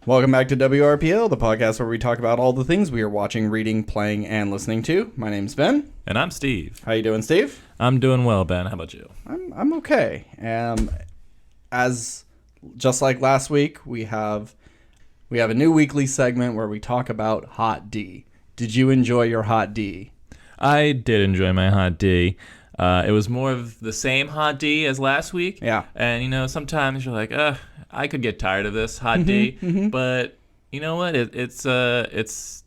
Welcome back to WRPL, the podcast where we talk about all the things we are watching, reading, playing, and listening to. My name's Ben. And I'm Steve. How you doing, Steve? I'm doing well, Ben. How about you? I'm okay. As just like last week, we have a new weekly segment where we talk about Hot D. Did you enjoy your Hot D? I did enjoy my Hot D. It was more of the same Hot D as last week. Yeah. And, sometimes you're like, I could get tired of this Hot D. But you know what? It's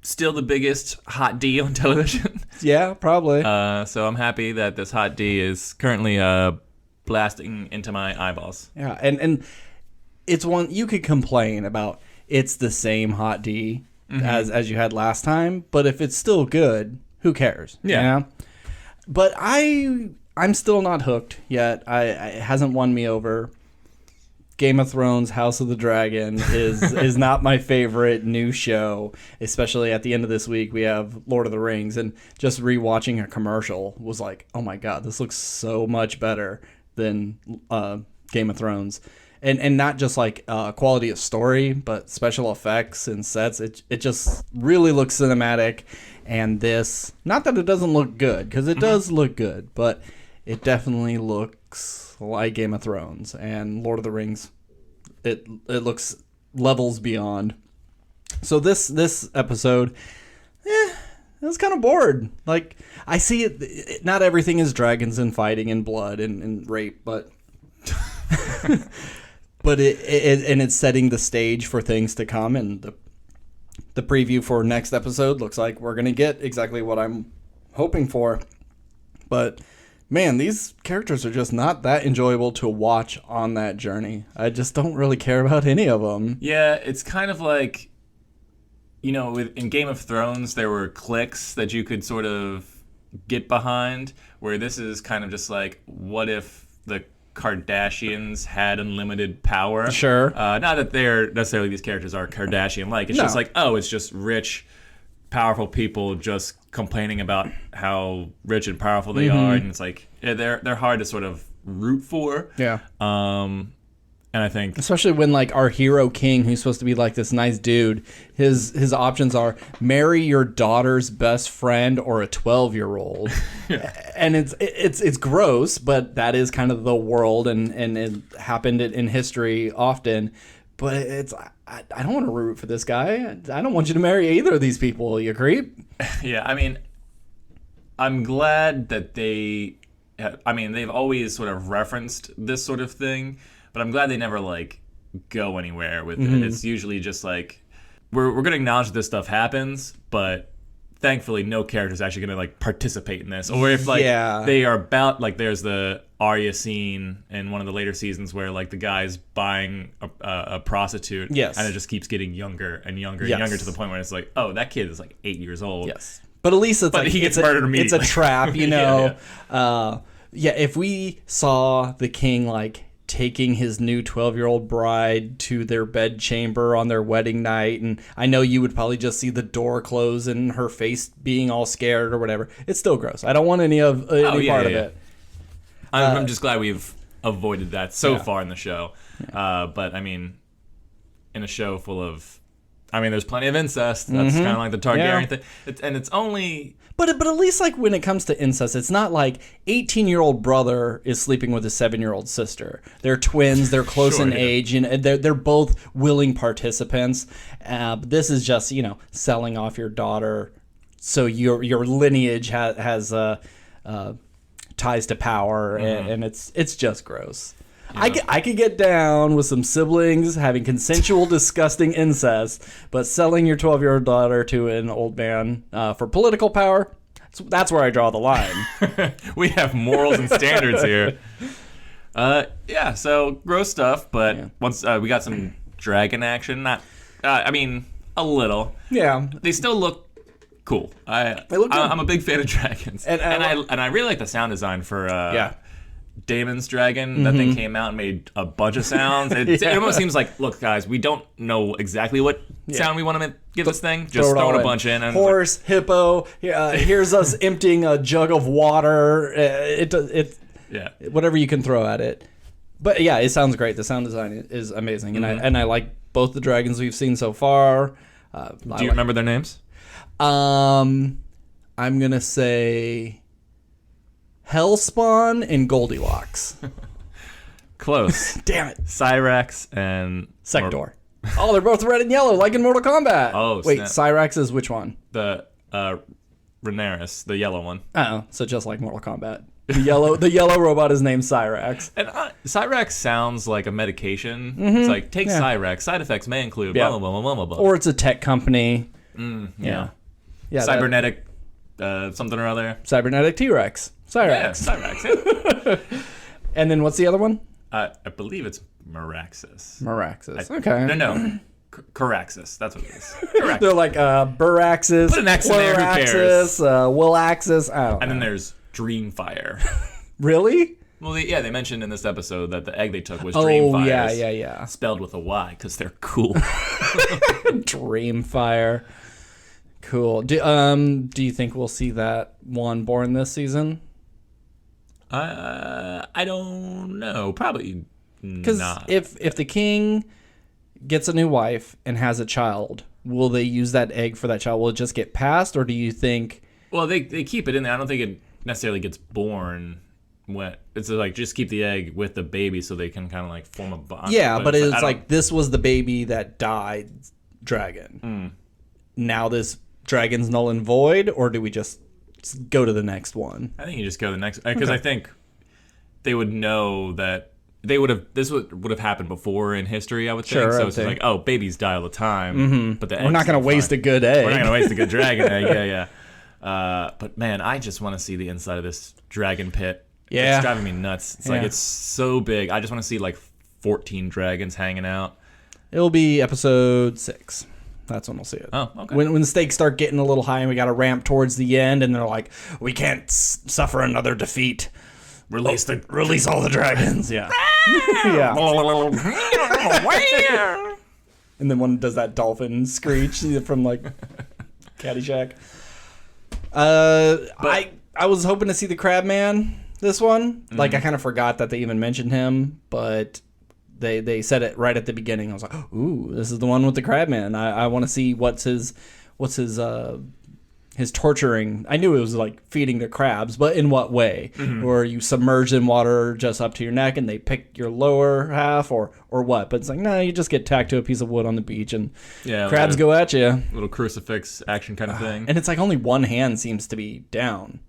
still the biggest Hot D on television. Yeah, probably. So I'm happy that this Hot D is currently blasting into my eyeballs. Yeah, and it's one you could complain about. It's the same Hot D as you had last time, but if it's still good, who cares? Yeah. You know? But I'm still not hooked yet. It hasn't won me over. Game of Thrones, House of the Dragon is not my favorite new show, especially at the end of this week. We have Lord of the Rings, and just rewatching a commercial was like, oh my God, this looks so much better than Game of Thrones. And not just like quality of story, but special effects and sets. It just really looks cinematic. And this, not that it doesn't look good, because it does look good, but it definitely looks like Game of Thrones. And Lord of the Rings, it looks levels beyond. So this episode, I was kind of bored. Like, I see it, not everything is dragons and fighting and blood and rape, but... But it's setting the stage for things to come, and the preview for next episode looks like we're going to get exactly what I'm hoping for. But, man, these characters are just not that enjoyable to watch on that journey. I just don't really care about any of them. Yeah, it's kind of like, in Game of Thrones, there were cliques that you could sort of get behind, where this is kind of just like, what if the Kardashians had unlimited power? Sure. Not that they're necessarily these characters are Kardashian-like. It's just like, it's just rich, powerful people just complaining about how rich and powerful they are, and it's like they're hard to sort of root for. Yeah. And I think, especially when like our hero king, who's supposed to be like this nice dude, his options are marry your daughter's best friend or a 12-year-old. Yeah. And it's gross, but that is kind of the world, and it happened in history often. But I don't want to root for this guy. I don't want you to marry either of these people, you creep. Yeah, I mean, I'm glad that they've always sort of referenced this sort of thing. But I'm glad they never, go anywhere with it. It's usually just, we're going to acknowledge that this stuff happens, but thankfully no character's actually going to, participate in this. Or if, they are about, there's the Arya scene in one of the later seasons where, the guy's buying a prostitute. Yes. And it just keeps getting younger and younger and younger to the point where it's like, oh, that kid is, 8 years old. Yes. But at least he gets murdered immediately. It's a trap, Yeah, if we saw the king, taking his new 12-year-old bride to their bedchamber on their wedding night, and I know you would probably just see the door close and her face being all scared or whatever. It's still gross. I don't want any part of it. I'm just glad we've avoided that so far in the show. But I mean, in a show full of, there's plenty of incest. That's kind of like the Targaryen thing, and it's only. But at least when it comes to incest, it's not like 18-year-old brother is sleeping with a 7-year-old sister. They're twins. They're close in age. They're both willing participants. But this is just selling off your daughter, so your lineage has ties to power, and it's just gross. Yeah. I could get down with some siblings having consensual, disgusting incest, but selling your 12-year-old daughter to an old man for political power, that's where I draw the line. We have morals and standards here. So gross stuff, but once we got some dragon action, not, a little. Yeah. They still look cool. I'm a big fan of dragons, and I really like the sound design for Damon's dragon. That thing came out and made a bunch of sounds. It almost seems like, look, guys, we don't know exactly what sound we want to give this thing. Just throw a bunch in. And horse, hippo. Here's us emptying a jug of water. Whatever you can throw at it. But yeah, it sounds great. The sound design is amazing, and I like both the dragons we've seen so far. Do you remember their names? I'm going to say Hellspawn and Goldilocks. Close. Damn it. Cyrax and... Sector. Oh, they're both red and yellow, like in Mortal Kombat. Oh, wait, snap. Cyrax is which one? The Rhaenyra, the yellow one. Oh, so just like Mortal Kombat. The yellow robot is named Cyrax. And Cyrax sounds like a medication. It's like, take Cyrax. Side effects may include blah, blah, blah, blah, blah, blah. Or it's a tech company. Yeah. Yeah. Cybernetic something or other. Cybernetic T-Rex. Cyrax. Yeah, Cyrax. Yeah. And then what's the other one? I believe it's Meraxis. Meraxis. Okay. No. Caraxis. That's what it is. Caraxis. They're like Buraxis. Put an X in there, who cares? Willaxis. I don't know. And then there's Dreamfire. Really? Well, they mentioned in this episode that the egg they took was Dreamfire. Oh, yeah. Spelled with a Y because they're cool. Dreamfire. Cool. Do you think we'll see that one born this season? I don't know. Probably Because not. if the king gets a new wife and has a child, will they use that egg for that child? Will it just get passed, or do you think... Well, they keep it in there. I don't think it necessarily gets born. It's like just keep the egg with the baby so they can kind of like form a bond. Yeah, but it's like this was the baby that died dragon. Now this dragon's null and void, or do we just go to the next one? I think you just go to the next, because I think they would know that this would have happened before in history, I would think. So it's just like, oh, babies die all the time, but We're not going to waste a good egg. We're not going to waste a good dragon egg. Yeah. But man, I just want to see the inside of this dragon pit. Yeah. It's driving me nuts. It's like, it's so big. I just want to see like 14 dragons hanging out. It'll be episode 6. That's when we'll see it. Oh, okay. When the stakes start getting a little high and we got to ramp towards the end, and they're like, we can't suffer another defeat. Release all the dragons. Yeah. Yeah. And then one does that dolphin screech from like Caddyshack. I was hoping to see the Crab Man this one. Like, I kind of forgot that they even mentioned him, but they said it right at the beginning. I was like, ooh, this is the one with the Crab Man. I want to see what's his torturing. I knew it was like feeding the crabs, but in what way? Or you submerged in water just up to your neck and they pick your lower half, or what? But it's like, no, you just get tacked to a piece of wood on the beach and crabs go at you. Little crucifix action kind of thing. And it's like only one hand seems to be down.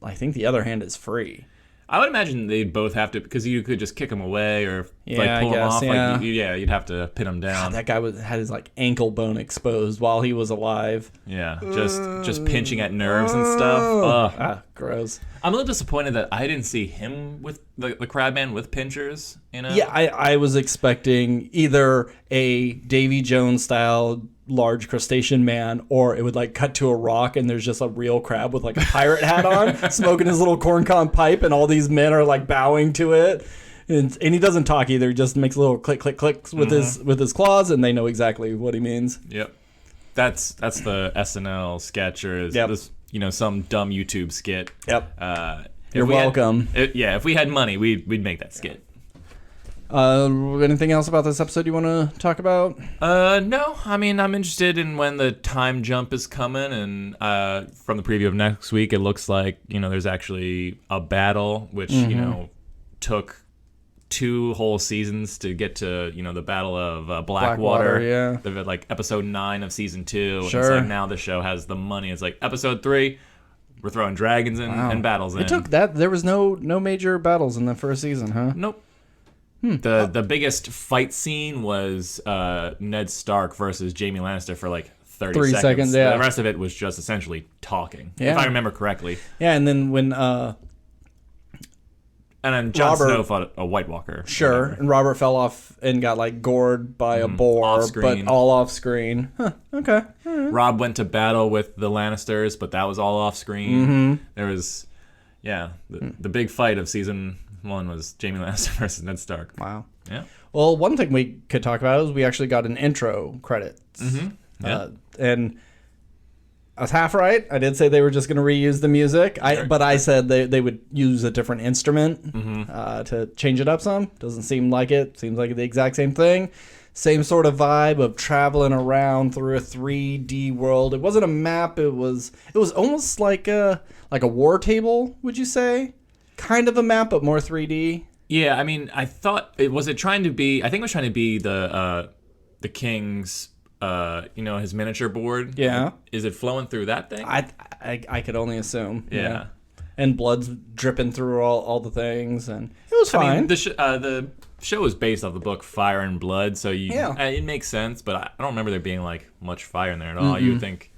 I think the other hand is free. I would imagine they'd both have to, because you could just kick them away or Yeah, pull I them guess, off. yeah. Like, you'd have to pin them down. God, that guy had his like ankle bone exposed while he was alive. Yeah, just pinching at nerves and stuff. Ugh. Gross. I'm a little disappointed that I didn't see him with the Crabman with pinchers. Yeah, I was expecting either a Davy Jones style large crustacean man, or it would like cut to a rock and there's just a real crab with like a pirate hat on, smoking his little corncob pipe, and all these men are like bowing to it. And he doesn't talk either; he just makes little click click clicks with his claws, and they know exactly what he means. Yep, that's the SNL sketch, or this, some dumb YouTube skit. Yep. You're welcome. If we had money, we'd make that skit. Anything else about this episode you want to talk about? No. I mean, I'm interested in when the time jump is coming, and from the preview of next week, it looks like there's actually a battle, which took 2 whole seasons to get to the Battle of Blackwater. Yeah. The like episode 9 of season 2. Sure. It's like now the show has the money. It's like episode 3. We're throwing dragons in and battles in. It took that. There was no major battles in the first season, huh? Nope. The biggest fight scene was Ned Stark versus Jaime Lannister for like 30 seconds. Yeah. The rest of it was just essentially talking, yeah. if I remember correctly. Yeah, and then when and then Jon Snow fought a White Walker. Sure, and Robert fell off and got like gored by a boar, but all off screen. Huh, okay. Right. Robb went to battle with the Lannisters, but that was all off screen. There was, the big fight of season 1 was Jaime Lannister versus Ned Stark. Wow. Yeah. Well, one thing we could talk about is we actually got an intro credits. Yeah. And I was half right. I did say they were just going to reuse the music, but I said they would use a different instrument to change it up some. Doesn't seem like it. Seems like the exact same thing. Same sort of vibe of traveling around through a 3D world. It wasn't a map. It was almost like a war table, would you say? Kind of a map, but more 3D. Yeah, I mean, I thought I think it was trying to be the king's his miniature board. Yeah. Is it flowing through that thing? I could only assume. Yeah. And blood's dripping through all the things, and it was fine. I mean, the show is based off the book Fire and Blood, so it makes sense, but I don't remember there being like much fire in there at all. Mm-hmm. You would think,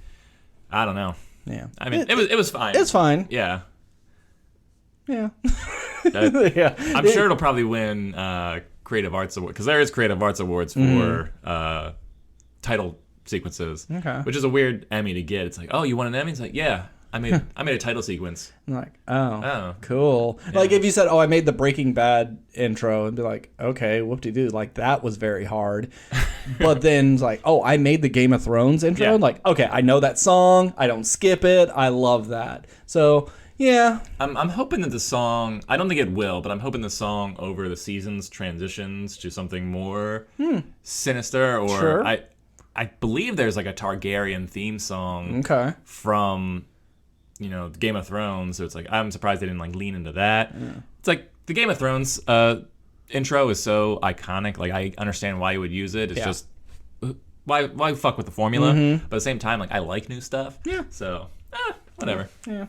I don't know. Yeah. I mean, it was fine. It's fine. Yeah. Yeah. Yeah. I'm sure it'll probably win Creative Arts Award, because there is Creative Arts Awards for title sequences, which is a weird Emmy to get. It's like, oh, you won an Emmy? It's like, yeah. I made a title sequence. I'm like, oh, cool. Yeah. Like if you said, oh, I made the Breaking Bad intro, and be like, okay, whoop-de-doo. Like that was very hard. But then it's like, oh, I made the Game of Thrones intro. Yeah. Like, okay, I know that song. I don't skip it. I love that. So yeah. I'm hoping that the song, I don't think it will, but I'm hoping the song over the seasons transitions to something more sinister. Or sure. I believe there's like a Targaryen theme song from Game of Thrones, so it's like I'm surprised they didn't like lean into that. Yeah. It's like the Game of Thrones intro is so iconic. Like I understand why you would use it. It's just why fuck with the formula? But at the same time, like I like new stuff. Yeah. So whatever. Yeah.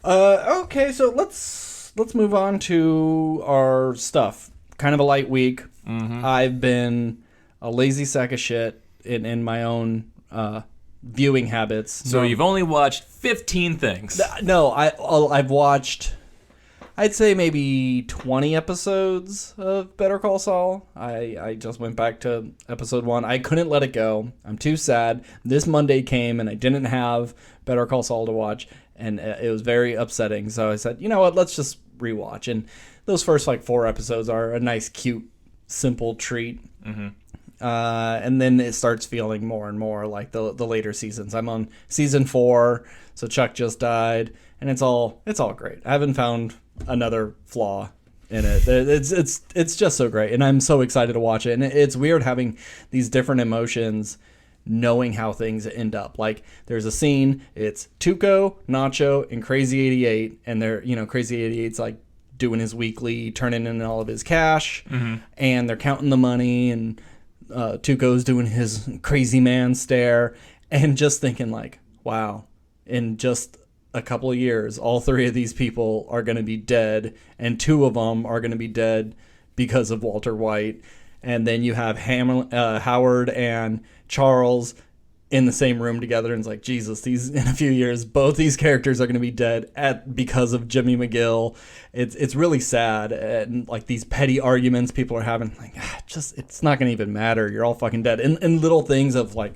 Okay, so let's move on to our stuff. Kind of a light week. Mm-hmm. I've been a lazy sack of shit in my own viewing habits. So you've only watched 15 things. No, I've watched, I'd say maybe 20 episodes of Better Call Saul. I just went back to episode 1. I couldn't let it go. I'm too sad. This Monday came and I didn't have Better Call Saul to watch, and it was very upsetting. So I said, you know what, let's just rewatch. And those first 4 episodes are a nice, cute, simple treat. Mm-hmm. And then it starts feeling more and more like the later seasons. I'm on season 4, so Chuck just died, and it's all great. I haven't found another flaw in it. It's just so great, and I'm so excited to watch it. And it's weird having these different emotions, knowing how things end up. Like there's a scene, it's Tuco, Nacho, and Crazy 88, and they're Crazy 88's like doing his weekly, turning in all of his cash, and they're counting the money, and Tuco's doing his crazy man stare, and just thinking like, wow, in just a couple of years, all 3 of these people are going to be dead, and 2 of them are going to be dead because of Walter White. And then you have Howard and Charles in the same room together, and it's like, Jesus, in a few years, both these characters are going to be dead because of Jimmy McGill. It's really sad, and like these petty arguments people are having, like, it's not going to even matter. You're all fucking dead. And little things of like,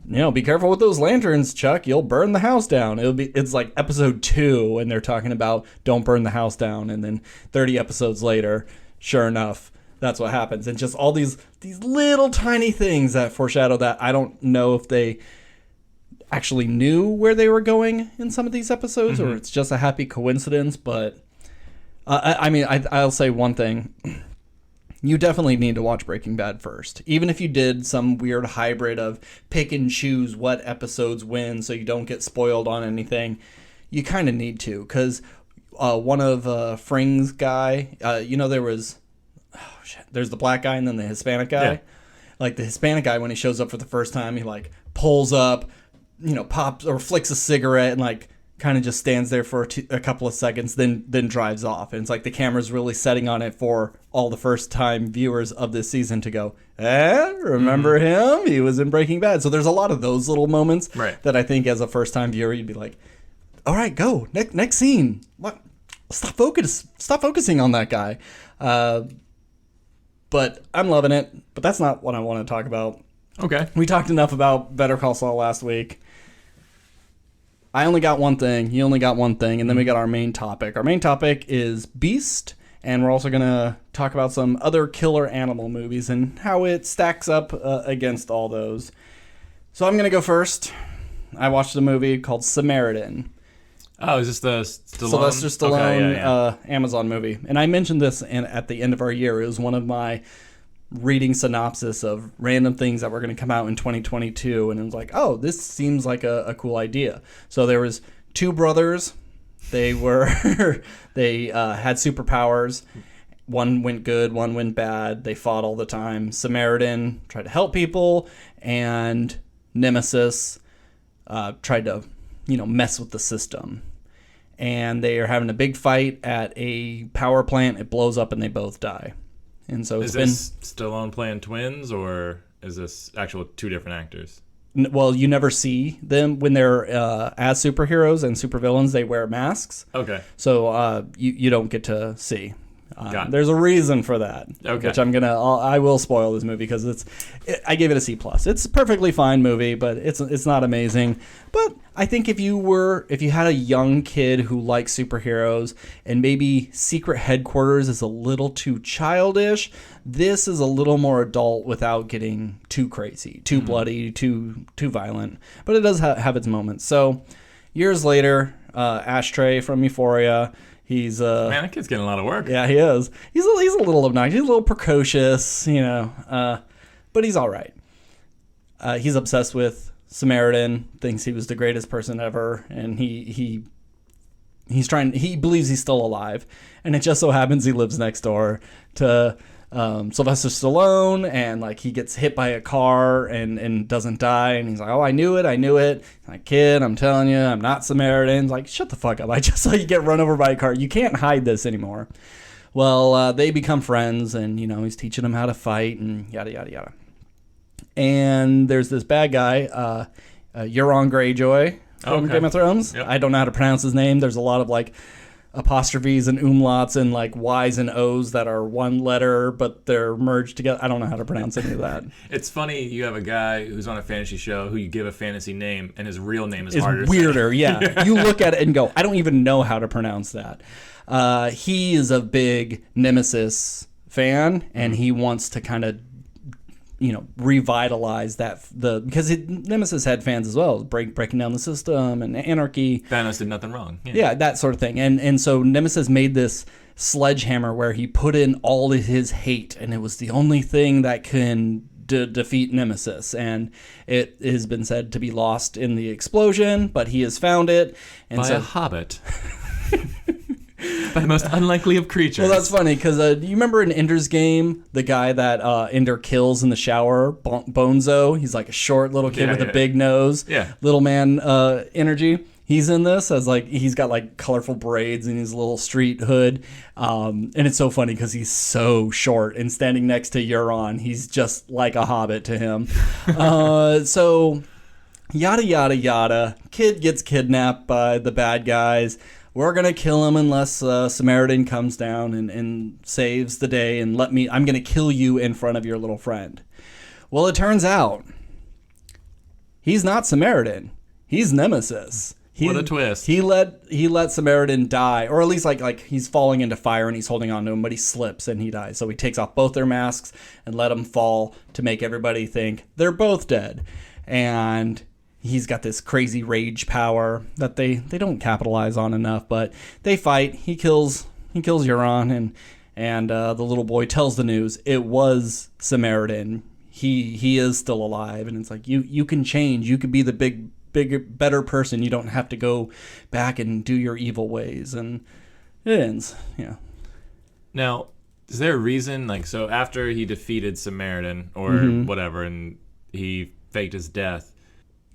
be careful with those lanterns, Chuck. You'll burn the house down. It's like episode 2, and they're talking about don't burn the house down, and then 30 episodes later, sure enough, that's what happens. And just all these little tiny things that foreshadow that. I don't know if they actually knew where they were going in some of these episodes, or it's just a happy coincidence. But I'll say one thing. You definitely need to watch Breaking Bad first. Even if you did some weird hybrid of pick and choose what episodes win so you don't get spoiled on anything, you kind of need to. Because one of Fring's guy, there was... Oh, shit. There's the black guy and then the Hispanic guy. Yeah. Like the Hispanic guy, when he shows up for the first time, he like pulls up, pops or flicks a cigarette and like kind of just stands there for a couple of seconds, then drives off. And it's like the camera's really setting on it for all the first time viewers of this season to go, remember him? He was in Breaking Bad. So there's a lot of those little moments that I think as a first time viewer, you'd be like, all right, go. Next scene. What? Stop focusing on that guy. But I'm loving it. But that's not what I want to talk about. Okay. We talked enough about Better Call Saul last week. I only got one thing. You only got one thing. And then we got our main topic. Our main topic is Beast. And we're also going to talk about some other killer animal movies and how it stacks up against all those. So I'm going to go first. I watched a movie called Samaritan. Oh, is this the Stallone? Sylvester Stallone Amazon movie. And I mentioned this at the end of our year. It was one of my reading synopsis of random things that were going to come out in 2022, and it was like, oh, this seems like a cool idea. So there was two brothers. They were they had superpowers. One went good, one went bad. They fought all the time. Samaritan tried to help people, and Nemesis tried to, mess with the system. And they are having a big fight at a power plant. It blows up, and they both die. And so is this Stallone playing twins, or is this actual two different actors? Well, you never see them when they're as superheroes and supervillains. They wear masks. Okay. So you don't get to see. There's a reason for that. Okay. Which I will spoil this movie because I gave it a C+. It's a perfectly fine movie, but it's not amazing. But I think if you had a young kid who likes superheroes and maybe Secret Headquarters is a little too childish, this is a little more adult without getting too crazy, too bloody, too violent. But it does have its moments. So years later, Ashtray from Euphoria. He's man, that kid's getting a lot of work. Yeah, he is. He's a little obnoxious. He's a little precocious, but he's all right. He's obsessed with Samaritan. Thinks he was the greatest person ever, and he believes he's still alive. And it just so happens he lives next door to Sylvester Stallone, and like he gets hit by a car and doesn't die, and he's like, oh, I knew it. He's like, kid, I'm telling you, I'm not Samaritan. He's like, shut the fuck up, I just saw you get run over by a car. You can't hide this anymore. Well, they become friends, and he's teaching them how to fight and yada yada yada. And there's this bad guy, Euron Greyjoy from Game of Thrones. Yep. I don't know how to pronounce his name. There's a lot of like apostrophes and umlauts and like Y's and O's that are one letter, but they're merged together. I don't know how to pronounce any of that. It's funny, you have a guy who's on a fantasy show who you give a fantasy name, and his real name is harder. It's weirder, yeah. You look at it and go, I don't even know how to pronounce that. He is a big Nemesis fan, and he wants to kind of revitalize because Nemesis had fans as well, breaking down the system and anarchy. Thanos did nothing wrong. Yeah, that sort of thing. And so Nemesis made this sledgehammer where he put in all of his hate, and it was the only thing that can defeat Nemesis. And it has been said to be lost in the explosion, but he has found it. And by a hobbit. By the most unlikely of creatures. Well, that's funny because do you remember in Ender's Game, the guy that Ender kills in the shower, Bonzo? He's like a short little kid with a big nose, little man energy. He's in this as like he's got like colorful braids and his little street hood, and it's so funny because he's so short and standing next to Euron, he's just like a hobbit to him. So yada yada yada. Kid gets kidnapped by the bad guys. We're going to kill him unless Samaritan comes down and saves the day and I'm going to kill you in front of your little friend. Well, it turns out he's not Samaritan. He's Nemesis. What a twist. He let Samaritan die, or at least like he's falling into fire and he's holding on to him, but he slips and he dies. So he takes off both their masks and let them fall to make everybody think they're both dead. And he's got this crazy rage power that they don't capitalize on enough, but they fight. He kills Euron, and the little boy tells the news. It was Samaritan. He is still alive, and it's like you can change. You could be the bigger, better person. You don't have to go back and do your evil ways. And it ends. Yeah. Now, is there a reason? Like, so after he defeated Samaritan or whatever, and he faked his death.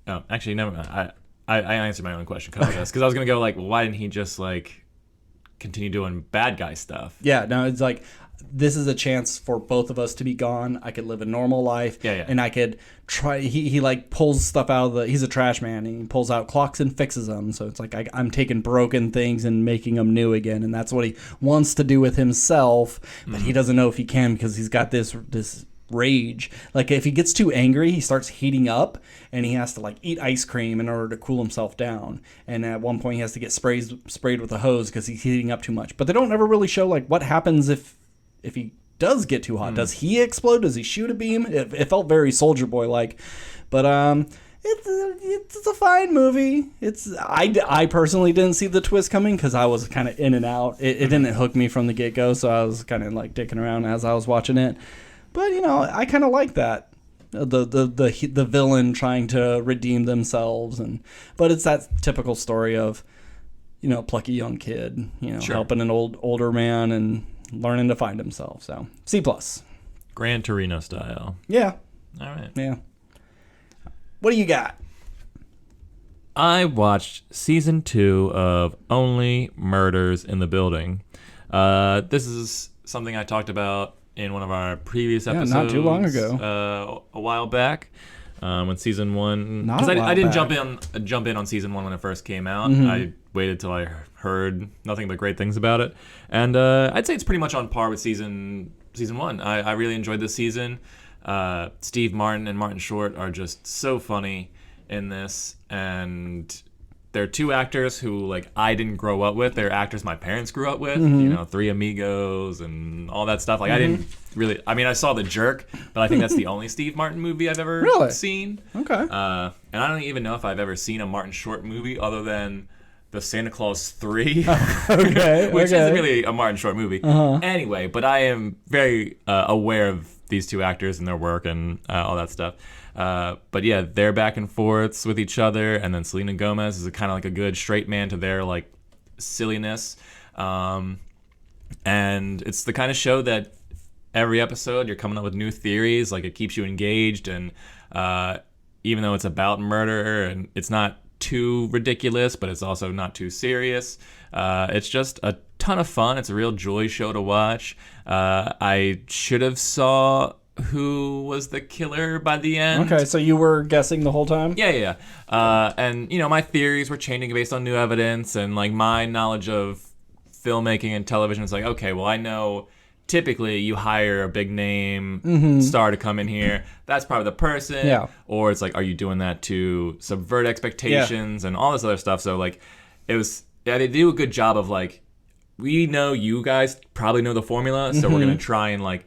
Oh, actually, never mind. I answered my own question because I was gonna go like, well, why didn't he just like continue doing bad guy stuff? Yeah, no, it's like this is a chance for both of us to be gone. I could live a normal life, and I could try. He like pulls stuff out of he's a trash man, and he pulls out clocks and fixes them. So it's like I'm taking broken things and making them new again, and that's what he wants to do with himself, but he doesn't know if he can because he's got this rage. Like if he gets too angry, he starts heating up and he has to like eat ice cream in order to cool himself down, and at one point he has to get sprayed with a hose because he's heating up too much. But they don't ever really show like what happens if he does get too hot. Does he explode? Does he shoot a beam? It felt very Soldier Boy like, but it's a fine movie. I personally didn't see the twist coming because I was kind of in and out. It didn't hook me from the get-go, so I was kind of like dicking around as I was watching it. But I kind of like that. The villain trying to redeem themselves, but it's that typical story of plucky young kid, Sure. helping an older man and learning to find himself. So C+. Gran Torino style. Yeah. All right. Yeah. What do you got? I watched season 2 of Only Murders in the Building. This is something I talked about in one of our previous episodes. Not too long ago. A while back. When season 1, Not a while I didn't back. jump in on season 1 when it first came out. Mm-hmm. I waited till I heard nothing but great things about it, and I'd say it's pretty much on par with season 1. I really enjoyed this season. Steve Martin and Martin Short are just so funny in this, and they're two actors who I didn't grow up with. They're actors my parents grew up with. Mm-hmm. Three Amigos and all that stuff. I didn't really. I mean, I saw The Jerk, but I think that's the only Steve Martin movie I've ever seen. Okay. And I don't even know if I've ever seen a Martin Short movie other than the Santa Claus 3, Okay. which isn't really a Martin Short movie. Uh-huh. Anyway, but I am very aware of these two actors and their work and all that stuff. But yeah, they're back and forths with each other, and then Selena Gomez is kind of like a good straight man to their silliness. And it's the kind of show that every episode you're coming up with new theories. It keeps you engaged, and even though it's about murder and it's not too ridiculous, but it's also not too serious. It's just a ton of fun. It's a real joy show to watch. I should have saw who was the killer by the end. Okay, so you were guessing the whole time? Yeah. And my theories were changing based on new evidence, and my knowledge of filmmaking and television is okay, well, I know typically you hire a big name star to come in here. That's probably the person. Yeah. Or it's are you doing that to subvert expectations and all this other stuff? So they do a good job of we know you guys probably know the formula, so we're gonna try and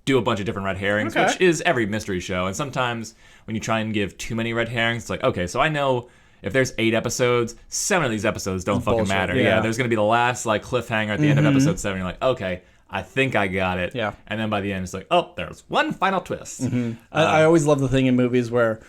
do a bunch of different red herrings, Okay. which is every mystery show. And sometimes when you try and give too many red herrings, it's okay, so I know if there's 8 episodes, 7 of these episodes don't fucking bullshit. matter. Yeah. there's gonna be the last cliffhanger at the end of episode 7. You're okay, I think I got it. Yeah. And then by the end, it's oh, there's one final twist. I always love the thing in movies where,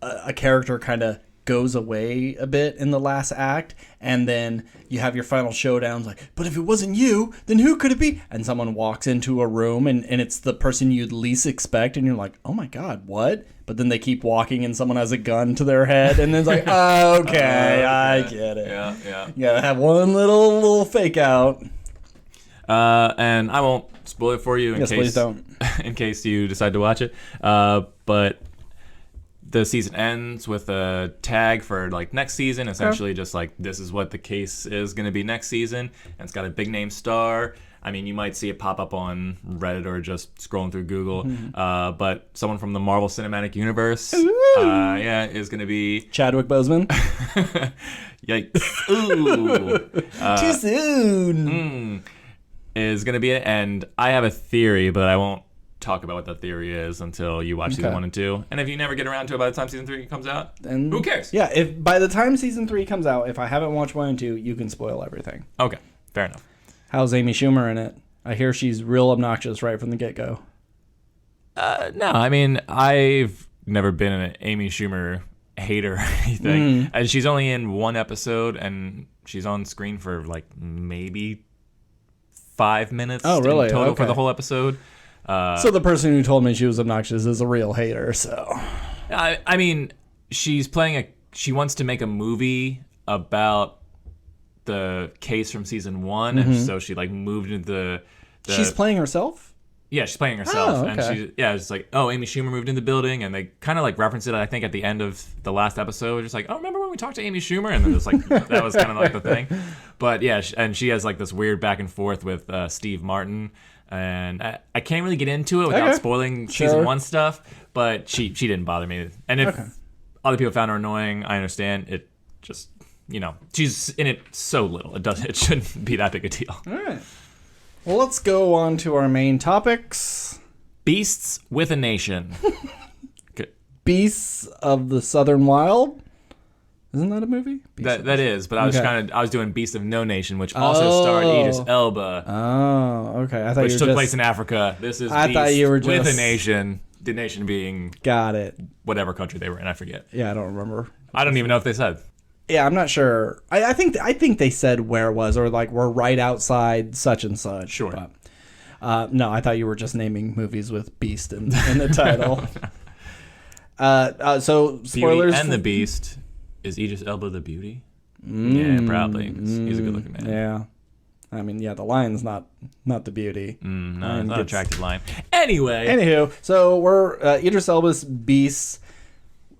a character kind of goes away a bit in the last act, and then you have your final showdowns but if it wasn't you, then who could it be? And someone walks into a room, and it's the person you'd least expect, and you're oh my God, what? But then they keep walking, and someone has a gun to their head, and then it's oh, okay, I get it. Yeah. You gotta have one little fake out. And I won't spoil it for you in Yes, case please don't. in case you decide to watch it. But the season ends with a tag for next season, essentially just this is what the case is going to be next season, and it's got a big name star. I mean, you might see it pop up on Reddit or just scrolling through Google. But someone from the Marvel Cinematic Universe, is going to be Chadwick Boseman. Yikes! Ooh, Too soon. Is going to be it, and I have a theory, but I won't talk about what that theory is until you watch season 1 and 2. And if you never get around to it by the time season 3 comes out, then who cares? Yeah, if by the time season 3 comes out, if I haven't watched 1 and 2, you can spoil everything. Okay, fair enough. How's Amy Schumer in it? I hear she's real obnoxious right from the get-go. No, I mean, I've never been an Amy Schumer hater or anything. And she's only in 1 episode, and she's on screen for maybe 5 minutes in total for Okay. the whole episode. So the person who told me she was obnoxious is a real hater, so... I mean, she's playing she wants to make a movie about the case from season 1, and so she moved into the She's playing herself? Yeah, she's playing herself. Oh, okay. And it's Amy Schumer moved in the building, and they kind of reference it, I think, at the end of the last episode. Just remember when we talked to Amy Schumer? And then it's that was kind of the thing. But yeah, and she has this weird back and forth with Steve Martin. And I can't really get into it without spoiling season 1 stuff, but she didn't bother me. And if other people found her annoying, I understand. It just, she's in it so little. It shouldn't be that big a deal. All right. Well, let's go on to our main topics. Beasts with a Nation. Beasts of the Southern Wild. Isn't that a movie? That is, but I was Okay. I was doing Beast of No Nation, which also starred Idris Elba, Oh, okay. I thought which you were took just... place in Africa. This is I Beast thought you were with just- a nation. The nation being Got it. whatever country they were in, I forget. Yeah, I don't remember. I don't even know if they said. Yeah, I'm not sure. I think they said where it was, or like we're right outside such and such. Sure. But, no, I thought you were just naming movies with Beast in the title. So spoilers. Beauty and the Beast. Is Idris Elba the beauty? Yeah, probably. He's a good-looking man. Yeah. I mean, yeah, the lion's not the beauty. No, Lion it's not an gets- attractive line. Anyway. Anywho, so we're Idris Elba's Beast.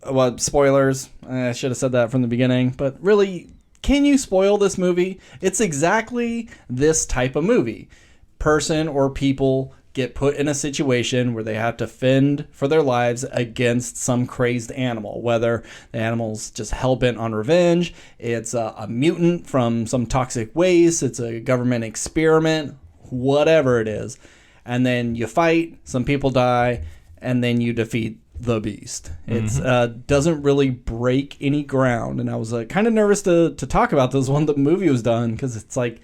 Well, spoilers. I should have said that from the beginning. But really, can you spoil this movie? It's exactly this type of movie. Person or people get put in a situation where they have to fend for their lives against some crazed animal, whether the animal's just hell-bent on revenge, it's a mutant from some toxic waste, it's a government experiment, whatever it is. And then you fight, some people die, and then you defeat the beast. It doesn't really break any ground, and I was kind of nervous to talk about this when the movie was done, because it's like,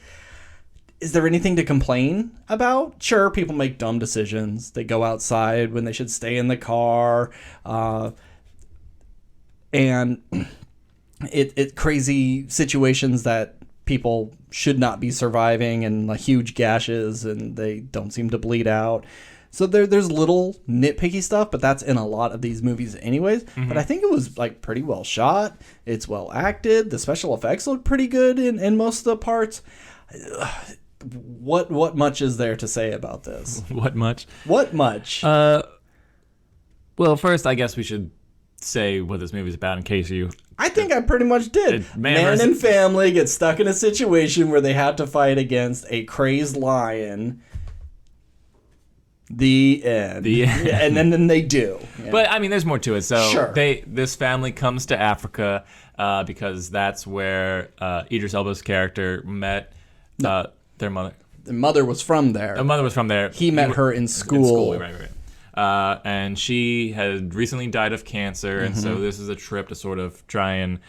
is there anything to complain about? Sure, people make dumb decisions. They go outside when they should stay in the car. And it crazy situations that people should not be surviving, and like huge gashes, and they don't seem to bleed out. So there's little nitpicky stuff, but that's in a lot of these movies anyways. But I think it was like pretty well shot. It's well acted. The special effects look pretty good in most of the parts. What much is there to say about this? What much? What much? Well, first, I guess we should say what this movie's about in case you... I think I pretty much did. Man versus- and family get stuck in a situation where they have to fight against a crazed lion. The end. Yeah, and then they do. Yeah. But, I mean, there's more to it. So Sure. this family comes to Africa because that's where Idris Elba's character met their mother. The mother was from there. Their mother was from there. He met her in school. Right. And she had recently died of cancer, and so this is a trip to sort of try and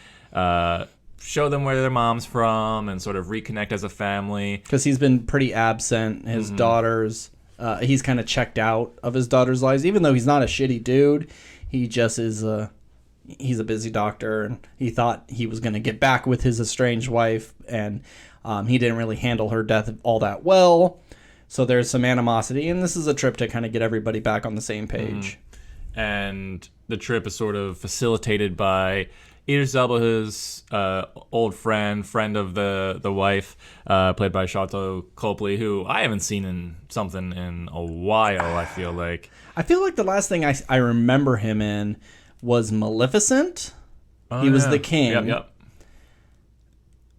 show them where their mom's from and sort of reconnect as a family. Because he's been pretty absent. His daughter's... he's kind of checked out of his daughter's lives, even though he's not a shitty dude. He just is he's a busy doctor, and he thought he was going to get back with his estranged wife, and he didn't really handle her death all that well. So there's some animosity, and this is a trip to kind of get everybody back on the same page. And the trip is sort of facilitated by Idris Elba, his old friend of the wife, played by Charlotte Copley, who I haven't seen in something in a while, I feel like. I feel like the last thing I remember him in was Maleficent. Oh, He was yeah. the king. Yep.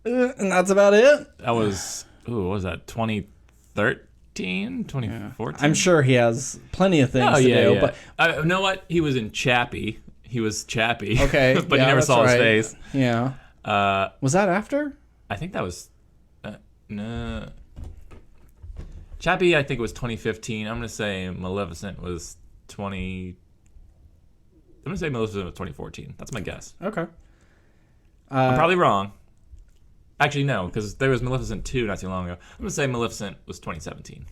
And that's about it. That was, what was that, 2013, 2014? I'm sure he has plenty of things to do. But You know what? He was in Chappie. He was Chappie. okay, but you never that's saw right. his face. Yeah. Was that after? I think that was... no. Chappie, I think it was 2015. I'm going to say Maleficent was 2014. That's my guess. Okay. I'm probably wrong. Actually, no, because there was Maleficent 2 not too long ago. I'm going to say Maleficent was 2017.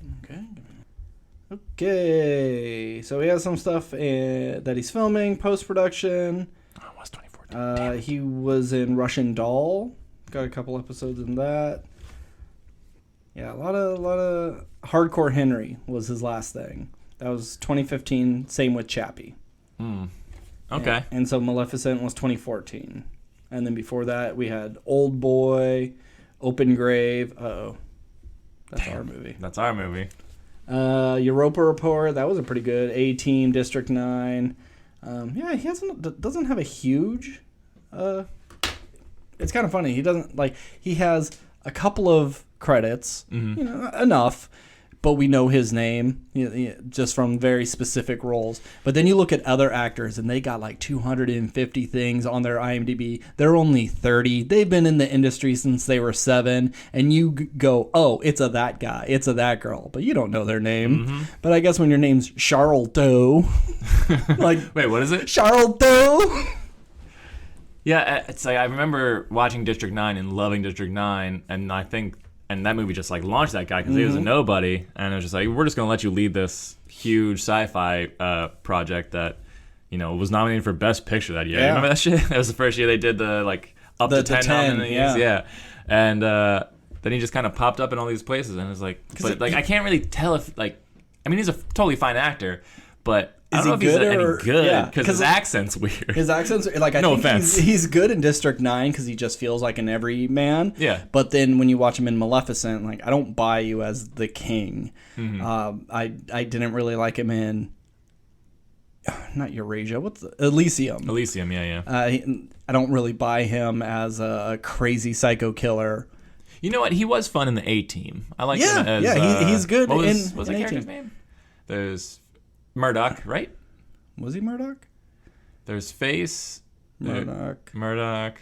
Okay. So he has some stuff that he's filming, post-production. Oh, it was 2014. He was in Russian Doll. Got a couple episodes in that. Yeah, a lot of Hardcore Henry was his last thing. That was 2015. Same with Chappie. Okay. And so Maleficent was 2014. And then before that, we had Old Boy, Open Grave. Uh-oh. That's our movie. That's our movie. Europa Report. That was a pretty good. A-Team, District 9. Yeah, he doesn't have a huge... it's kind of funny. He doesn't... he has a couple of credits. Enough. But we know his name just from very specific roles. But then you look at other actors, and they got like 250 things on their IMDb. They're only 30. They've been in the industry since they were 7. And you go, oh, it's a that guy. It's a that girl. But you don't know their name. But I guess when your name's Charles Doe. Wait, what is it? Charles Doe. Yeah, it's like I remember watching District 9 and loving District 9, and I think and that movie just like launched that guy because he was a nobody, and it was just like, we're just gonna let you lead this huge sci-fi project that was nominated for Best Picture that year. Yeah. You remember that shit? That was the first year they did the like up to 10 nominees. Yeah. And then he just kind of popped up in all these places, and it was like, but like I can't really tell if like, I mean, he's a totally fine actor, but I don't know if he's any good because his accent's weird. His accent's like, I no think offense. He's good in District 9 because he just feels like an everyman. Yeah. But then when you watch him in Maleficent, like I don't buy you as the king. I didn't really like him in not Eurasia. What's the Elysium? Elysium, yeah. I don't really buy him as a crazy psycho killer. You know what? He was fun in the A-Team. I like him as... he's good what in was that character's name? There's Murdoch, right? Was he Murdoch? There's Face. Murdoch.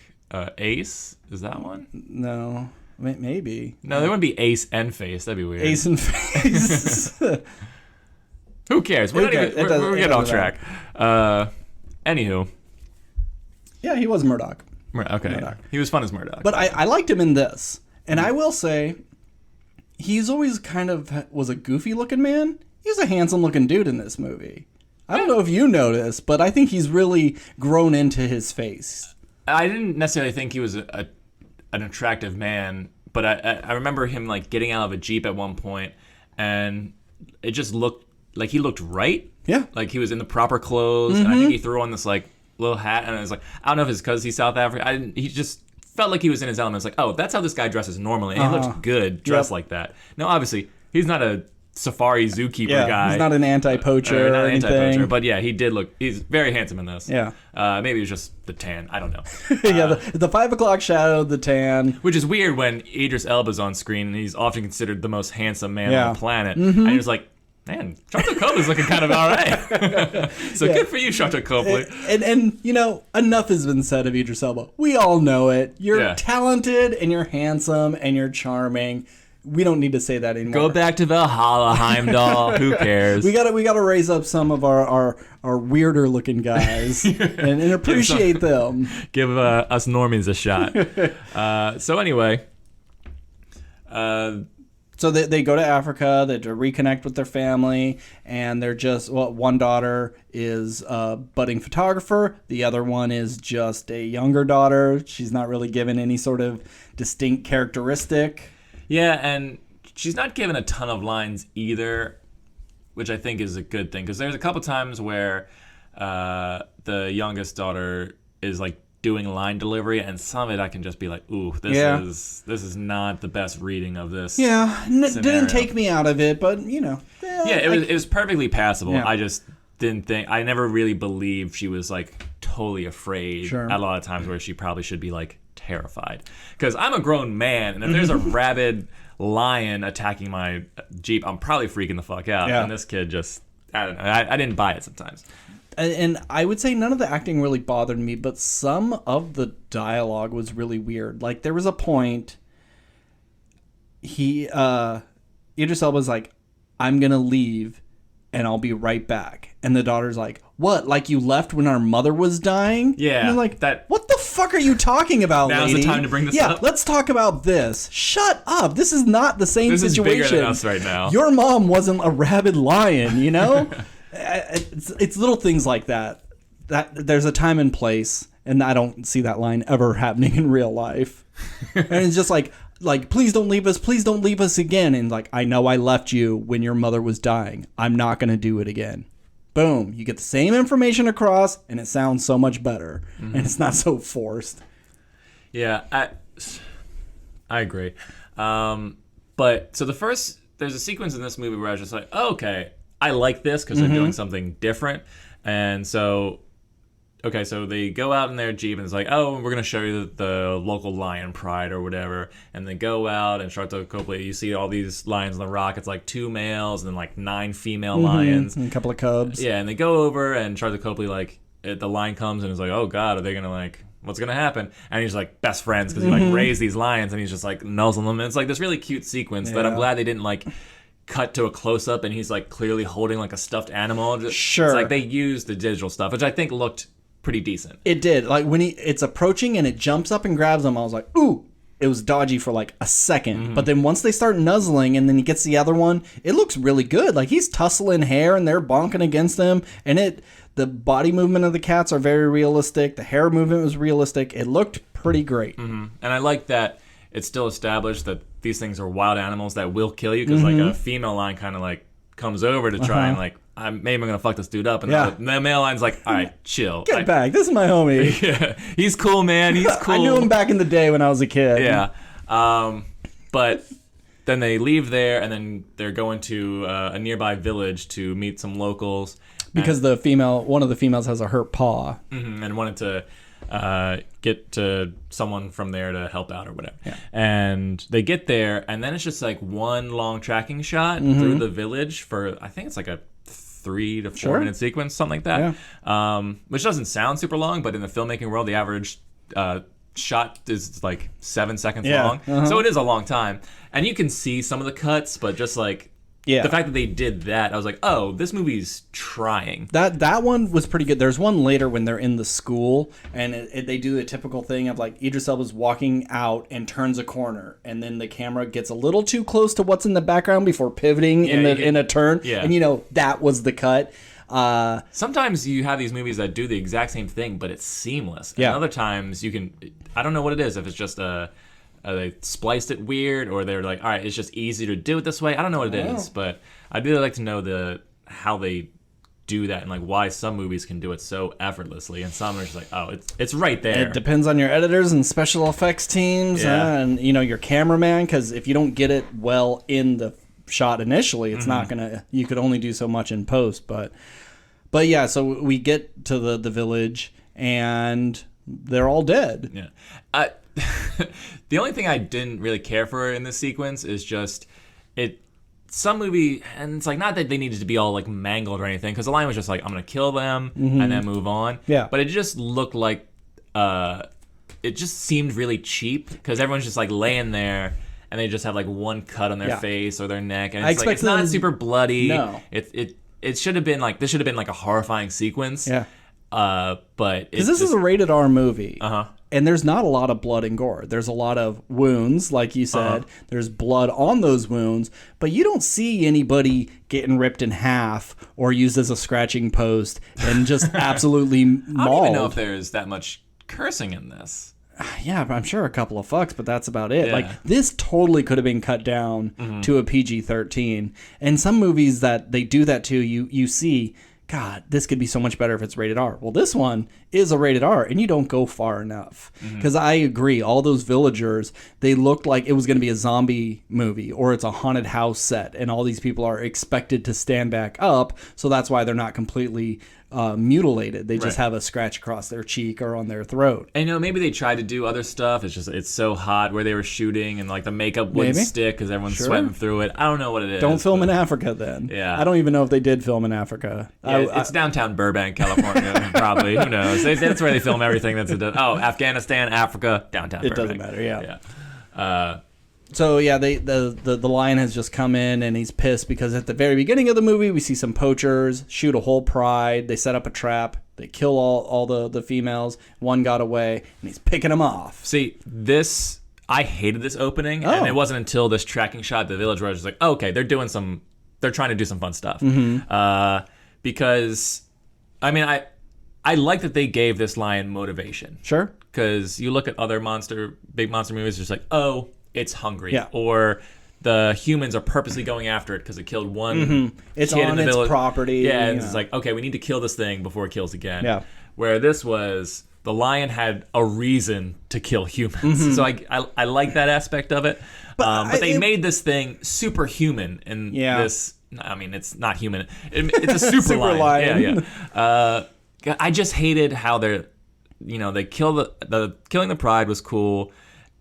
Ace? Is that one? No. Maybe. No, there wouldn't be Ace and Face. That'd be weird. Ace and Face. Who cares? We're getting off track. Anywho. Yeah, he was Murdoch. Okay. Murdoch. He was fun as Murdoch. But I liked him in this. And I will say, he's always kind of was a goofy looking man. He's a handsome looking dude in this movie. I don't know if you noticed, but I think he's really grown into his face. I didn't necessarily think he was an attractive man, but I remember him like getting out of a Jeep at one point, and it just looked like he looked right. Yeah. Like he was in the proper clothes, and I think he threw on this like little hat, and I was like, I don't know if it's because he's South African. He just felt like he was in his element. It's like, oh, that's how this guy dresses normally, and he looks good dressed like that. Now, obviously, he's not a safari zookeeper guy. He's not an anti-poacher or anything. But yeah, he did look. He's very handsome in this. Yeah. Maybe it was just the tan. I don't know. Yeah, the 5 o'clock shadow, the tan. Which is weird when Idris Elba's on screen, and he's often considered the most handsome man on the planet. And he was like, man, Sharlto Copley's looking kind of all right. So good for you, Sharlto Copley. And enough has been said of Idris Elba. We all know it. You're talented, and you're handsome, and you're charming. We don't need to say that anymore. Go back to Valhalla, Heimdall. Who cares? We gotta raise up some of our weirder looking guys and appreciate them. Give us normies a shot. So anyway. So they go to Africa, they to reconnect with their family, and they're just, one daughter is a budding photographer, the other one is just a younger daughter. She's not really given any sort of distinct characteristic. Yeah, and she's not given a ton of lines either, which I think is a good thing, because there's a couple times where the youngest daughter is like doing line delivery, and some of it I can just be like, ooh, this is not the best reading of this. Yeah, didn't take me out of it, but it was perfectly passable. Yeah. I just didn't think, I never really believed she was like totally afraid at a lot of times where she probably should be like terrified, because I'm a grown man, and if there's a rabid lion attacking my Jeep, I'm probably freaking the fuck out. And this kid just, I don't know, I didn't buy it sometimes. And I would say none of the acting really bothered me, but some of the dialogue was really weird. Like, there was a point, Idris Elba's like, I'm gonna leave and I'll be right back. And the daughter's like, what? Like, you left when our mother was dying? Yeah. And I'm like, what the fuck are you talking about, Now's lady? the time to bring this up. Yeah, let's talk about this. Shut up. This is not the same situation. This is bigger than us right now. Your mom wasn't a rabid lion, you know? It's little things like that. That there's a time and place, and I don't see that line ever happening in real life. And it's just like, please don't leave us again. And like, I know I left you when your mother was dying. I'm not going to do it again. Boom. You get the same information across, and it sounds so much better. And it's not so forced. Yeah, I agree. But so there's a sequence in this movie where I was just like, oh, okay, I like this because they're doing something different. And so they go out in their Jeep, and it's like, oh, we're going to show you the local lion pride or whatever. And they go out, and Sharlto Copley, you see all these lions on the rock. It's like 2 males and then like 9 female lions. And a couple of cubs. Yeah, and they go over, and Sharlto Copley, like, the lion comes and is like, oh, God, are they going to, like, what's going to happen? And he's like best friends because he, like, raised these lions, and he's just, like, nuzzling them. And it's like this really cute sequence that I'm glad they didn't, like, cut to a close-up, and he's, like, clearly holding, like, a stuffed animal. Sure. It's like they used the digital stuff, which I think looked pretty decent. It did. Like when it's approaching and it jumps up and grabs him, I was like, ooh. It was dodgy for like a second. But then once they start nuzzling and then he gets the other one, it looks really good. Like he's tussling hair and they're bonking against him. And the body movement of the cats are very realistic. The hair movement was realistic. It looked pretty great. And I like that it's still established that these things are wild animals that will kill you. Because like a female lion kind of like comes over to try and like, maybe I'm going to fuck this dude up. And the male lion's like, all right, chill. Get back. This is my homie. Yeah, he's cool, man. He's cool. I knew him back in the day when I was a kid. Yeah. But then they leave there and then they're going to a nearby village to meet some locals. Because one of the females has a hurt paw. And wanted to get to someone from there to help out or whatever. Yeah. And they get there and then it's just like one long tracking shot through the village for, I think it's like a 3 to 4 minute sequence, something like that. Yeah. Which doesn't sound super long, but in the filmmaking world, the average shot is like 7 seconds long. So it is a long time. And you can see some of the cuts, but just like the fact that they did that, I was like, oh, this movie's trying. That one was pretty good. There's one later when they're in the school and they do the typical thing of like Idris Elba's walking out and turns a corner and then the camera gets a little too close to what's in the background before pivoting in a turn. Yeah. And that was the cut. Sometimes you have these movies that do the exact same thing, but it's seamless. And other times you can, I don't know what it is, if it's just they spliced it weird, or they're like, all right, it's just easy to do it this way. I don't know what it is, but I'd really like to know how they do that and like why some movies can do it so effortlessly and some are just like, oh, it's right there. It depends on your editors and special effects teams and your cameraman, because if you don't get it well in the shot initially, it's not gonna. You could only do so much in post, but yeah. So we get to the village and they're all dead. Yeah. The only thing I didn't really care for in this sequence is just some movie, and it's like not that they needed to be all like mangled or anything, because the lion was just like, I'm gonna kill them and then move on. Yeah. But it just looked like it just seemed really cheap because everyone's just like laying there and they just have like one cut on their face or their neck, and it's like it's not super bloody. No. It should have been like this should have been like a horrifying sequence. Yeah. But because this is a rated R movie. And there's not a lot of blood and gore. There's a lot of wounds, like you said. There's blood on those wounds, but you don't see anybody getting ripped in half or used as a scratching post and just absolutely mauled. I don't even know if there's that much cursing in this. Yeah, I'm sure a couple of fucks, but that's about it. Yeah. Like, this totally could have been cut down to a PG-13. And some movies that they do that to, you see, God, this could be so much better if it's rated R. Well, this one is a rated R, and you don't go far enough. Because I agree, all those villagers, they looked like it was going to be a zombie movie, or it's a haunted house set, and all these people are expected to stand back up, so that's why they're not completely mutilated. They just have a scratch across their cheek or on their throat. And maybe they tried to do other stuff. It's just it's so hot where they were shooting, and like the makeup wouldn't stick because everyone's sweating through it. I don't know what it is. Don't film in Africa then. Yeah. I don't even know if they did film in Africa. Yeah, it's downtown Burbank, California, probably. Who knows? That's where they film everything. Afghanistan, Africa, downtown Burbank. It doesn't matter. Yeah. So yeah, the lion has just come in and he's pissed because at the very beginning of the movie we see some poachers shoot a whole pride. They set up a trap. They kill all the females. One got away and he's picking them off. See, I hated this opening, and it wasn't until this tracking shot at the village where I was just like, oh, okay, they're trying to do some fun stuff. Because I like that they gave this lion motivation. Sure. Because you look at other big monster movies, just like, oh, it's hungry. Yeah. Or the humans are purposely going after it because it killed one It's kid on in the its village. property. Yeah, and it's like, okay, we need to kill this thing before it kills again. Yeah. Where this was, the lion had a reason to kill humans. So I like that aspect of it. But they made this thing superhuman in this. I mean, it's not human. It's a super lion. Yeah. I just hated how they kill killing the pride was cool.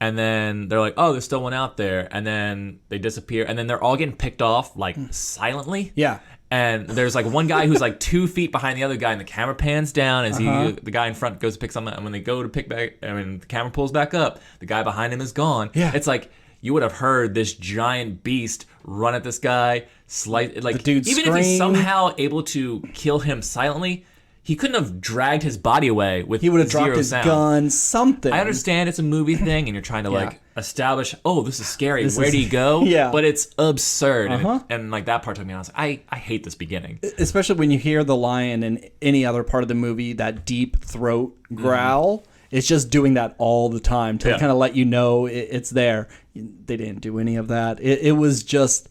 And then they're like, oh, there's still one out there. And then they disappear. And then they're all getting picked off, like, silently. Yeah. And there's, like, one guy who's, like, 2 feet behind the other guy. And the camera pans down as the guy in front goes to pick something. And when they go to pick back, the camera pulls back up. The guy behind him is gone. Yeah. It's like, you would have heard this giant beast run at this guy. The dude even scream. if he's somehow able to kill him silently, he couldn't have dragged his body away with He would have dropped zero his sound. gun, something. I understand it's a movie thing and you're trying to like establish, oh, this is scary. Where do you go? Yeah. But it's absurd. And like that part took me honest. I hate this beginning. Especially when you hear the lion in any other part of the movie, that deep throat growl. It's just doing that all the time to kind of let you know it's there. They didn't do any of that. It was just...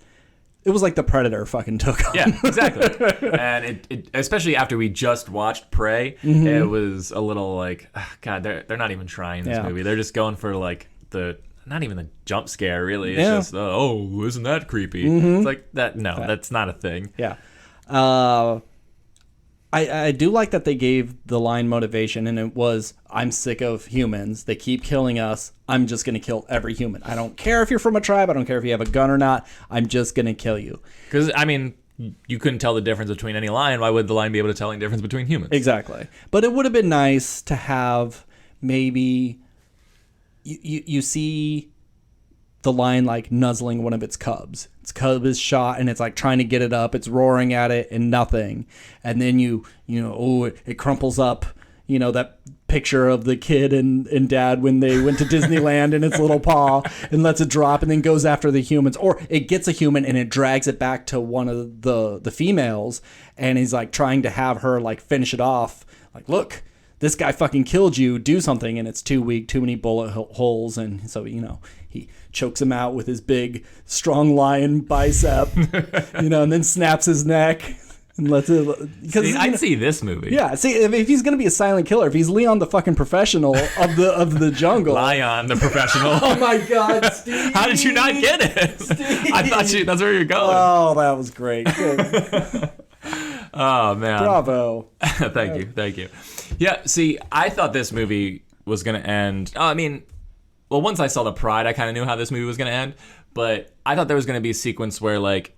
It was like the Predator fucking took him. Yeah, exactly. And it especially after we just watched Prey, it was a little like, God, they're not even trying this movie. They're just going for like not even the jump scare, really. It's just, oh, isn't that creepy? It's like, that's not a thing. Yeah. I do like that they gave the line motivation, and it was, I'm sick of humans. They keep killing us. I'm just going to kill every human. I don't care if you're from a tribe. I don't care if you have a gun or not. I'm just going to kill you. Because, I mean, you couldn't tell the difference between any lion. Why would the lion be able to tell any difference between humans? Exactly. But it would have been nice to have maybe you see the lion like nuzzling one of its cubs. Its cub is shot and it's like trying to get it up. It's roaring at it and nothing. And then it crumples up, that picture of the kid and dad when they went to Disneyland in its little paw and lets it drop and then goes after the humans. Or it gets a human and it drags it back to one of the females and he's like trying to have her like finish it off. Like, look, this guy fucking killed you, do something, and it's too weak, too many bullet holes, and so, he chokes him out with his big, strong lion bicep, and then snaps his neck and lets it... I'd see this movie. Yeah, see, if he's going to be a silent killer, if he's Leon the fucking professional of the jungle... Lion the professional. Oh my God, Steve! How did you not get it? Steve. I thought that's where you're going. Oh, that was great. Good. Oh, man. Bravo. Thank you. Yeah, see, I thought this movie was going to end... once I saw The Pride, I kind of knew how this movie was going to end, but I thought there was going to be a sequence where, like,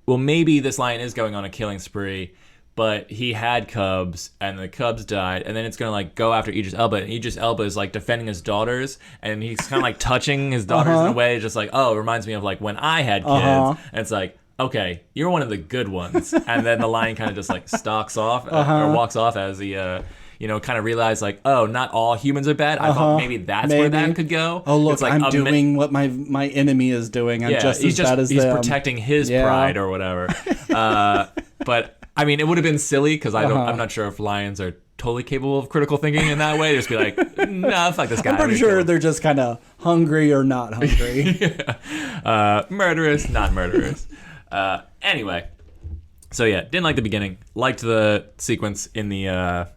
maybe this lion is going on a killing spree, but he had cubs, and the cubs died, and then it's going to, like, go after Idris Elba, and Idris Elba is, like, defending his daughters, and he's kind of, like, touching his daughters in a way, just like, it reminds me of, like, when I had kids, and it's like, okay, you're one of the good ones. And then the lion kind of just like stalks off or walks off as he, kind of realized like, oh, not all humans are bad. I thought maybe that's where that could go. Oh, look, like, I'm doing what my enemy is doing. I'm just as bad as them. He's protecting his pride or whatever. But I mean, it would have been silly because I'm not sure if lions are totally capable of critical thinking in that way. Just be like, nah, fuck this guy. I'm pretty sure they're just kind of hungry or not hungry. Murderous, not murderous. Anyway, so yeah, didn't like the beginning. Liked the sequence in the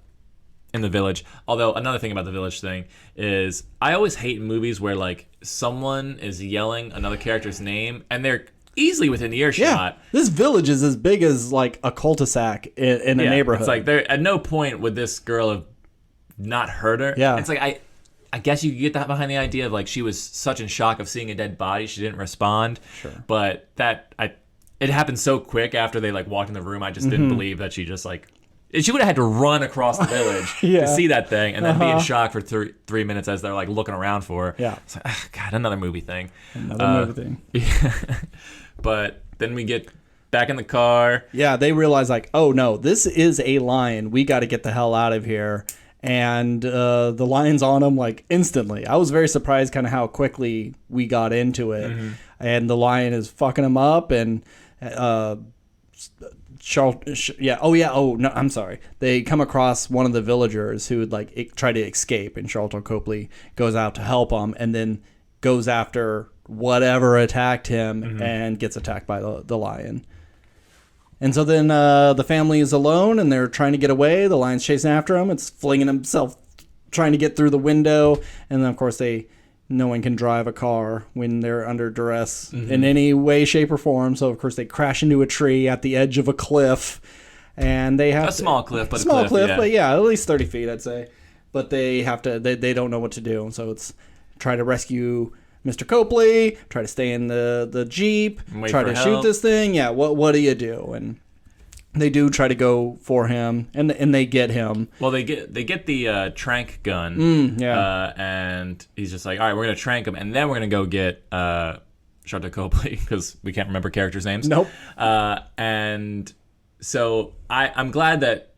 village. Although another thing about the village thing is I always hate movies where like someone is yelling another character's name and they're easily within earshot. Yeah, this village is as big as like a cul-de-sac in a neighborhood. It's like at no point would this girl have not heard her. Yeah, it's like I guess you could get that behind the idea of like she was such in shock of seeing a dead body she didn't respond. Sure, but it happened so quick after they like walked in the room. I just didn't believe that she just like she would have had to run across the village to see that thing and then be in shock for 3 minutes as they're like looking around for her. Yeah, it's like, God, another movie thing. Another movie thing. Yeah. But then we get back in the car. Yeah, they realize like, oh no, this is a lion. We got to get the hell out of here. And the lion's on them like instantly. I was very surprised kind of how quickly we got into it. And the lion is fucking him up and I'm sorry. They come across one of the villagers who would like try to escape, and Charlton Copley goes out to help him, and then goes after whatever attacked him and gets attacked by the lion. And so then the family is alone, and they're trying to get away. The lion's chasing after him. It's flinging himself, trying to get through the window, and then of course no one can drive a car when they're under duress in any way, shape, or form. So, of course, they crash into a tree at the edge of a cliff. And they have small cliff, but small a cliff, yeah. But yeah, at least 30 feet, I'd say. But they have to, they don't know what to do. So it's try to rescue Mr. Copley, try to stay in the Jeep, try to shoot this thing. Yeah, what do you do? And they do try to go for him, and they get him. Well, they get the trank gun, and he's just like, all right, we're gonna trank him, and then we're gonna go get Charlton Copley because we can't remember characters' names. Nope. And so I'm glad that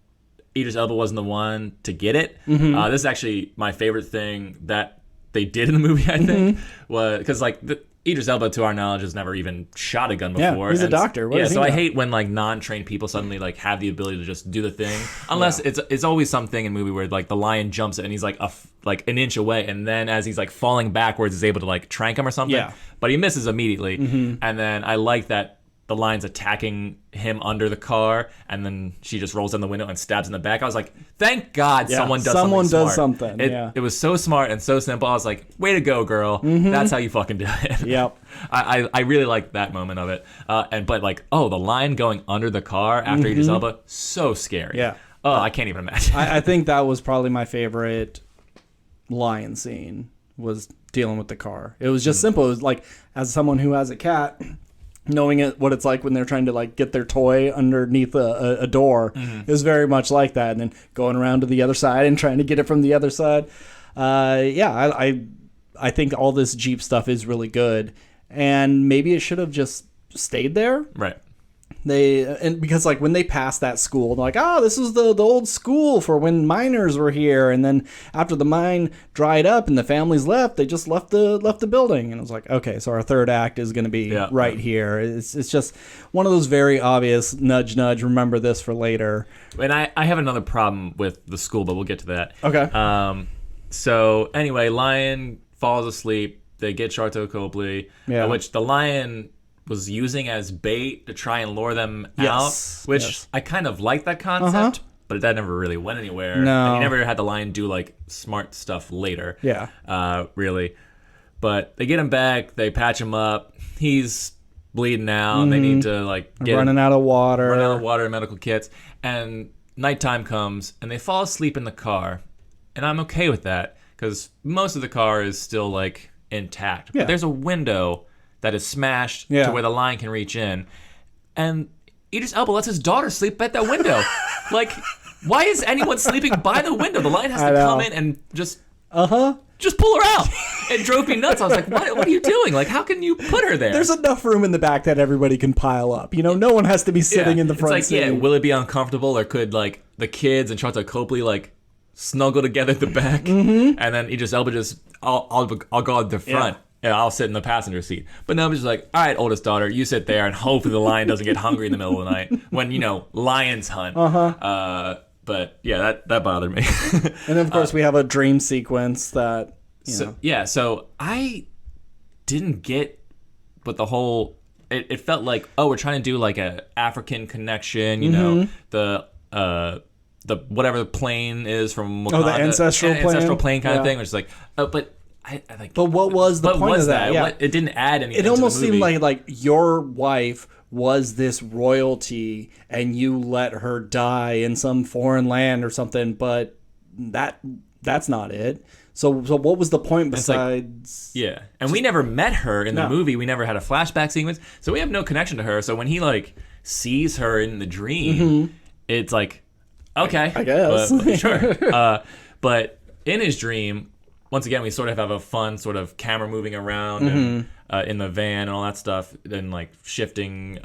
Idris Elba wasn't the one to get it. This is actually my favorite thing that they did in the movie, I think, was because like Idris Elba, to our knowledge, has never even shot a gun before. Yeah, he's a doctor. What so I hate when like non-trained people suddenly like have the ability to just do the thing, unless it's always something in a movie where like the lion jumps and he's like an inch away, and then as he's like falling backwards, is able to like trank him or something. Yeah. But he misses immediately, and then I like that the lion's attacking him under the car, and then she just rolls down the window and stabs in the back. I was like, thank God someone does something. It was so smart and so simple. I was like, way to go, girl. That's how you fucking do it. Yep. I really liked that moment of it. But like, the lion going under the car after Idris Elba, so scary. Yeah. Oh, I can't even imagine. I think that was probably my favorite lion scene, was dealing with the car. It was just simple. It was like, as someone who has a cat, knowing what it's like when they're trying to like get their toy underneath a door, it was very much like that. And then going around to the other side and trying to get it from the other side. I think all this Jeep stuff is really good, and maybe it should have just stayed there. Right. Because like when they passed that school, they're like, this is the old school for when miners were here, and then after the mine dried up and the families left, they just left the building, and it was like, okay, so our third act is going to be right here. It's just one of those very obvious nudge remember this for later. And I have another problem with the school, but we'll get to that. Okay. So anyway, lion falls asleep. They get Sharlto Copley, which the lion was using as bait to try and lure them out, which I kind of like that concept, but that never really went anywhere. No. And you never had the lion do like smart stuff later. Yeah. Really. But they get him back, they patch him up, he's bleeding out, they need to like get running out of water and medical kits, and nighttime comes and they fall asleep in the car. And I'm okay with that because most of the car is still like intact. But there's a window that is smashed to where the lion can reach in. And Idris Elba lets his daughter sleep at that window. Like, why is anyone sleeping by the window? The lion has to come in and just pull her out. It drove me nuts. I was like, what are you doing? Like, how can you put her there? There's enough room in the back that everybody can pile up. You know, no one has to be sitting in the front seat. seat. Will it be uncomfortable, or could like the kids and Sharlto Copley like snuggle together at the back, and then Idris Elba just I'll go at the front. Yeah, I'll sit in the passenger seat. But no, I'm just like, all right, oldest daughter, you sit there, and hopefully the lion doesn't get hungry in the middle of the night when, lions hunt. But yeah, that bothered me. And then, of course, we have a dream sequence that, So I didn't get what the whole... It felt like, we're trying to do like a African connection, the whatever the plane is from Wakanda. The ancestral plane kind of thing, which is like, but... I think, but what was the point of that? Yeah. It didn't add anything. It almost to the movie. seemed like your wife was this royalty, and you let her die in some foreign land or something. But that's not it. So what was the point besides? And we never met her in the movie. We never had a flashback sequence, so we have no connection to her. So when he like sees her in the dream, it's like, okay, I guess, but, sure. But in his dream, once again, we sort of have a fun sort of camera moving around and, in the van and all that stuff, and like shifting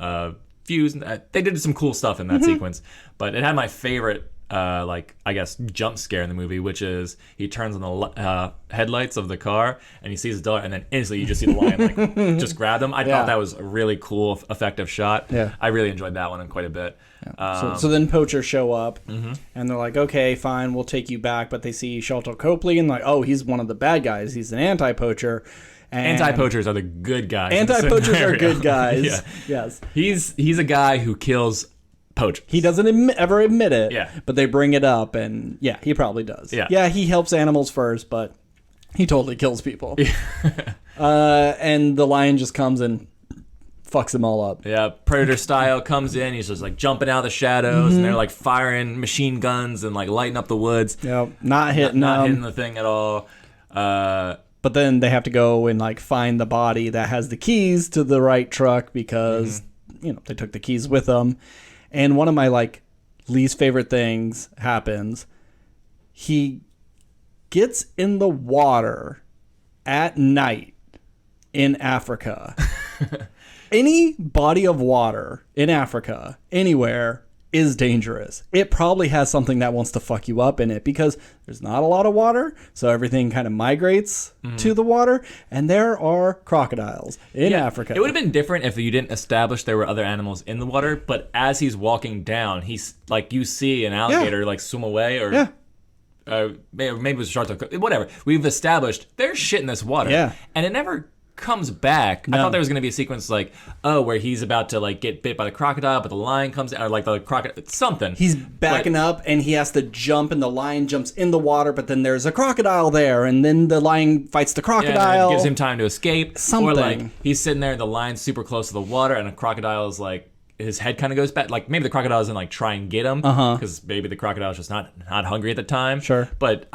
views. They did some cool stuff in that sequence, but it had my favorite, jump scare in the movie, which is he turns on the headlights of the car and he sees his daughter, and then instantly you just see the lion like just grab them. I thought that was a really cool, effective shot. Yeah. I really enjoyed that one quite a bit. So then poachers show up, and they're like, okay, fine, we'll take you back. But they see Sharlto Copley, and like, he's one of the bad guys. He's an anti-poacher. Anti-poachers are the good guys. Anti-poachers are good guys. Yes. He's a guy who kills poachers. He doesn't ever admit it. Yeah. But they bring it up, and he probably does. Yeah. He helps animals first, but he totally kills people. And the lion just comes and fucks them all up. Yeah, Predator style comes in. He's just like jumping out of the shadows, and they're like firing machine guns and like lighting up the woods. Yep, not hitting the thing at all. But then they have to go and like find the body that has the keys to the right truck because they took the keys with them. And one of my like least favorite things happens. He gets in the water at night in Africa. Any body of water in Africa, anywhere, is dangerous. It probably has something that wants to fuck you up in it because there's not a lot of water, so everything kind of migrates to the water, and there are crocodiles in Africa. It would have been different if you didn't establish there were other animals in the water, but as he's walking down, he's like, you see an alligator like swim away, or maybe it was a shark, whatever. We've established there's shit in this water, and it never comes back. I thought there was going to be a sequence like, where he's about to like get bit by the crocodile, but the lion comes out, or like the crocodile, something. He's backing up and he has to jump, and the lion jumps in the water, but then there's a crocodile there, and then the lion fights the crocodile. It gives him time to escape. Something. Or like he's sitting there, the lion's super close to the water, and a crocodile is like, his head kind of goes back. Like maybe the crocodile doesn't like try and get him because maybe the crocodile's just not hungry at the time. Sure. But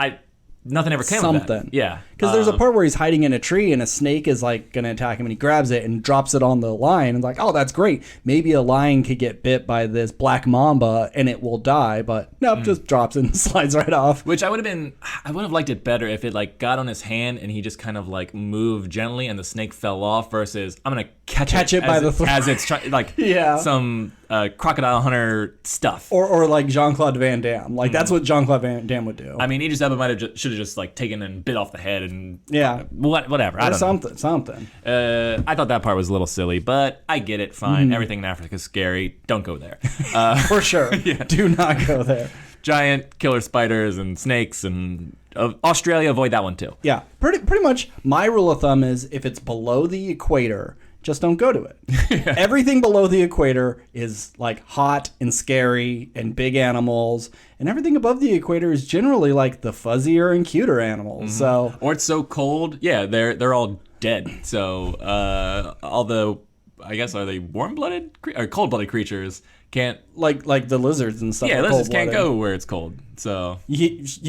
nothing ever came of that. Yeah. Because there's a part where he's hiding in a tree and a snake is like going to attack him, and he grabs it and drops it on the lion and like, oh, that's great. Maybe a lion could get bit by this black mamba and it will die, but nope, just drops it and slides right off. Which I would have liked it better if it like got on his hand and he just kind of like moved gently and the snake fell off versus I'm going to catch it by the throat. As it's trying, like some crocodile hunter stuff. Or like Jean-Claude Van Damme. Like that's what Jean-Claude Van Damme would do. I mean, Idris Elba should have just like taken and bit off the head and whatever. I don't know. Something. I thought that part was a little silly, but I get it. Fine. Everything in Africa is scary. Don't go there. For sure. Do not go there. Giant killer spiders and snakes and Australia, avoid that one too. Yeah. Pretty much my rule of thumb is if it's below the equator, just don't go to it. Everything below the equator is like hot and scary and big animals, and everything above the equator is generally like the fuzzier and cuter animals. So, or it's so cold, they're all dead. So all the, I guess, are they warm-blooded or cold-blooded creatures can't like the lizards and stuff. Yeah, lizards can't go where it's cold. So yes,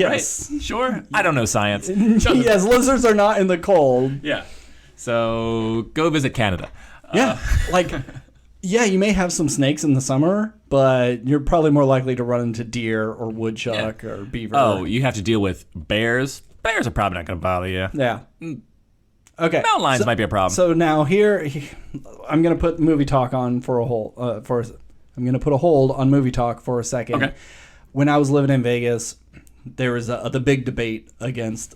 right? Sure. I don't know science. Yes, lizards are not in the cold. Yeah. So go visit Canada. You may have some snakes in the summer, but you're probably more likely to run into deer or woodchuck or beaver. Oh, you have to deal with bears. Bears are probably not going to bother you. Yeah. Okay. Mountain lions might be a problem. So now here, I'm going to put movie talk on for a hold. I'm going to put a hold on movie talk for a second. Okay. When I was living in Vegas, there was the big debate against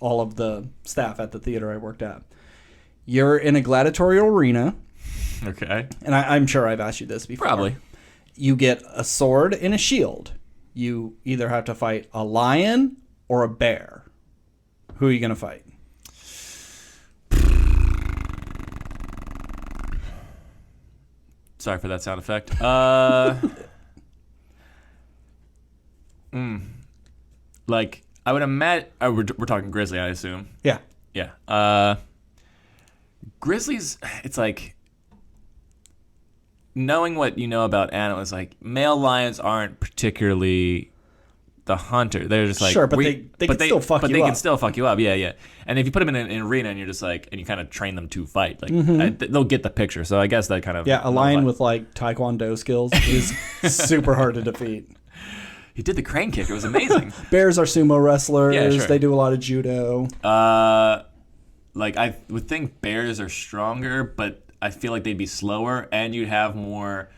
all of the staff at the theater I worked at. You're in a gladiatorial arena. Okay. And I'm sure I've asked you this before. Probably. You get a sword and a shield. You either have to fight a lion or a bear. Who are you going to fight? Sorry for that sound effect. Like, I would imagine... we're talking grizzly, I assume. Yeah. Yeah. Grizzlies, it's like... Knowing what you know about animals, like, male lions aren't particularly the hunter. They're just like... Sure, but they can still fuck you up. But they can still fuck you up, yeah. And if you put them in an arena and you're just like... And you kind of train them to fight, like, they'll get the picture. So I guess that kind of... Yeah, a lion with, like, taekwondo skills is super hard to defeat. He did the crane kick. It was amazing. Bears are sumo wrestlers. Yeah, sure. They do a lot of judo. Like, I would think bears are stronger, but I feel like they'd be slower, and you'd have more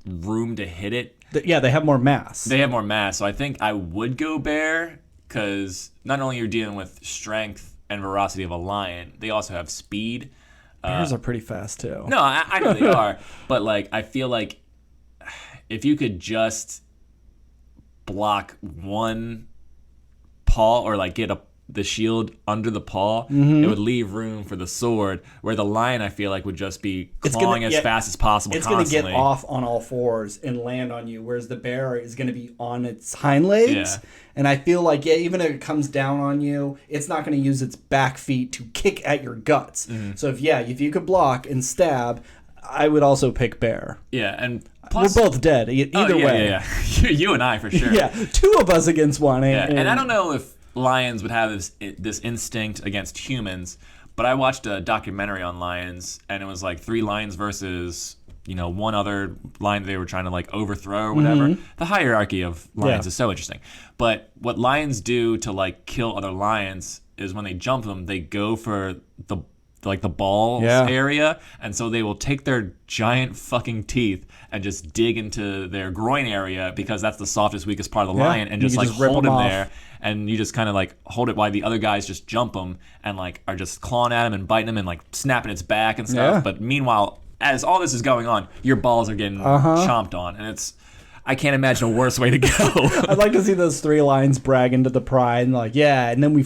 room to hit it. Yeah, they have more mass. They have more mass, so I think I would go bear, because not only you're dealing with strength and ferocity of a lion, they also have speed. Bears are pretty fast, too. No, I know they are, but, like, I feel like if you could just block one paw or like get the shield under the paw, it would leave room for the sword, where the lion I feel like would just be clawing as fast as possible. It's going to get off on all fours and land on you, whereas the bear is going to be on its hind legs. Yeah. And I feel like even if it comes down on you, it's not going to use its back feet to kick at your guts. So if you could block and stab, I would also pick bear. Yeah, and plus, we're both dead either way. Yeah. You and I for sure. Yeah, two of us against one. And I don't know if lions would have this instinct against humans, but I watched a documentary on lions, and it was like 3 lions versus one other lion they were trying to like overthrow or whatever. The hierarchy of lions is so interesting. But what lions do to like kill other lions is when they jump them, they go for like the balls area, and so they will take their giant fucking teeth and just dig into their groin area because that's the softest, weakest part of the lion, and just like hold him there, and you just kind of like hold it while the other guys just jump him and like are just clawing at him and biting him and like snapping its back and stuff. But meanwhile, as all this is going on, your balls are getting chomped on, and I can't imagine a worse way to go. I'd like to see those 3 lions bragging to the pride and like, and then we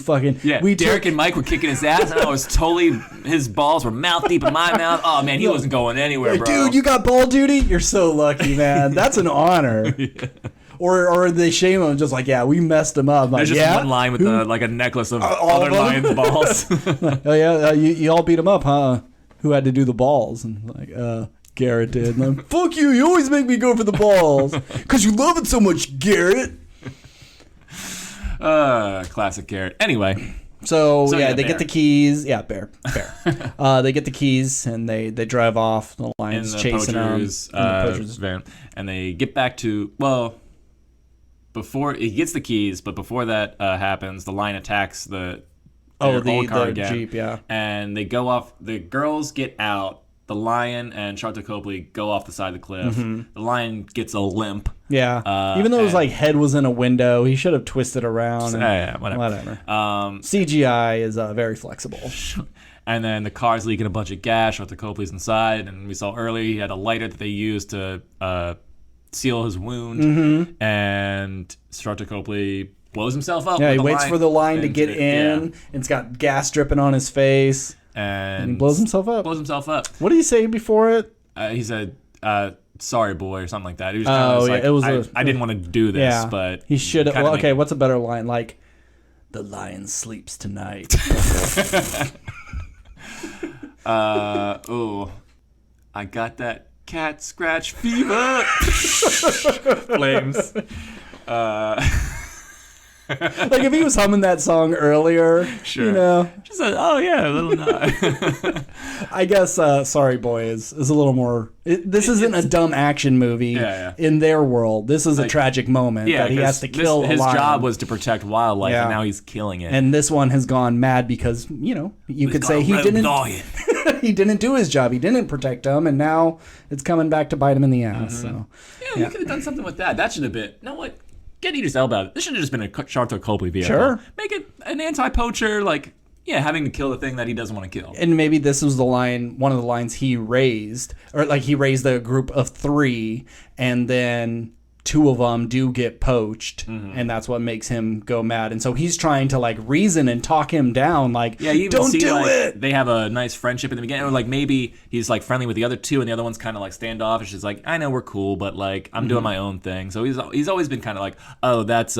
Derek and Mike were kicking his ass, and I was totally, his balls were mouth deep in my mouth. Oh man, he wasn't going anywhere, bro. Dude, you got ball duty? You're so lucky, man. That's an honor. Or they shame him, just like, we messed him up. Like, there's just one line with like a necklace of other lions' balls. You all beat him up, huh? Who had to do the balls? And like, Garrett did. And I'm, fuck you, you always make me go for the balls. Because you love it so much, Garrett. Classic Garrett. Anyway. So they get the keys. Yeah, bear. They get the keys and they drive off. The lion's chasing them. In the poacher's van. And they get back to, before he gets the keys, but before that happens, the lion attacks the old car again. Jeep, and they go off. The girls get out. The lion and Charlotte Copley go off the side of the cliff. The lion gets a limp. Yeah. Even though his like head was in a window, he should have twisted around. Whatever. CGI is very flexible. And then the car's leaking a bunch of gas. Charlotte Copley's inside. And we saw earlier he had a lighter that they used to seal his wound. And Charlotte Copley blows himself up. Yeah, he waits for the lion to get in. And it's got gas dripping on his face. And he blows himself up. What did he say before it? He said, sorry, boy, or something like that. He was kind of like, I didn't want to do this, but... He should have... Well, okay, what's a better line? Like, the lion sleeps tonight. I got that cat scratch fever. Flames. Like if he was humming that song earlier, sure. Just a little nod. I guess Sorry Boy is a little more. This isn't a dumb action movie. In their world, this is a tragic moment that he has to kill a lion. His job was to protect wildlife, and now he's killing it. And this one has gone mad because you could say he didn't. He didn't do his job. He didn't protect them, and now it's coming back to bite him in the ass. So you could have done something with that. That should have been. You know what? Get Idris Elba out. This should have just been a Charlotte Copley vehicle. Sure. Make it an anti-poacher, having to kill the thing that he doesn't want to kill. And maybe this was one of the lines he raised, or like he raised a group of 3, and then 2 of them do get poached, and that's what makes him go mad. And so he's trying to like reason and talk him down, like, you even don't see, do it. They have a nice friendship in the beginning, or like maybe he's like friendly with the other 2, and the other one's kind of like standoffish. He's like, I know we're cool, but like I'm doing my own thing. So he's always been kind of like, oh, that's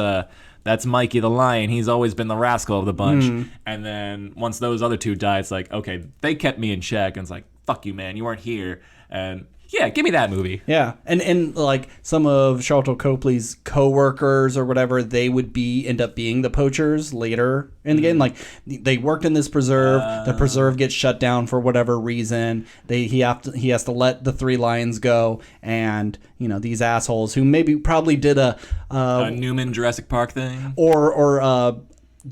Mikey the lion. He's always been the rascal of the bunch. And then once those other 2 die, it's like, okay, they kept me in check. And it's like, fuck you, man, you weren't here. And yeah, give me that movie. Yeah, and like some of Charlotte Copley's co-workers or whatever, they would end up being the poachers later in the game. Like they worked in this preserve. The preserve gets shut down for whatever reason. He has to let the 3 lions go, and these assholes who probably did a Newman Jurassic Park thing or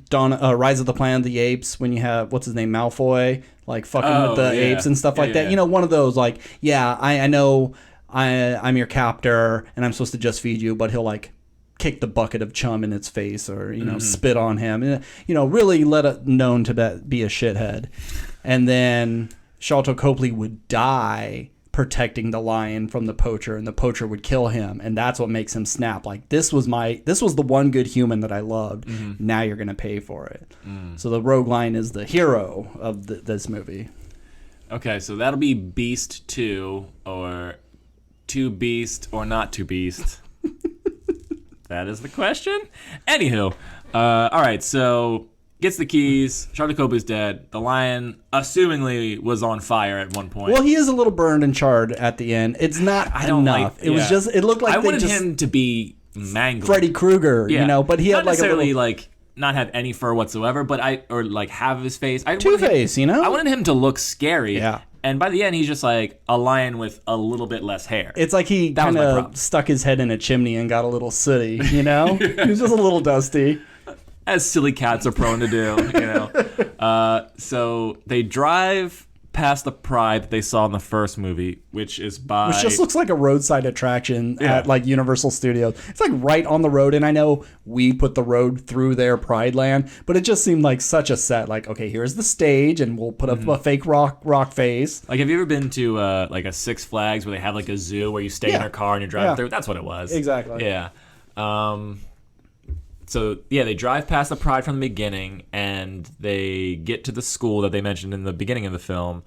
Rise of the Planet of the Apes, when you have what's his name, Malfoy, like fucking with the apes and stuff like that. One of those like, I know I'm your captor and I'm supposed to just feed you, but he'll like kick the bucket of chum in its face or spit on him, really let it known to be a shithead. And then Charlotte Copley would die protecting the lion from the poacher, and the poacher would kill him, and that's what makes him snap. Like, this was the one good human that I loved. Now you're gonna pay for it. So the rogue lion is the hero of this movie. Okay, so that'll be Beast 2, or 2 Beast, or not 2 Beast. That is the question. Anywho, all right, so gets the keys. Charlotte Copley's dead. The lion, assumingly, was on fire at one point. Well, he is a little burned and charred at the end. It's not enough. It was just. It looked like I wanted him to be mangled. Freddy Krueger, but he had not necessarily a little, not have any fur whatsoever, but have his face. Two-Face, I wanted him to look scary. Yeah. And by the end, he's just like a lion with a little bit less hair. It's like he kind of stuck his head in a chimney and got a little sooty, He was just a little dusty. as silly cats are prone to do. So they drive past the pride that they saw in the first movie, which just looks like a roadside attraction at like Universal Studios. It's like right on the road, and I know we put the road through their Pride Land, but it just seemed like such a set. Like, okay, here's the stage, and we'll put up a fake rock face. Like, have you ever been to like a Six Flags where they have like a zoo where you stay in their car and you're driving through? That's what it was. Exactly. Yeah. So, yeah, they drive past the Pride from the beginning, and they get to the school that they mentioned in the beginning of the film,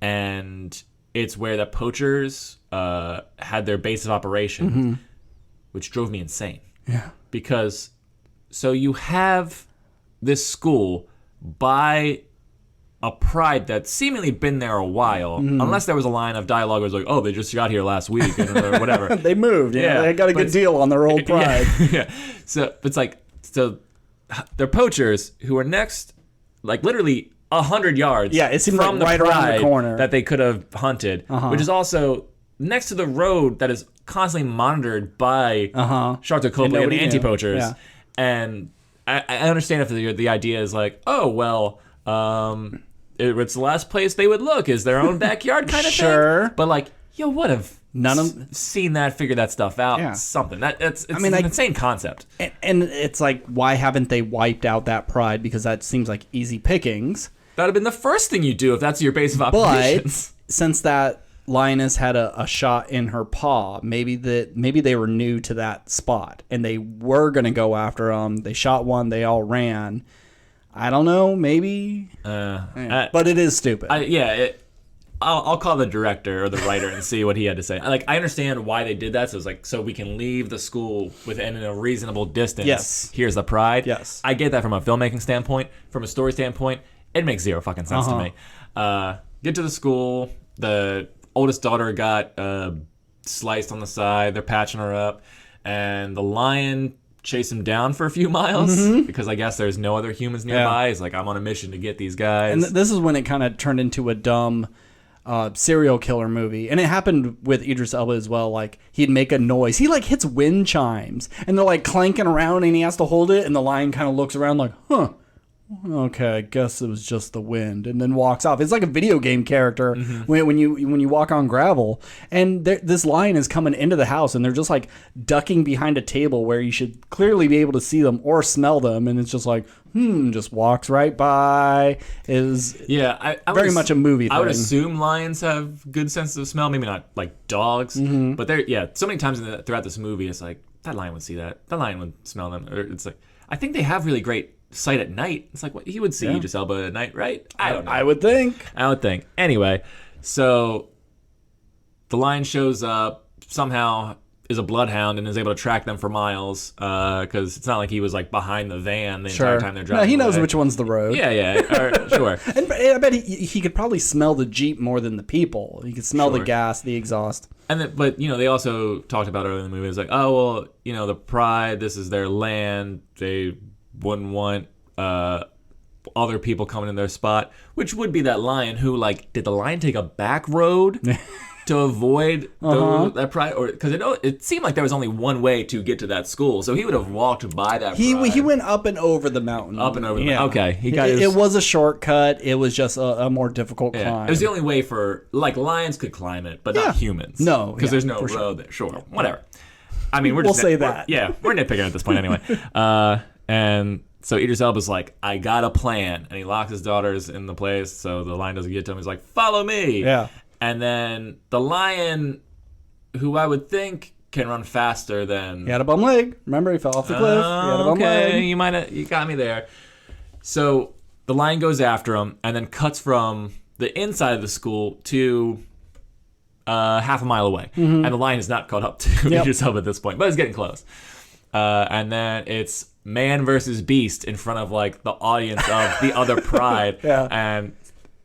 and it's where the poachers had their base of operation, which drove me insane. Yeah. Because, so you have this school by a Pride that's seemingly been there a while, unless there was a line of dialogue that was like, oh, they just got here last week, or whatever. They moved. Yeah, they got a good deal on their old Pride. Yeah. So it's like, they're poachers who are next, like literally 100 yards. Yeah, it seemed from like right the around the Pride corner that they could have hunted, which is also next to the road that is constantly monitored by Sharkto Copley and the anti-poachers. Yeah. And I understand if the idea is like, oh well, it's the last place they would look is their own backyard kind of thing. But like, you would have seen that, figured that stuff out. Yeah. Something it's an insane concept. And it's like, why haven't they wiped out that Pride? Because that seems like easy pickings. That'd have been the first thing you do if that's your base of operations. But since that lioness had a shot in her paw, maybe they were new to that spot and they were gonna go after them. They shot one, they all ran. I don't know, maybe. But it is stupid. I'll call the director or the writer and see what he had to say. Like, I understand why they did that. So it's like, so we can leave the school within a reasonable distance. Yes. Here's the Pride. Yes. I get that from a filmmaking standpoint. From a story standpoint, it makes zero fucking sense to me. Get to the school. The oldest daughter got sliced on the side. They're patching her up. And the lion chased him down for a few miles because I guess there's no other humans nearby. He's like, I'm on a mission to get these guys. And this is when it kind of turned into a dumb serial killer movie, and it happened with Idris Elba as well. Like, he'd make a noise, he like hits wind chimes and they're like clanking around and he has to hold it, and the lion kind of looks around like, okay, I guess it was just the wind, and then walks off. It's like a video game character when you walk on gravel, and this lion is coming into the house and they're just like ducking behind a table where you should clearly be able to see them or smell them, and it's just like just walks right by. I very much a movie thing. I would assume lions have good senses of smell, maybe not like dogs, but so many times throughout this movie it's like, that lion would see that lion would smell them, or it's like, I think they have really great sight at night. It's like, what he would see Idris Elba at night, right? I don't know. I would think. Anyway, so the lion shows up, somehow is a bloodhound and is able to track them for miles, because it's not like he was like behind the van the entire time they're driving. No, he knows away. which one's the road. Sure. And I bet he could probably smell the Jeep more than the people. He could smell the gas, the exhaust. But they also talked about earlier in the movie. It's like, oh well, the Pride, this is their land. They wouldn't want other people coming in their spot, which would be that lion who, like, did the lion take a back road to avoid that Pride? Or because it seemed like there was only one way to get to that school, so he would have walked by that Pride. He went up and over the mountain. Up and over the mountain. Okay. It was a shortcut. It was just a more difficult climb. It was the only way for, like, lions could climb it, but not humans. No. Because there's no road there. Sure. Whatever. I mean, we'll say that. We're nitpicking at this point anyway. And so Idris Elba's like, I got a plan. And he locks his daughters in the place so the lion doesn't get to him. He's like, follow me. Yeah. And then the lion, who I would think can run faster than... He had a bum leg. Remember, he fell off the cliff. He had a bum leg. You got me there. So the lion goes after him and then cuts from the inside of the school to half a mile away. And the lion is not caught up to Idris Elba at this point, but it's getting close. And then it's man versus beast in front of, like, the audience of the other Pride. And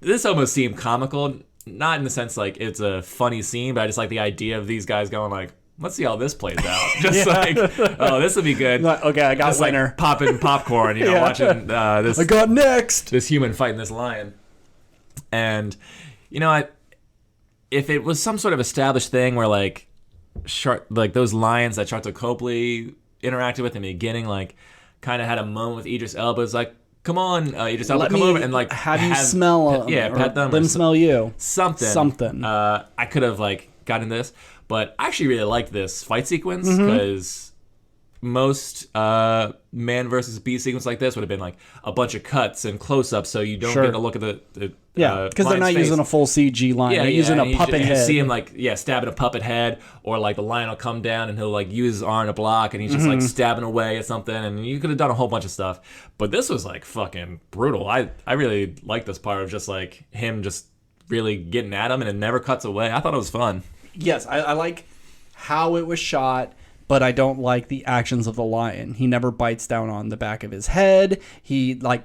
this almost seemed comical, not in the sense like it's a funny scene, but I just like the idea of these guys going like, let's see how this plays out. Just like, oh, this will be good. Okay, I got just winner. Like popping popcorn, watching this. I got next. This human fighting this lion. And if it was some sort of established thing where like those lions that Sharkto Copley interacted with in the beginning, like, kind of had a moment with Idris Elba. It's like, come on, Idris Elba, Let come me over and like have you smell them. Yeah, pet them. Let them smell you. Something. I could have like gotten this, but I actually really liked this fight sequence because most man versus beast sequence like this would have been like a bunch of cuts and close-ups, so you don't get a look at the because they're not face. using a full CG line. They're using a puppet head. You see him like stabbing a puppet head, or like the lion will come down and he'll like use his arm to block, and he's just like stabbing away at something, and you could have done a whole bunch of stuff. But this was like fucking brutal. I really liked this part of just like him just really getting at him, and it never cuts away. I thought it was fun. Yes, I like how it was shot, but I don't like the actions of the lion. He never bites down on the back of his head.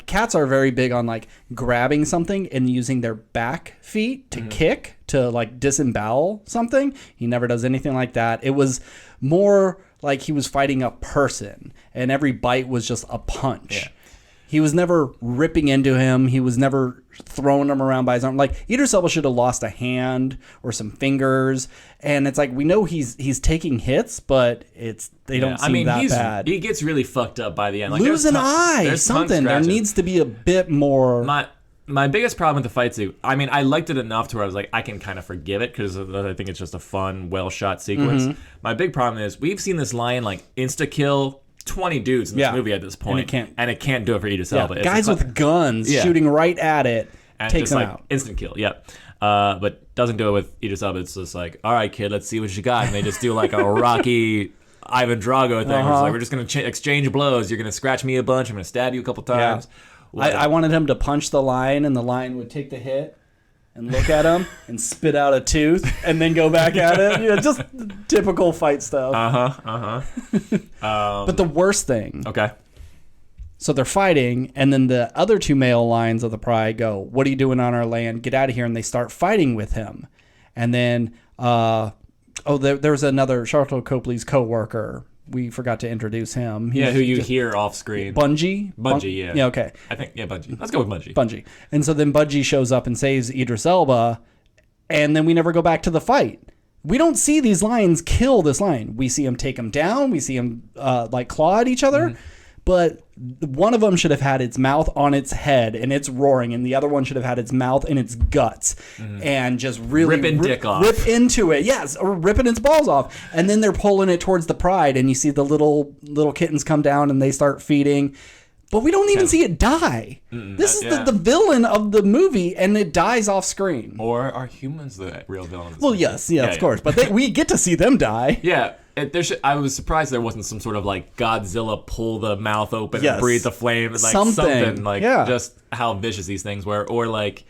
Cats are very big on like grabbing something and using their back feet to kick, to like disembowel something. He never does anything like that. It was more like he was fighting a person, and every bite was just a punch. Yeah. He was never ripping into him. He was never throwing him around by his arm. Like, Idris Elba should have lost a hand or some fingers. And it's like, we know he's taking hits, but they don't seem that bad. He gets really fucked up by the end. Like, lose an eye, something. There needs to be a bit more. My biggest problem with the fight scene, I mean, I liked it enough to where I was like, I can kind of forgive it because I think it's just a fun, well-shot sequence. My big problem is we've seen this lion like insta-kill 20 dudes in this movie at this point, and it can't do it for Idris Elba. Guys with guns shooting right at it and takes him out. Instant kill, but doesn't do it with Idris Elba. It's just like, all right, kid, let's see what you got. And they just do like a Rocky Ivan Drago thing. Where it's like, we're just going to exchange blows. You're going to scratch me a bunch. I'm going to stab you a couple times. I wanted him to punch the lion, and the lion would take the hit and look at him and spit out a tooth and then go back at it. Just typical fight stuff. But the worst thing. Okay. So they're fighting, and then the other two male lions of the pride go, "What are you doing on our land? Get out of here!" And they start fighting with him. And then, there's another Sharlto Copley's co-worker. We forgot to introduce him. Who you hear off screen. Bungie? Bungie, yeah. Yeah, okay. I think, Bungie. Let's go with Bungie. Bungie. And so then Bungie shows up and saves Idris Elba, and then we never go back to the fight. We don't see these lions kill this lion. We see them take him down. We see them claw at each other. But one of them should have had its mouth on its head and it's roaring, and the other one should have had its mouth in its guts and just really dick off. Rip into it. Yes, or ripping its balls off. And then they're pulling it towards the pride, and you see the little kittens come down and they start feeding. But we don't even see it die. This is the villain of the movie, and it dies off screen. Or are humans the real villain of this movie? Yes, of course. But we get to see them die. Yeah. I was surprised there wasn't some sort of like Godzilla pull the mouth open and breathe the flame, like something like just how vicious these things were, or like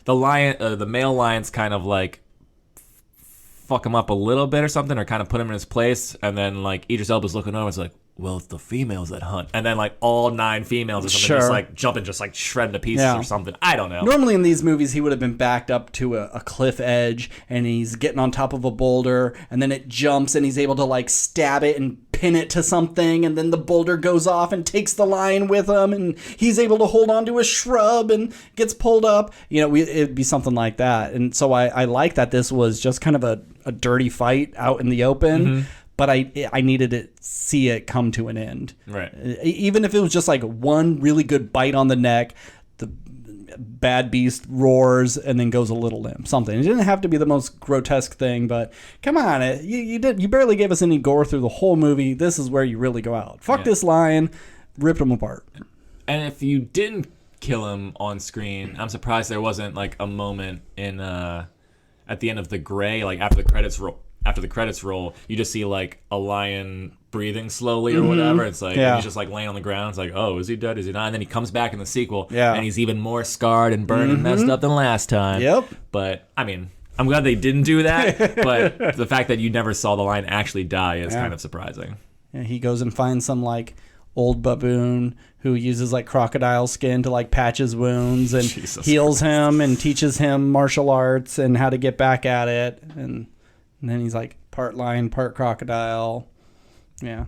the lion, the male lions kind of like fuck him up a little bit or something, or kind of put him in his place, and then like Idris Elba's looking over, it's like, well, it's the females that hunt, and then like all 9 females or something just like jumping, just like shredding to pieces or something. I don't know. Normally in these movies he would have been backed up to a cliff edge, and he's getting on top of a boulder, and then it jumps and he's able to like stab it and pin it to something, and then the boulder goes off and takes the lion with him, and he's able to hold on to a shrub and gets pulled up. It'd be something like that. And so I like that this was just kind of a dirty fight out in the open. But I needed to see it come to an end. Right. Even if it was just like one really good bite on the neck, the bad beast roars and then goes a little limp. Something. It didn't have to be the most grotesque thing, but come on, you barely gave us any gore through the whole movie. This is where you really go out. Fuck this lion, ripped him apart. And if you didn't kill him on screen, I'm surprised there wasn't like a moment in at the end of The Gray, like after the credits roll. After the credits roll, you just see like a lion breathing slowly or whatever. It's like and he's just like laying on the ground. It's like, oh, is he dead? Is he not? And then he comes back in the sequel, and he's even more scarred and burned and messed up than last time. Yep. But I mean, I'm glad they didn't do that. But the fact that you never saw the lion actually die is kind of surprising. Yeah, he goes and finds some like old baboon who uses like crocodile skin to like patch his wounds and heals him and teaches him martial arts and how to get back at it. And then he's like part lion, part crocodile. Yeah.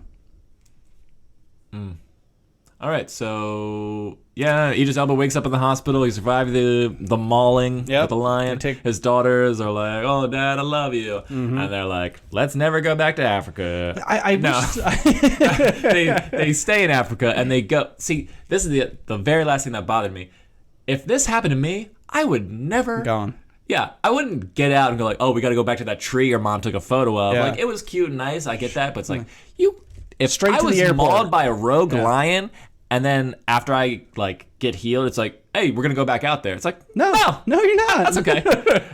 All right. So Yeah, Idris Elba wakes up in the hospital. He survived the mauling with the lion. His daughters are like, "Oh, Dad, I love you," and they're like, "Let's never go back to Africa." I no, they stay in Africa and they go. See, this is the very last thing that bothered me. If this happened to me, I would never gone. Yeah, I wouldn't get out and go like, "Oh, we got to go back to that tree your mom took a photo of." Yeah. Like, it was cute and nice. I get that, but it's like if Straight I to was the airport. mauled by a rogue lion. And then after I like get healed, it's like, hey, we're gonna go back out there. It's like, no, you're not. That's okay.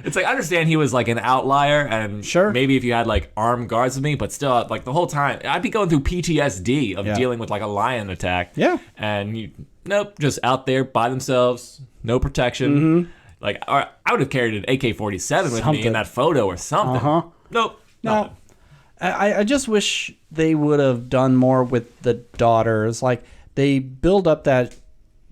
It's like, I understand he was like an outlier, and maybe if you had like armed guards with me, but still, like the whole time, I'd be going through PTSD of dealing with like a lion attack. Yeah. And just out there by themselves, no protection. Like, I would have carried an AK-47 with me in that photo or something. Nope. No. I just wish they would have done more with the daughters. Like, they build up that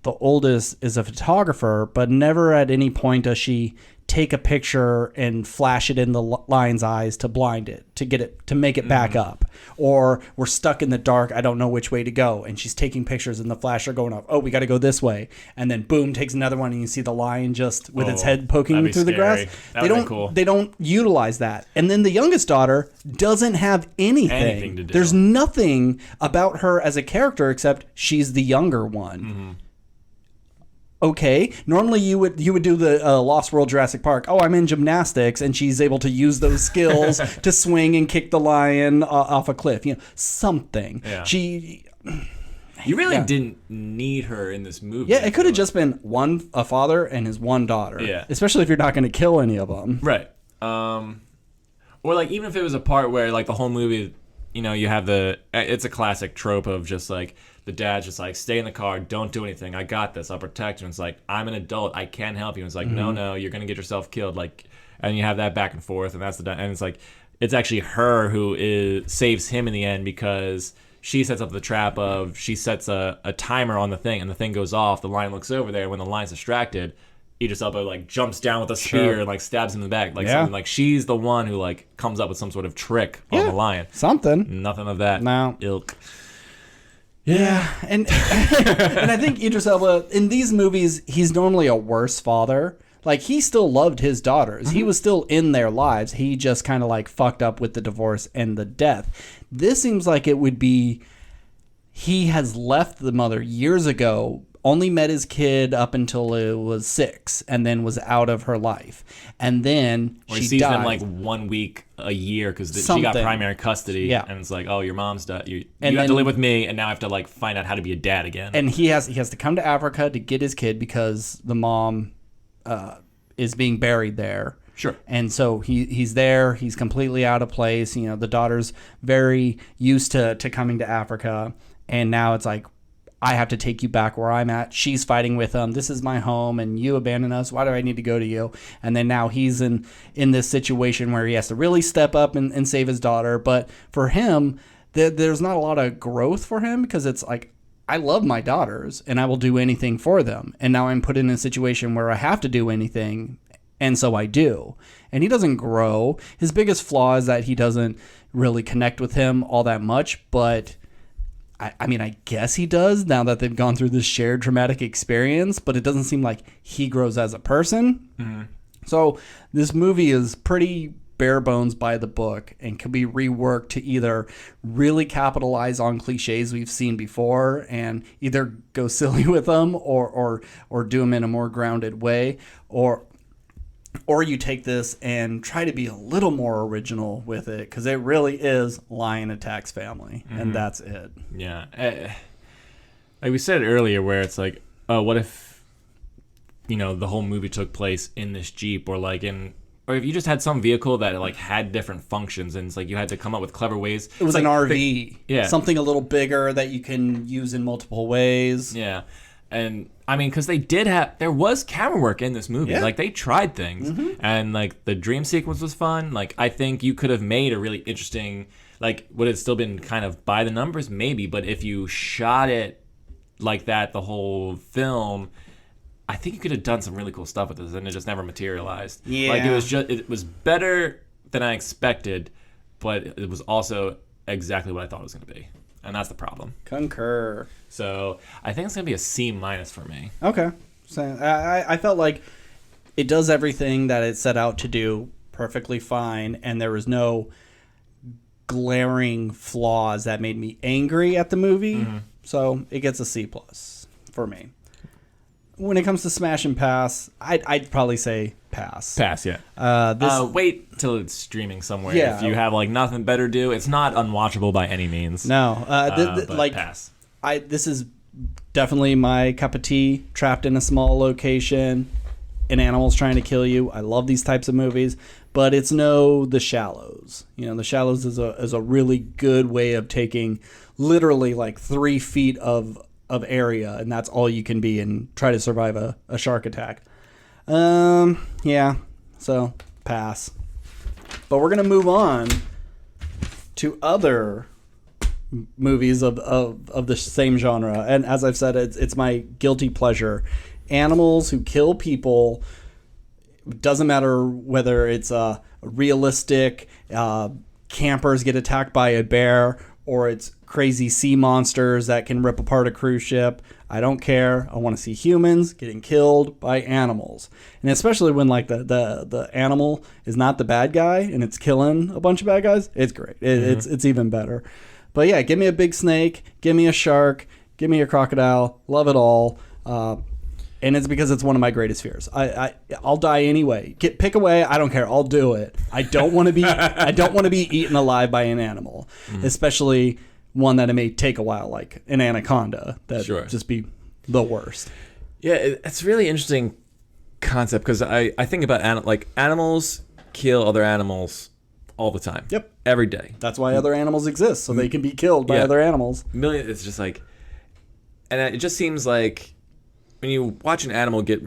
the oldest is a photographer, but never at any point does she take a picture and flash it in the lion's eyes to blind it, to make it back up. Or we're stuck in the dark, I don't know which way to go, and she's taking pictures and the flasher going off. Oh, we got to go this way. And then boom, takes another one and you see the lion just with its head poking through the grass. They don't utilize that. And then the youngest daughter doesn't have anything. To do. There's nothing about her as a character except she's the younger one. Okay, normally you would do the Lost World Jurassic Park. Oh, I'm in gymnastics, and she's able to use those skills to swing and kick the lion off a cliff. Something. Yeah. You really didn't need her in this movie. Yeah, it could have just been a father and his one daughter. Yeah. Especially if you're not going to kill any of them. Right. Or like even if it was a part where like the whole movie, you have it's a classic trope of just like the dad's just like, stay in the car, don't do anything, I got this, I'll protect you. And it's like, I'm an adult, I can help you. And it's like, no, you're gonna get yourself killed. Like, and you have that back and forth, and and it's like, it's actually her who saves him in the end, because she sets up the trap of, she sets a timer on the thing, and the thing goes off. The lion looks over there, and when the lion's distracted, Idris Elba like jumps down with a spear and like stabs him in the back, like something like she's the one who like comes up with some sort of trick on the lion. Something. Nothing of that. No. Ilk. Yeah, and and I think Idris Elba in these movies, he's normally a worse father. Like, he still loved his daughters. He was still in their lives. He just kind of like fucked up with the divorce and the death. This seems like it would be, he has left the mother years ago, only met his kid up until it was 6, and then was out of her life. And then she sees them like 1 week a year because she got primary custody. Yeah. And it's like, oh, your mom's died. You have to live with me, and now I have to like find out how to be a dad again. And he has to come to Africa to get his kid because the mom is being buried there. Sure. And so he's there. He's completely out of place. The daughter's very used to coming to Africa. And now it's like, I have to take you back where I'm at. She's fighting with him. This is my home, and you abandon us. Why do I need to go to you? And then now he's in this situation where he has to really step up and save his daughter. But for him, there's not a lot of growth for him, because it's like, I love my daughters, and I will do anything for them. And now I'm put in a situation where I have to do anything, and so I do. And he doesn't grow. His biggest flaw is that he doesn't really connect with him all that much, but I mean, I guess he does now that they've gone through this shared traumatic experience, but it doesn't seem like he grows as a person. Mm-hmm. So this movie is pretty bare bones by the book and can be reworked to either really capitalize on cliches we've seen before and either go silly with them or do them in a more grounded way, or you take this and try to be a little more original with it, because it really is lion attacks family, and that's it. Yeah. Like we said earlier, where it's like, oh, what if, the whole movie took place in this Jeep, or if you just had some vehicle that like had different functions, and it's like you had to come up with clever ways. It was like an RV. Something a little bigger that you can use in multiple ways. Yeah. And I mean, because there was camera work in this movie. Yeah. Like, they tried things, and like the dream sequence was fun. Like, I think you could have made a really interesting, like, would it still been kind of by the numbers? Maybe, but if you shot it like that, the whole film, I think you could have done some really cool stuff with this, and it just never materialized. Yeah. Like, it was better than I expected, but it was also exactly what I thought it was going to be. and that's the problem. Concur. So I think it's gonna be a C- for me. Okay. So I felt like it does everything that it set out to do perfectly fine, and there was no glaring flaws that made me angry at the movie. So it gets a C+ for me. When it comes to smash and pass, I'd probably say pass. Pass, yeah. Wait till it's streaming somewhere. Yeah. If you have like nothing better to do, it's not unwatchable by any means. No, but like pass. This is definitely my cup of tea. Trapped in a small location, an animal's trying to kill you. I love these types of movies, but it's no The Shallows. The Shallows is a really good way of taking literally like 3 feet of area, and that's all you can be, and try to survive a shark attack. Yeah, so pass. But we're gonna move on to other movies of the same genre, and as I've said, it's my guilty pleasure. Animals who kill people. Doesn't matter whether it's realistic campers get attacked by a bear, or it's crazy sea monsters that can rip apart a cruise ship. I don't care. I want to see humans getting killed by animals. And especially when like the animal is not the bad guy and it's killing a bunch of bad guys, it's great. It's even better. But yeah, give me a big snake, give me a shark, give me a crocodile. Love it all. And it's because it's one of my greatest fears. I'll die anyway. Pick away. I don't care. I'll do it. I don't want to be eaten alive by an animal, especially one that it may take a while, like an anaconda. That just be the worst. Yeah, it's a really interesting concept because I think about animals kill other animals all the time. Yep. Every day. That's why other animals exist, so they can be killed by other animals. It's just like, and it just seems like when you watch an animal get,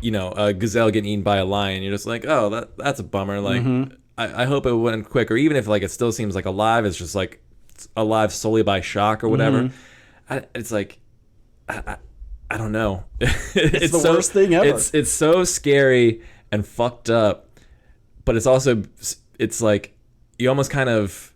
a gazelle getting eaten by a lion, you're just like, oh, that's a bummer. Like, I hope it went quick. Or even if like it still seems like alive, it's just like it's alive solely by shock or whatever. It's like, I don't know. It's the worst thing ever. It's so scary and fucked up, but it's like you almost kind of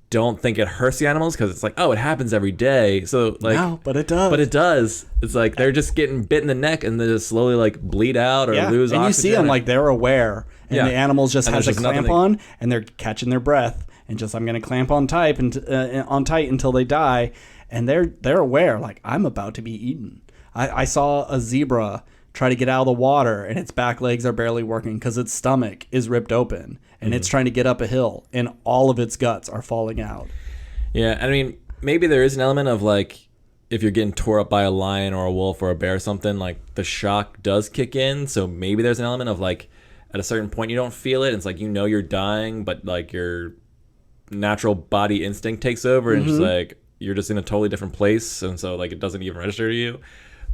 don't think it hurts the animals because it's like, oh, it happens every day. So like, no, but it does. But it does. It's like they're just getting bit in the neck and they just slowly like bleed out or lose oxygen. And you see them like they're aware, and the animals just has a clamp on, and they're catching their breath, and just I'm going to clamp on tight until they die, and they're aware, like I'm about to be eaten. I saw a zebra try to get out of the water, and its back legs are barely working because its stomach is ripped open, and it's trying to get up a hill, and all of its guts are falling out. Yeah, I mean, maybe there is an element of like, if you're getting tore up by a lion or a wolf or a bear or something, like the shock does kick in. So maybe there's an element of like, at a certain point you don't feel it. It's like, you're dying, but like your natural body instinct takes over, and just like you're just in a totally different place, and so like it doesn't even register to you.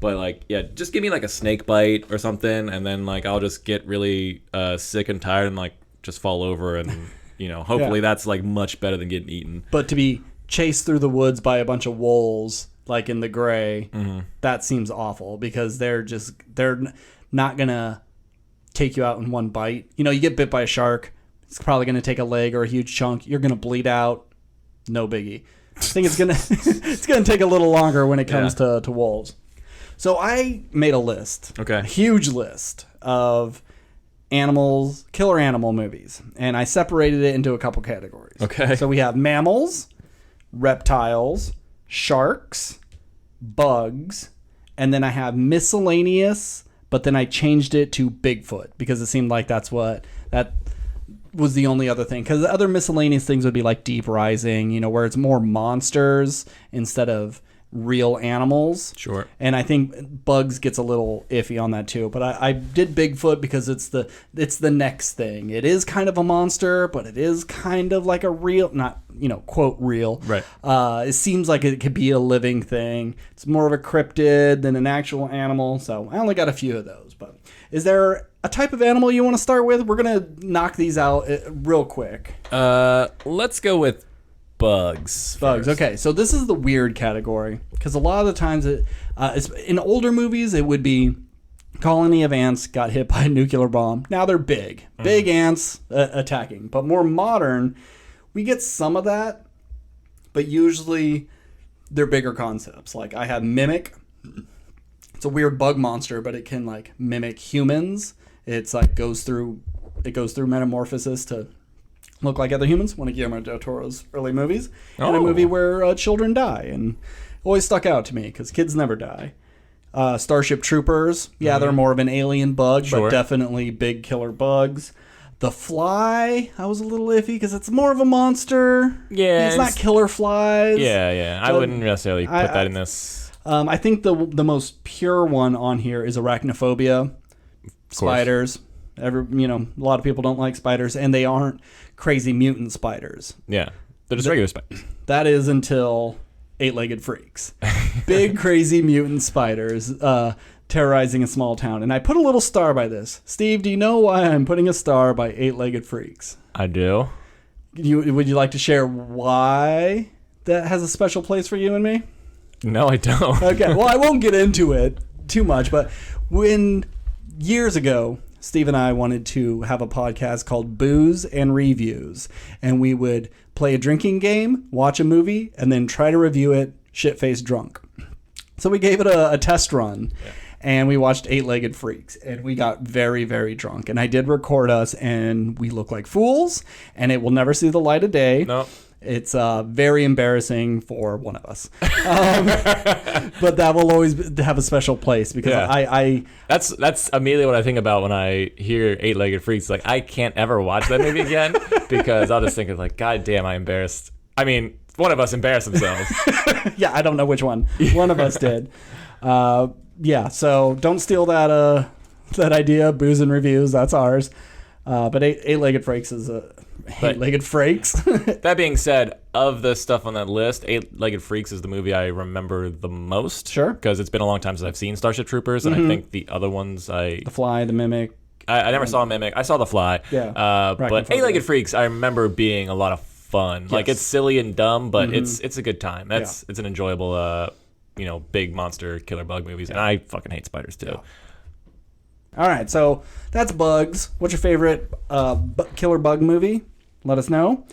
But like, yeah, just give me like a snake bite or something, and then like I'll just get really sick and tired and like just fall over, and hopefully that's like much better than getting eaten. But to be chased through the woods by a bunch of wolves like in The Gray, that seems awful because they're not gonna take you out in one bite. You get bit by a shark, it's probably gonna take a leg or a huge chunk. You're gonna bleed out, no biggie. I think it's gonna take a little longer when it comes to wolves. So I made a list, a huge list of killer animal movies, and I separated it into a couple categories. Okay. So we have mammals, reptiles, sharks, bugs, and then I have miscellaneous, but then I changed it to Bigfoot because it seemed like that was the only other thing. Because the other miscellaneous things would be like Deep Rising, where it's more monsters instead of real animals. Sure. And I think bugs gets a little iffy on that too. But I did Bigfoot because it's the next thing. It is kind of a monster, but it is kind of like a real, not quote real. Right. It seems like it could be a living thing. It's more of a cryptid than an actual animal. So I only got a few of those. But is there a type of animal you want to start with? We're gonna knock these out real quick. Let's go with bugs. Bugs. Okay, so this is the weird category because a lot of the times in older movies it would be colony of ants got hit by a nuclear bomb. Now they're big ants attacking. But more modern, we get some of that, but usually they're bigger concepts. Like I have Mimic. It's a weird bug monster, but it can like mimic humans. It's like goes through metamorphosis to look like other humans. One of Guillermo del Toro's early movies, and a movie where children die, and always stuck out to me because kids never die. Starship Troopers, they're more of an alien bug, but definitely big killer bugs. The Fly, I was a little iffy because it's more of a monster. Yeah, it's not killer flies. Yeah. I wouldn't necessarily put that in this. I think the most pure one on here is arachnophobia. Spiders. A lot of people don't like spiders, and they aren't crazy mutant spiders. Yeah, they're just regular spiders. That is until eight-legged freaks. Big, crazy mutant spiders terrorizing a small town. And I put a little star by this. Steve, do you know why I'm putting a star by eight-legged freaks? I do. Would you like to share why that has a special place for you and me? No, I don't. Okay, well, I won't get into it too much, but years ago, Steve and I wanted to have a podcast called Booze and Reviews, and we would play a drinking game, watch a movie, and then try to review it shit-faced drunk. So we gave it a test run, and we watched Eight-Legged Freaks, and we got very, very drunk. And I did record us, and we look like fools, and it will never see the light of day. No. It's very embarrassing for one of us, but that will always have a special place because that's immediately what I think about when I hear Eight-Legged Freaks. Like I can't ever watch that movie again because I'll just think of like, God damn, I embarrassed. I mean, one of us embarrassed themselves. Yeah, I don't know which one. One of us did. So don't steal that idea. Booze and Reviews, that's ours. But Eight-Legged Freaks is Eight-Legged Freaks. That being said, of the stuff on that list, Eight-Legged Freaks is the movie I remember the most. Sure. Because it's been a long time since I've seen Starship Troopers, and I think the other ones The Fly, The Mimic. I never saw Mimic. I saw The Fly. Yeah. But Eight-Legged Freaks, I remember being a lot of fun. Yes. Like, it's silly and dumb, but it's a good time. It's an enjoyable, big monster killer bug movies. And I fucking hate spiders, too. Yeah. All right, so that's bugs. What's your favorite killer bug movie? Let us know.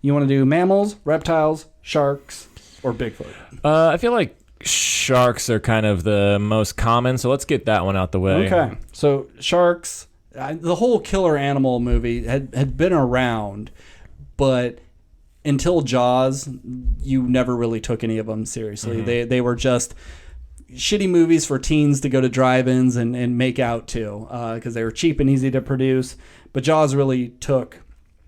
You want to do mammals, reptiles, sharks, or Bigfoot? I feel like sharks are kind of the most common, so let's get that one out the way. Okay, so sharks, the whole killer animal movie had been around, but until Jaws, you never really took any of them seriously. Mm-hmm. They were just shitty movies for teens to go to drive-ins and make out to because they were cheap and easy to produce. But Jaws really took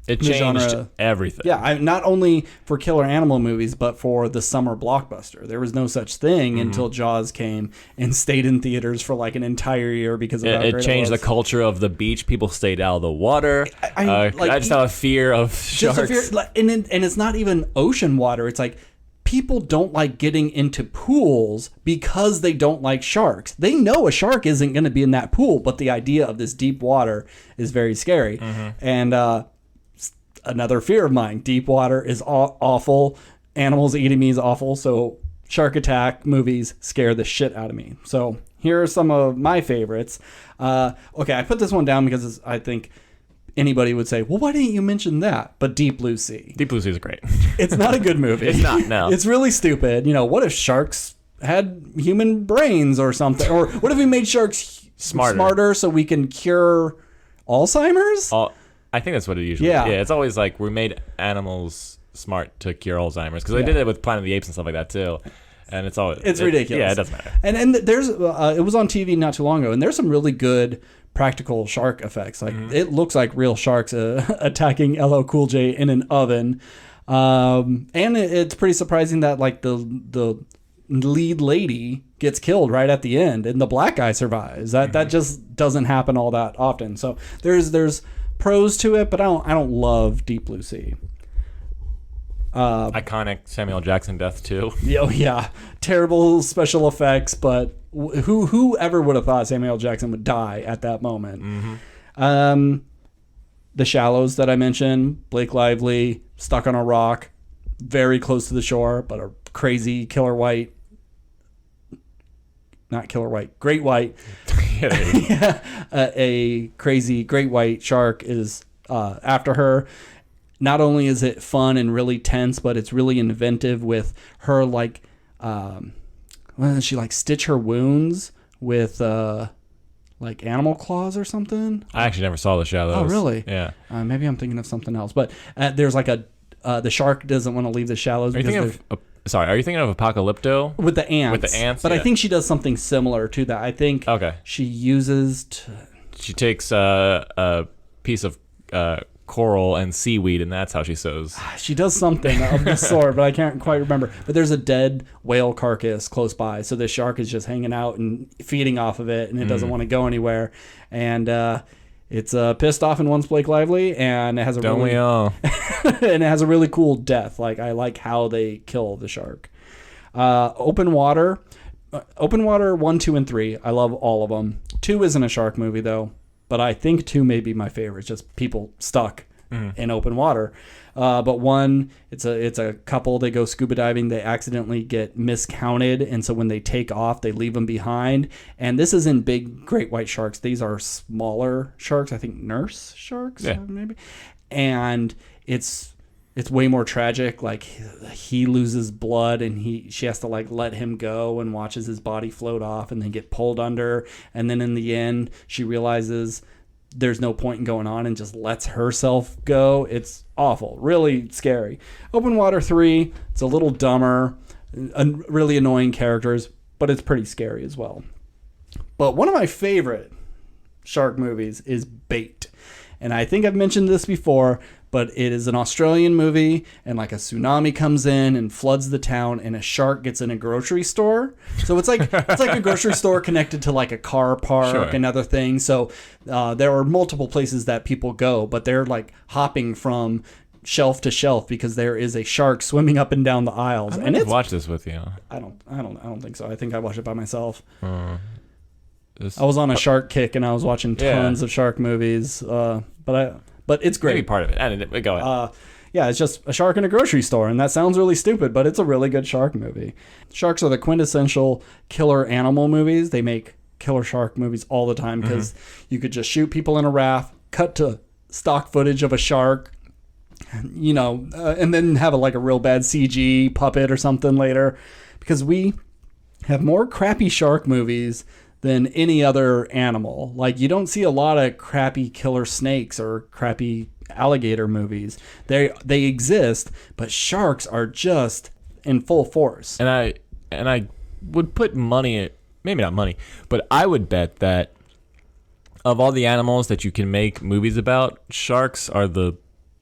it changed everything. Yeah, not only for killer animal movies, but for the summer blockbuster. There was no such thing until Jaws came and stayed in theaters for like an entire year because of how great it changed the culture of the beach. People stayed out of the water. I just have a fear of sharks. And it's not even ocean water. It's like people don't like getting into pools because they don't like sharks. They know a shark isn't going to be in that pool, but the idea of this deep water is very scary. And another fear of mine, deep water is awful. Animals eating me is awful. So shark attack movies scare the shit out of me. So here are some of my favorites. Okay, I put this one down because I think anybody would say, well, why didn't you mention that? But Deep Blue Sea. Deep Blue Sea is great. It's not a good movie. It's not, no. It's really stupid. What if sharks had human brains or something? Or what if we made sharks smarter so we can cure Alzheimer's? I think that's what it usually is. Yeah, it's always like we made animals smart to cure Alzheimer's because they did it with Planet of the Apes and stuff like that too. And it's ridiculous. Yeah, it doesn't matter. And there's it was on TV not too long ago, and there's some really good practical shark effects. Like it looks like real sharks attacking LL Cool J in an oven. And it's pretty surprising that like the lead lady gets killed right at the end, and the black guy survives. That just doesn't happen all that often. So there's pros to it, but I don't love Deep Blue Sea. Iconic Samuel Jackson death too. Oh yeah, terrible special effects, but whoever would have thought Samuel Jackson would die at that moment? The Shallows that I mentioned, Blake Lively stuck on a rock, very close to the shore, but a crazy great white. A crazy great white shark is after her. not only is it fun and really tense, but it's really inventive with her like, she like stitch her wounds with like animal claws or something. I actually never saw The Shallows. Oh, really? Yeah. Maybe I'm thinking of something else. But there's like the shark doesn't want to leave the shallows. Are you thinking of Apocalypto? With the ants. With the ants, But yeah. I think she does something similar to that. I think she uses... She takes a piece of coral and seaweed, and that's how she sews. She does something of the sort, but I can't quite remember. But there's a dead whale carcass close by, so this shark is just hanging out and feeding off of it, and it doesn't want to go anywhere. And it's pissed off and wants Blake Lively, and it has a Don't we all? and it has a really cool death. Like, I like how they kill the shark. Open Water 1, 2, and 3. I love all of them. 2 isn't a shark movie though, but I think 2 may be my favorite. It's just people stuck in open water. But 1, it's a couple. They go scuba diving. They accidentally get miscounted, and so when they take off, they leave them behind. And this isn't big great white sharks. These are smaller sharks. I think nurse sharks, maybe. And it's way more tragic. Like, he loses blood, and she has to like let him go and watches his body float off and then get pulled under. And then in the end, she realizes there's no point in going on and just lets herself go. It's awful, really scary. Open Water 3, it's a little dumber, really annoying characters, but it's pretty scary as well. But one of my favorite shark movies is Bait. And I think I've mentioned this before, but it is an Australian movie, and like a tsunami comes in and floods the town, and a shark gets in a grocery store. So it's like a grocery store connected to like a car park and other things. So there are multiple places that people go, but they're like hopping from shelf to shelf because there is a shark swimming up and down the aisles. I might watch this with you. I don't think so. I think I watched it by myself. I was on a shark kick, and I was watching tons of shark movies. But it's great. Maybe part of it. And go ahead. It's just a shark in a grocery store, and that sounds really stupid, but it's a really good shark movie. Sharks are the quintessential killer animal movies. They make killer shark movies all the time because you could just shoot people in a raft, cut to stock footage of a shark, and then have a real bad CG puppet or something later, because we have more crappy shark movies than any other animal. Like, you don't see a lot of crappy killer snakes or crappy alligator movies. They exist, but sharks are just in full force. And I would put money, maybe not money, but I would bet that of all the animals that you can make movies about, sharks are the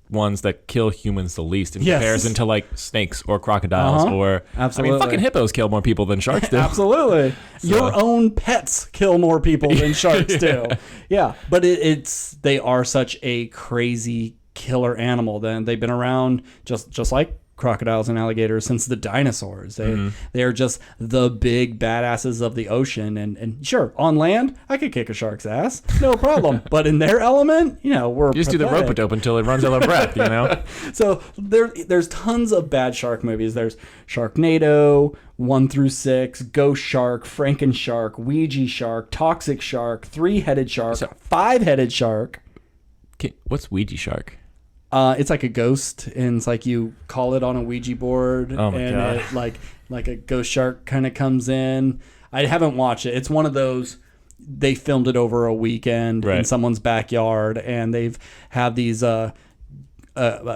ones that kill humans the least in comparison to like snakes or crocodiles or absolutely. I mean, fucking hippos kill more people than sharks do. Absolutely. So. Your own pets kill more people than sharks do. Yeah, but they are such a crazy killer animal. Then they've been around just like crocodiles and alligators since the dinosaurs. They are just the big badasses of the ocean, and sure, on land I could kick a shark's ass, no problem. But in their element, we're you just do the rope-a-dope until it runs out of breath. So there's tons of bad shark movies. There's Sharknado 1 through 6, Ghost Shark, Frankenshark, Ouija Shark, Toxic Shark, 3-headed shark, 5-headed shark. What's Ouija Shark? It's like a ghost, and it's like you call it on a Ouija board, God. It like a ghost shark kind of comes in. I haven't watched it. It's one of those, they filmed it over a weekend in someone's backyard, and they've have these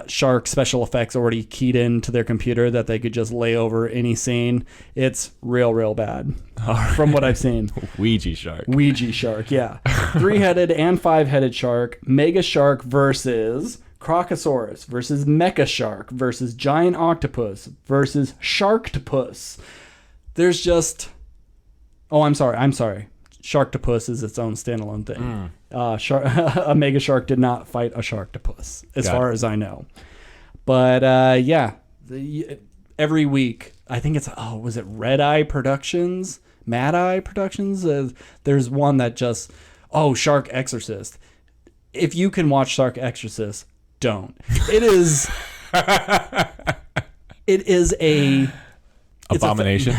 shark special effects already keyed into their computer that they could just lay over any scene. It's real bad from what I've seen. Ouija Shark, yeah. 3-headed and 5-headed shark, Mega Shark versus Crocosaurus versus Mecha Shark versus Giant Octopus versus Sharktopus. There's just... Oh, I'm sorry. Sharktopus is its own standalone thing. A Mega Shark did not fight a Sharktopus, as far as I know. But, every week, I think it's... Oh, was it Red Eye Productions? Mad Eye Productions? There's one that just... Oh, Shark Exorcist. If you can watch Shark Exorcist... Don't. It is a abomination.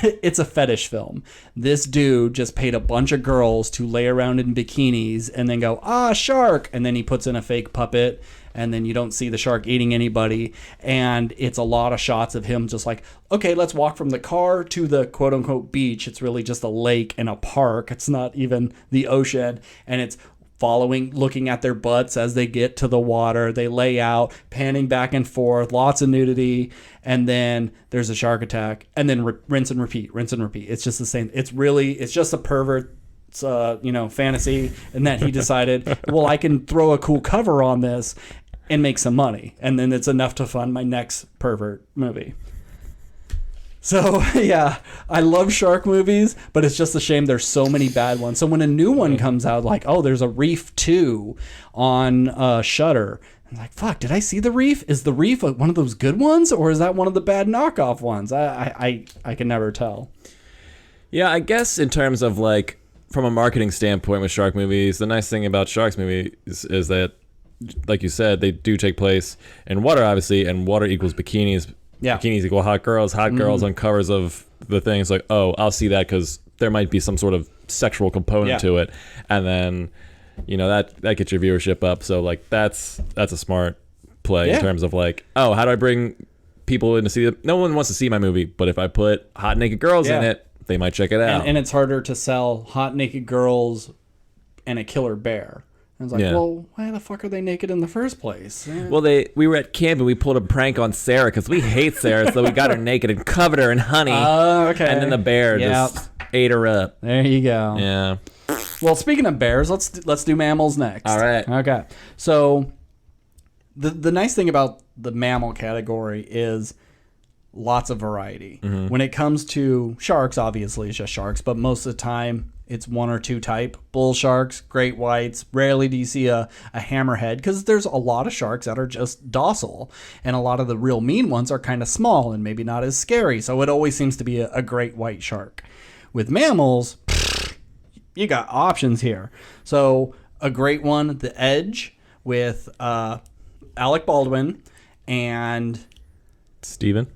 it's a fetish film. This dude just paid a bunch of girls to lay around in bikinis and then go, shark. And then he puts in a fake puppet and then you don't see the shark eating anybody. And it's a lot of shots of him just like, okay, let's walk from the car to the quote unquote beach. It's really just a lake and a park. It's not even the ocean. And it's looking at their butts as they get to the water. They lay out, panning back and forth, lots of nudity, and then there's a shark attack, and then rinse and repeat. It's just the same. It's just a pervert, fantasy, and that he decided, well, I can throw a cool cover on this and make some money, and then it's enough to fund my next pervert movie. So, yeah, I love shark movies, but it's just a shame there's so many bad ones. So when a new one comes out, like, there's a Reef 2 on Shudder, I'm like, fuck, did I see The Reef? Is The Reef one of those good ones, or is that one of the bad knockoff ones? I can never tell. Yeah, I guess in terms of, like, from a marketing standpoint with shark movies, the nice thing about sharks movies is that, like you said, they do take place in water, obviously, and water equals bikinis. Yeah. Bikinis equal hot girls on covers of the things, like, I'll see that because there might be some sort of sexual component to it. And then, that gets your viewership up. So, like, that's a smart play in terms of, like, how do I bring people in to see it? No one wants to see my movie, but if I put hot naked girls in it, they might check it out. And it's harder to sell hot naked girls and a killer bear. I was like, well, why the fuck are they naked in the first place? Well, we were at camp and we pulled a prank on Sarah because we hate Sarah, so we got her naked and covered her in honey. Oh, okay. And then the bear just ate her up. There you go. Yeah. Well, speaking of bears, let's do mammals next. All right. Okay. So the nice thing about the mammal category is lots of variety. Mm-hmm. When it comes to sharks, obviously it's just sharks, but most of the time it's one or two type. Bull sharks, great whites. Rarely do you see a hammerhead because there's a lot of sharks that are just docile. And a lot of the real mean ones are kind of small and maybe not as scary. So it always seems to be a great white shark. With mammals, you got options here. So a great one, The Edge, with Alec Baldwin and... Steven?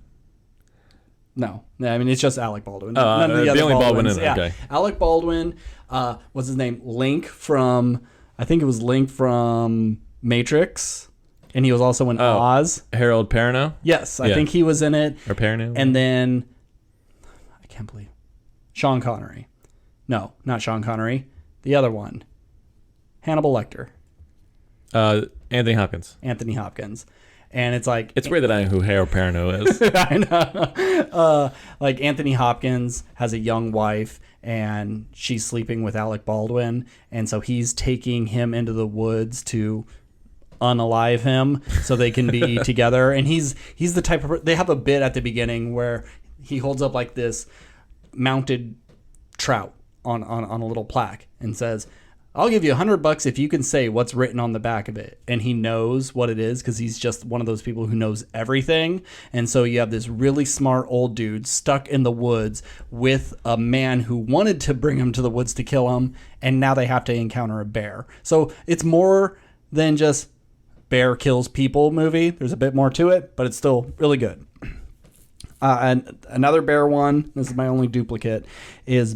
No, I mean, it's just Alec Baldwin. None of the other only Baldwin is okay. Alec Baldwin, what's his name? Link from Matrix, and he was also in Oz. Harold Perrineau? Yes, I think he was in it. Or Perrineau? And then, I can't believe, Sean Connery. No, not Sean Connery. The other one. Hannibal Lecter. Anthony Hopkins. And it's like... It's weird that I know who Harold Perrineau is. I know. Like, Anthony Hopkins has a young wife, and she's sleeping with Alec Baldwin. And so he's taking him into the woods to unalive him so they can be together. And he's the type of... They have a bit at the beginning where he holds up, like, this mounted trout on a little plaque and says... I'll give you $100 if you can say what's written on the back of it. And he knows what it is because he's just one of those people who knows everything. And so you have this really smart old dude stuck in the woods with a man who wanted to bring him to the woods to kill him. And now they have to encounter a bear. So it's more than just bear kills people movie. There's a bit more to it, but it's still really good. And another bear one, this is my only duplicate, is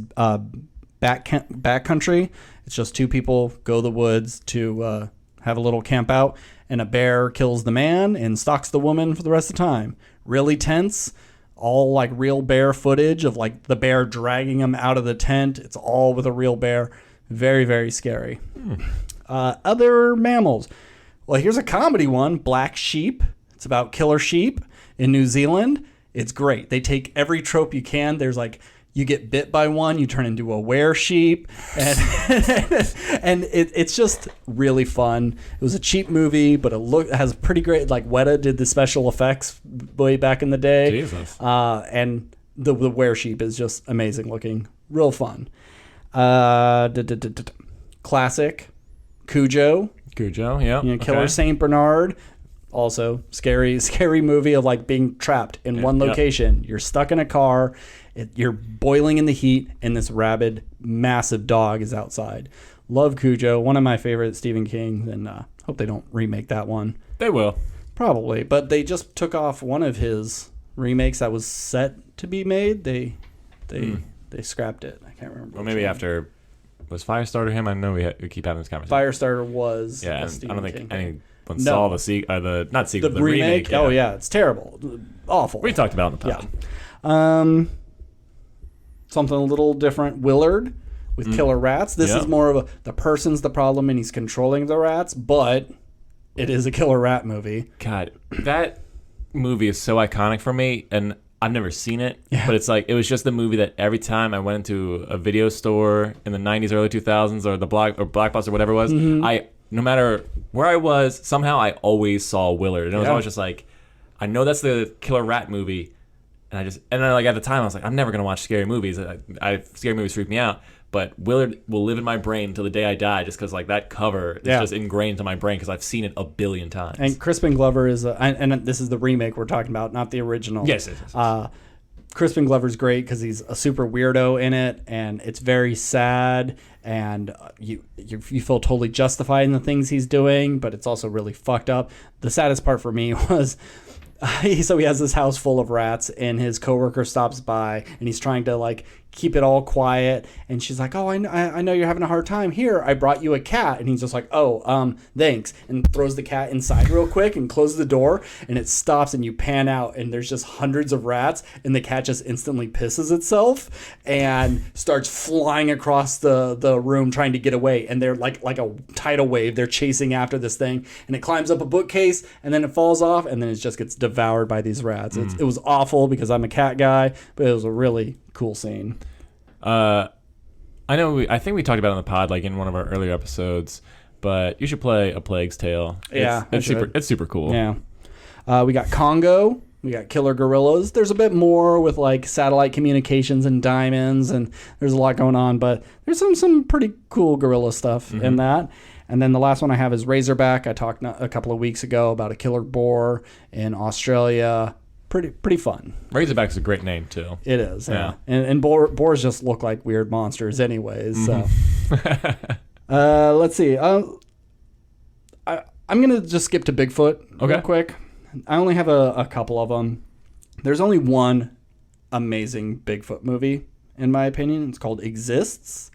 Backcountry. It's just two people go to the woods to have a little camp out, and a bear kills the man and stalks the woman for the rest of the time. Really tense, all like real bear footage of like the bear dragging him out of the tent. It's all with a real bear. Very, very scary. Other mammals. Well, here's a comedy one, Black Sheep. It's about killer sheep in New Zealand. It's great. They take every trope you can. There's like... You get bit by one, you turn into a were-sheep, and it's just really fun. It was a cheap movie, but it has pretty great. Like Weta did the special effects way back in the day. Jesus. And the were-sheep is just amazing looking, real fun. Classic, Cujo. Yeah. Killer Saint Bernard. Also, scary movie of like being trapped in one location. You're stuck in a car. You're boiling in the heat, and this rabid, massive dog is outside. Love Cujo, one of my favorite Stephen King, and hope they don't remake that one. They will. Probably, but they just took off one of his remakes that was set to be made. They scrapped it. I can't remember. Well, maybe after was Firestarter him? I know we keep having this conversation. Firestarter was. Yeah, a and I Stephen don't think King. anyone saw the not sequel, The the remake. Yeah. Oh yeah, it's terrible, awful. We talked about it in the pod. Yeah. Something a little different. Willard with killer rats. This is more of the person's the problem and he's controlling the rats, but it is a killer rat movie. God, that movie is so iconic for me, and I've never seen it, but it's like it was just the movie that every time I went into a video store in the 90s, early 2000s, or the Blockbuster, whatever it was, no matter where I was, somehow I always saw Willard, and it was always just like, I know that's the killer rat movie, and then like at the time I was like, I'm never gonna watch scary movies. Scary movies freak me out. But Willard will live in my brain until the day I die, just because like that cover is just ingrained into my brain because I've seen it a billion times. And Crispin Glover is, and this is the remake we're talking about, not the original. Yes. Crispin Glover's great because he's a super weirdo in it, and it's very sad, and you feel totally justified in the things he's doing, but it's also really fucked up. The saddest part for me was. So he has this house full of rats, and his coworker stops by, and he's trying to like keep it all quiet, and she's like, "Oh, I know you're having a hard time. Here, I brought you a cat." And he's just like, "Oh, thanks," and throws the cat inside real quick and closes the door, and it stops, and you pan out, and there's just hundreds of rats, and the cat just instantly pisses itself and starts flying across the room trying to get away, and they're like a tidal wave. They're chasing after this thing, and it climbs up a bookcase, and then it falls off, and then it just gets devoured by these rats. It was awful because I'm a cat guy, but it was a really cool scene. I think we talked about it on the pod, like in one of our earlier episodes, but you should play A Plague's Tale. It's super cool. Yeah. We got Congo. We got killer gorillas. There's a bit more with like satellite communications and diamonds, and there's a lot going on, but there's some pretty cool gorilla stuff in that. And then the last one I have is Razorback. I talked a couple of weeks ago about a killer boar in Australia. Pretty fun. Razorback's a great name too. It is, yeah. And boars just look like weird monsters anyways. So. Let's see. I'm going to just skip to Bigfoot real quick. I only have a couple of them. There's only one amazing Bigfoot movie, in my opinion. It's called Exists,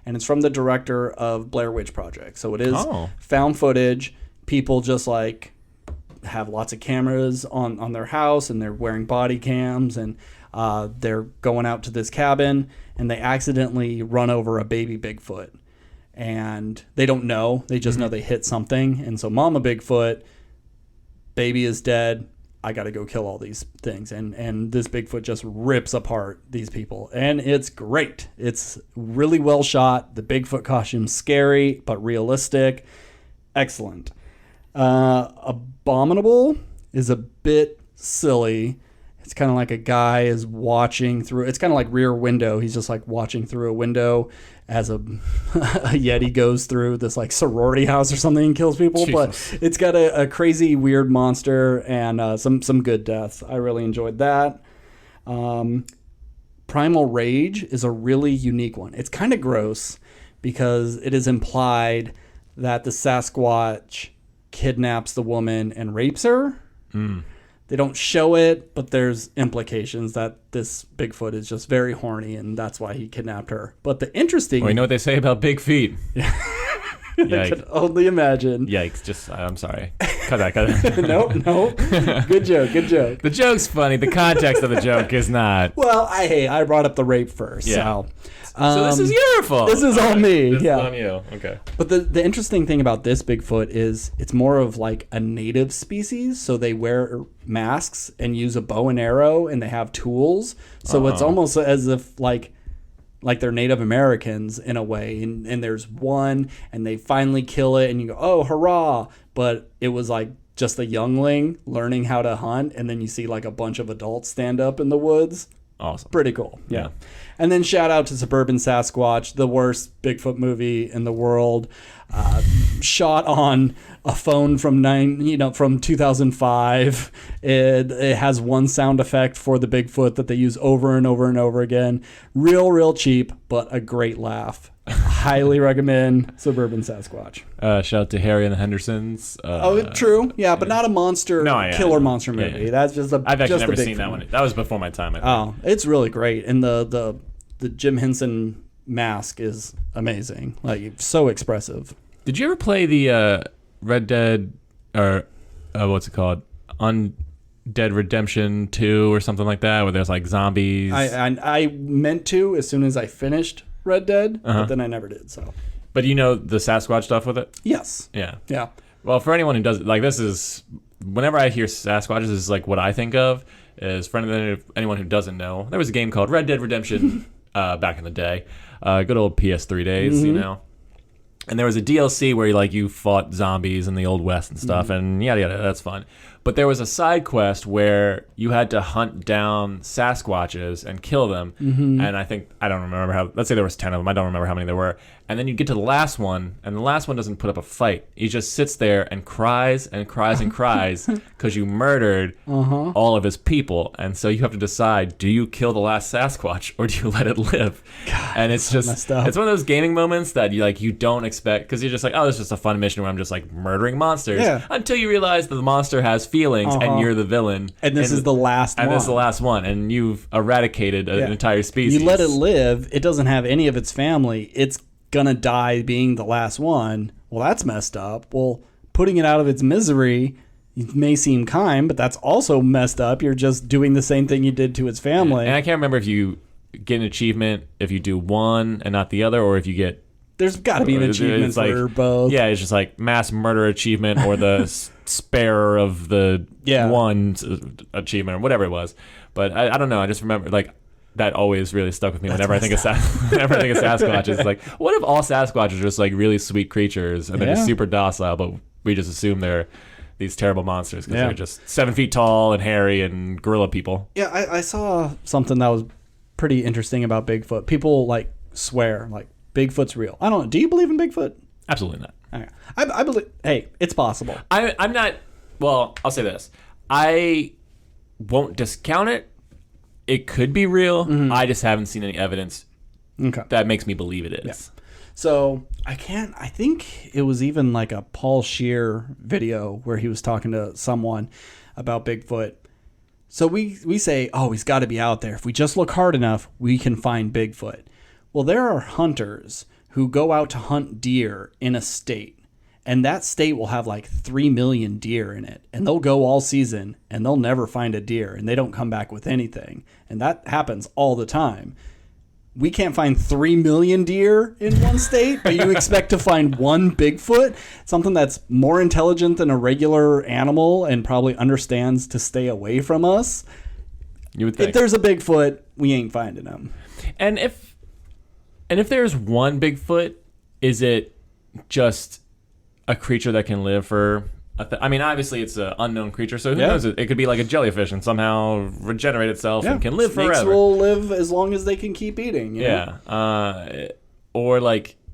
and it's from the director of Blair Witch Project. So it is found footage. People just like have lots of cameras on their house, and they're wearing body cams, and they're going out to this cabin, and they accidentally run over a baby Bigfoot. And they don't know. They just know they hit something. And so Mama Bigfoot, baby is dead. I got to go kill all these things. And this Bigfoot just rips apart these people. And it's great. It's really well shot. The Bigfoot costume's scary, but realistic. Excellent. Abominable is a bit silly. It's kind of like a guy is watching through. It's kind of like Rear Window. He's just like watching through a window as a Yeti goes through this like sorority house or something and kills people. Jesus. But it's got a crazy weird monster and some good deaths. I really enjoyed that. Primal Rage is a really unique one. It's kind of gross because it is implied that the Sasquatch kidnaps the woman and rapes her. They don't show it, but there's implications that this Bigfoot is just very horny, and that's why he kidnapped her. But the interesting... Well, you know what they say about big feet? I can only imagine. Yikes. I'm sorry. Cut that. Nope. Good joke. The joke's funny. The context of the joke is not. Well, I brought up the rape first. Yeah. So this is your fault. This is all me. This yeah. is on you. Okay. But the interesting thing about this Bigfoot is it's more of like a native species. So they wear masks and use a bow and arrow, and they have tools. So it's almost as if like they're Native Americans in a way. And there's one, and they finally kill it, and you go, oh, hurrah. But it was like just a youngling learning how to hunt, and then you see like a bunch of adults stand up in the woods. Awesome. Pretty cool. Yeah. And then shout out to Suburban Sasquatch, the worst Bigfoot movie in the world. Shot on a phone from 2005. It has one sound effect for the Bigfoot that they use over and over and over again. Real cheap, but a great laugh. highly recommend Suburban Sasquatch. Shout out to Harry and the Hendersons. True. Yeah, but not a monster, killer monster movie. Yeah. That's just a I've actually just never seen that one. That was before my time, I think. Oh, it's really great. And the Jim Henson mask is amazing. Like, so expressive. Did you ever play the Red Dead, or what's it called? Undead Redemption 2 or something like that, where there's like zombies? I meant to as soon as I finished Red Dead, but then I never did. So, but you know the Sasquatch stuff with it? Yes. Yeah. Yeah. Well, for anyone who does, like, this is, whenever I hear Sasquatches, this is like what I think of. Is for anyone who doesn't know, there was a game called Red Dead Redemption back in the day, good old PS3 days, you know. And there was a DLC where you fought zombies in the Old West and stuff, and yada yada. That's fun. But there was a side quest where you had to hunt down Sasquatches and kill them. And I don't remember how. Let's say there was 10 of them. I don't remember how many there were. And then you get to the last one, and the last one doesn't put up a fight. He just sits there and cries and cries and cries because you murdered all of his people. And so you have to decide: do you kill the last Sasquatch or do you let it live? God, and it's just messed up. it's one of those gaming moments that you don't expect, because you're just like, oh, this is just a fun mission where I'm just like murdering monsters. Yeah. Until you realize that the monster has feelings and you're the villain. And this is the last one. And this is the last one, and you've eradicated an entire species. You let it live. It doesn't have any of its family. It's gonna die being the last one. Well, that's messed up. Well, putting it out of its misery, it may seem kind, but that's also messed up. You're just doing the same thing you did to its family. And I can't remember if you get an achievement if you do one and not the other, or if you get... There's got to be an achievement for both. Yeah, it's just like mass murder achievement or the sparer of the one achievement or whatever it was. But I don't know. I just remember that always really stuck with me whenever I think of Sasquatch. It's like, what if all Sasquatches are just like really sweet creatures and they're just super docile, but we just assume they're these terrible monsters because they're just 7 feet tall and hairy and gorilla people. Yeah, I saw something that was pretty interesting about Bigfoot. People swear Bigfoot's real. I don't know. Do you believe in Bigfoot? Absolutely not. Okay. I believe. Hey, it's possible. I'm not. Well, I'll say this. I won't discount it. It could be real. I just haven't seen any evidence that makes me believe it is. Yeah. So I think it was even like a Paul Scheer video where he was talking to someone about Bigfoot. So we say, oh, he's got to be out there. If we just look hard enough, we can find Bigfoot. Well, there are hunters who go out to hunt deer in a state, and that state will have 3 million deer in it, and they'll go all season and they'll never find a deer, and they don't come back with anything. And that happens all the time. We can't find 3 million deer in one state, but you expect to find one Bigfoot, something that's more intelligent than a regular animal and probably understands to stay away from us. You would think. If there's a Bigfoot, we ain't finding him. And if there's one Bigfoot, is it just a creature that can live for... obviously it's an unknown creature, so who knows? It could be like a jellyfish and somehow regenerate itself and can live Snakes forever. will live as long as they can keep eating. You know? Or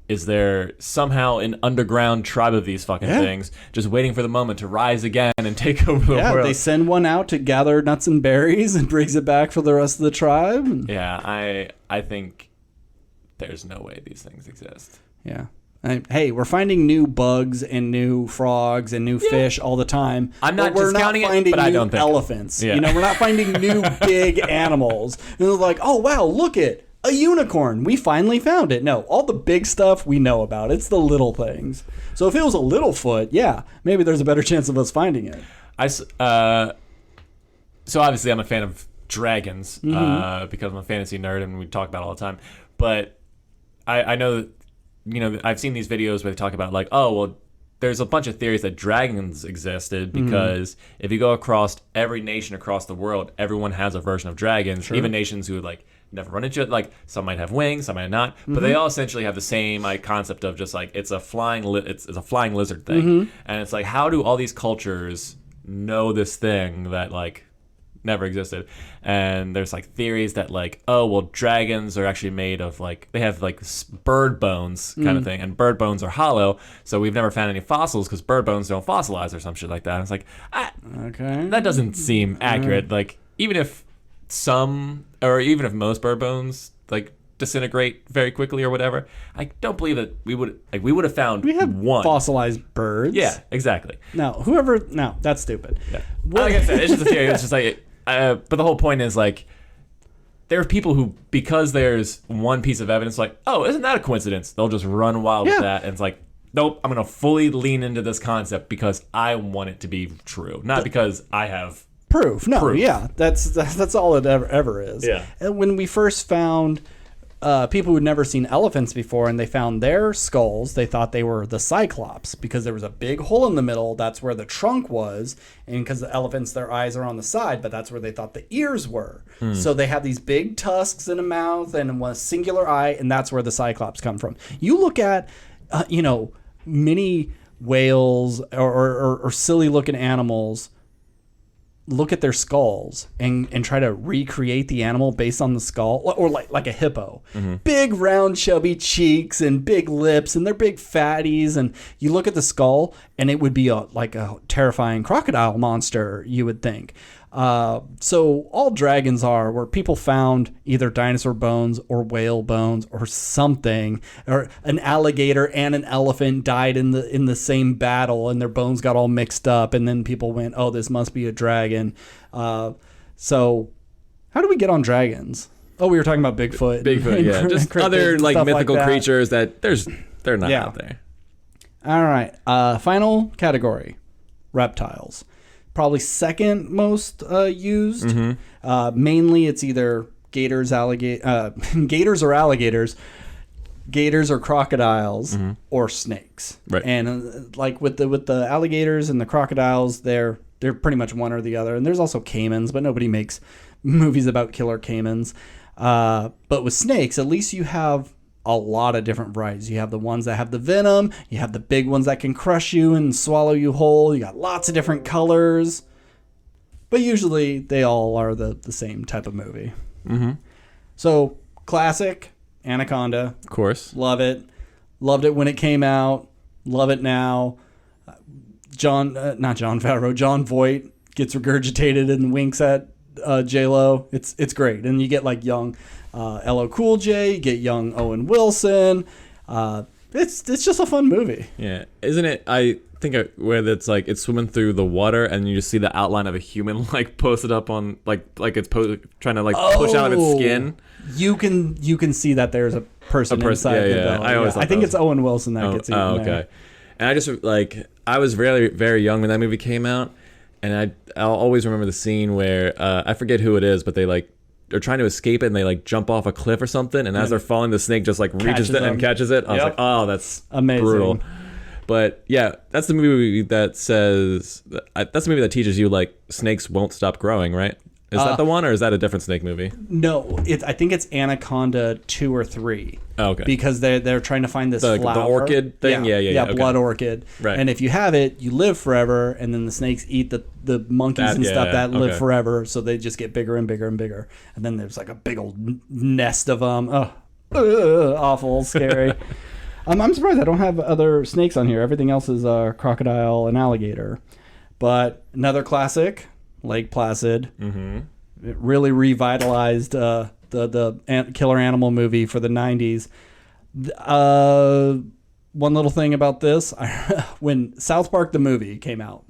is there somehow an underground tribe of these fucking things just waiting for the moment to rise again and take over the world? They send one out to gather nuts and berries and brings it back for the rest of the tribe. Yeah, I think there's no way these things exist. Yeah. Hey, we're finding new bugs and new frogs and new fish all the time. I'm not we're discounting not finding it, but I new don't think elephants. Yeah. We're not finding new big animals. And it's like, oh wow, look it, a unicorn. We finally found it. No, all the big stuff we know about. It's the little things. So if it was a Littlefoot, maybe there's a better chance of us finding it. So obviously I'm a fan of dragons because I'm a fantasy nerd and we talk about it all the time. But I know that, I've seen these videos where they talk about there's a bunch of theories that dragons existed because if you go across every nation across the world, everyone has a version of dragons. Sure. Even nations who never run into it. Some might have wings, some might not, but they all essentially have the same concept of just it's a flying it's a flying lizard thing, and it's how do all these cultures know this thing that never existed? And there's theories that dragons are actually made of they have bird bones kind of thing, and bird bones are hollow, so we've never found any fossils because bird bones don't fossilize or some shit like that. And it's okay, that doesn't seem accurate. Even if most bird bones disintegrate very quickly or whatever. I don't believe that we would have found We have one. fossilized birds. Yeah, exactly. No, that's stupid. Yeah. Like I said, it's just a theory. It's just like, but the whole point is like, there are people who, because there's one piece of evidence, like, oh, isn't that a coincidence? They'll just run wild with that, and it's like, nope, I'm gonna fully lean into this concept because I want it to be true, not because I have proof. No, proof. Yeah, that's all it ever is. Yeah. And when we first found people who'd never seen elephants before, and they found their skulls, they thought they were the Cyclops because there was a big hole in the middle. That's where the trunk was, and because the elephants, their eyes are on the side, but that's where they thought the ears were. So they have these big tusks in a mouth and one singular eye, and that's where the Cyclops come from. You look at, many whales or silly looking animals, look at their skulls and try to recreate the animal based on the skull, or like a hippo. Big round chubby cheeks and big lips, and they're big fatties, and you look at the skull and it would be like a terrifying crocodile monster, you would think. So all dragons are where people found either dinosaur bones or whale bones or something, or an alligator and an elephant died in the same battle and their bones got all mixed up, and then people went, oh, this must be a dragon. So how do we get on dragons? Oh, we were talking about Bigfoot. Yeah, just other like mythical creatures that they're not out there. All right, final category, reptiles. Probably second most used. Mainly it's either gators or alligators, gators or crocodiles, or snakes. Right. And like with the alligators and the crocodiles, they're pretty much one or the other. And there's also caimans, but nobody makes movies about killer caimans. But with snakes, at least you have a lot of different varieties. You have the ones that have the venom. You have the big ones that can crush you and swallow you whole. You got lots of different colors. But usually they all are the same type of movie. So classic, Anaconda. Of course. Love it. Loved it when it came out. Love it now. John Voight gets regurgitated and winks at J-Lo. It's great. And you get like young LL Cool J, you get young Owen Wilson. It's just a fun movie. Yeah, isn't it? I think where it's like it's swimming through the water and you just see the outline of a human like posted up on like it's trying to like push out of its skin. You can see that there's a person inside the belly. I think it's Owen Wilson that gets eaten. Oh, okay. There. And I just like I was very very young when that movie came out, and I'll always remember the scene where I forget who it is, but they're trying to escape it and they like jump off a cliff or something, and as they're falling, the snake just like reaches it and catches it. I was like, oh, that's amazing. Brutal. But yeah, that's the movie that says that's the movie that teaches you like snakes won't stop growing, right? Is that the one, or is that a different snake movie? No, I think it's Anaconda 2 or 3. Oh, okay. Because they're trying to find this flower. The orchid thing? Yeah. Okay. Blood orchid. Right. And if you have it, you live forever, and then the snakes eat the monkeys and stuff that live forever, so they just get bigger and bigger and bigger. And then there's like a big old nest of them. Awful, scary. I'm surprised I don't have other snakes on here. Everything else is crocodile and alligator. But another classic, Lake Placid. It really revitalized the killer animal movie for the 90s. One little thing about this, when South Park the movie came out,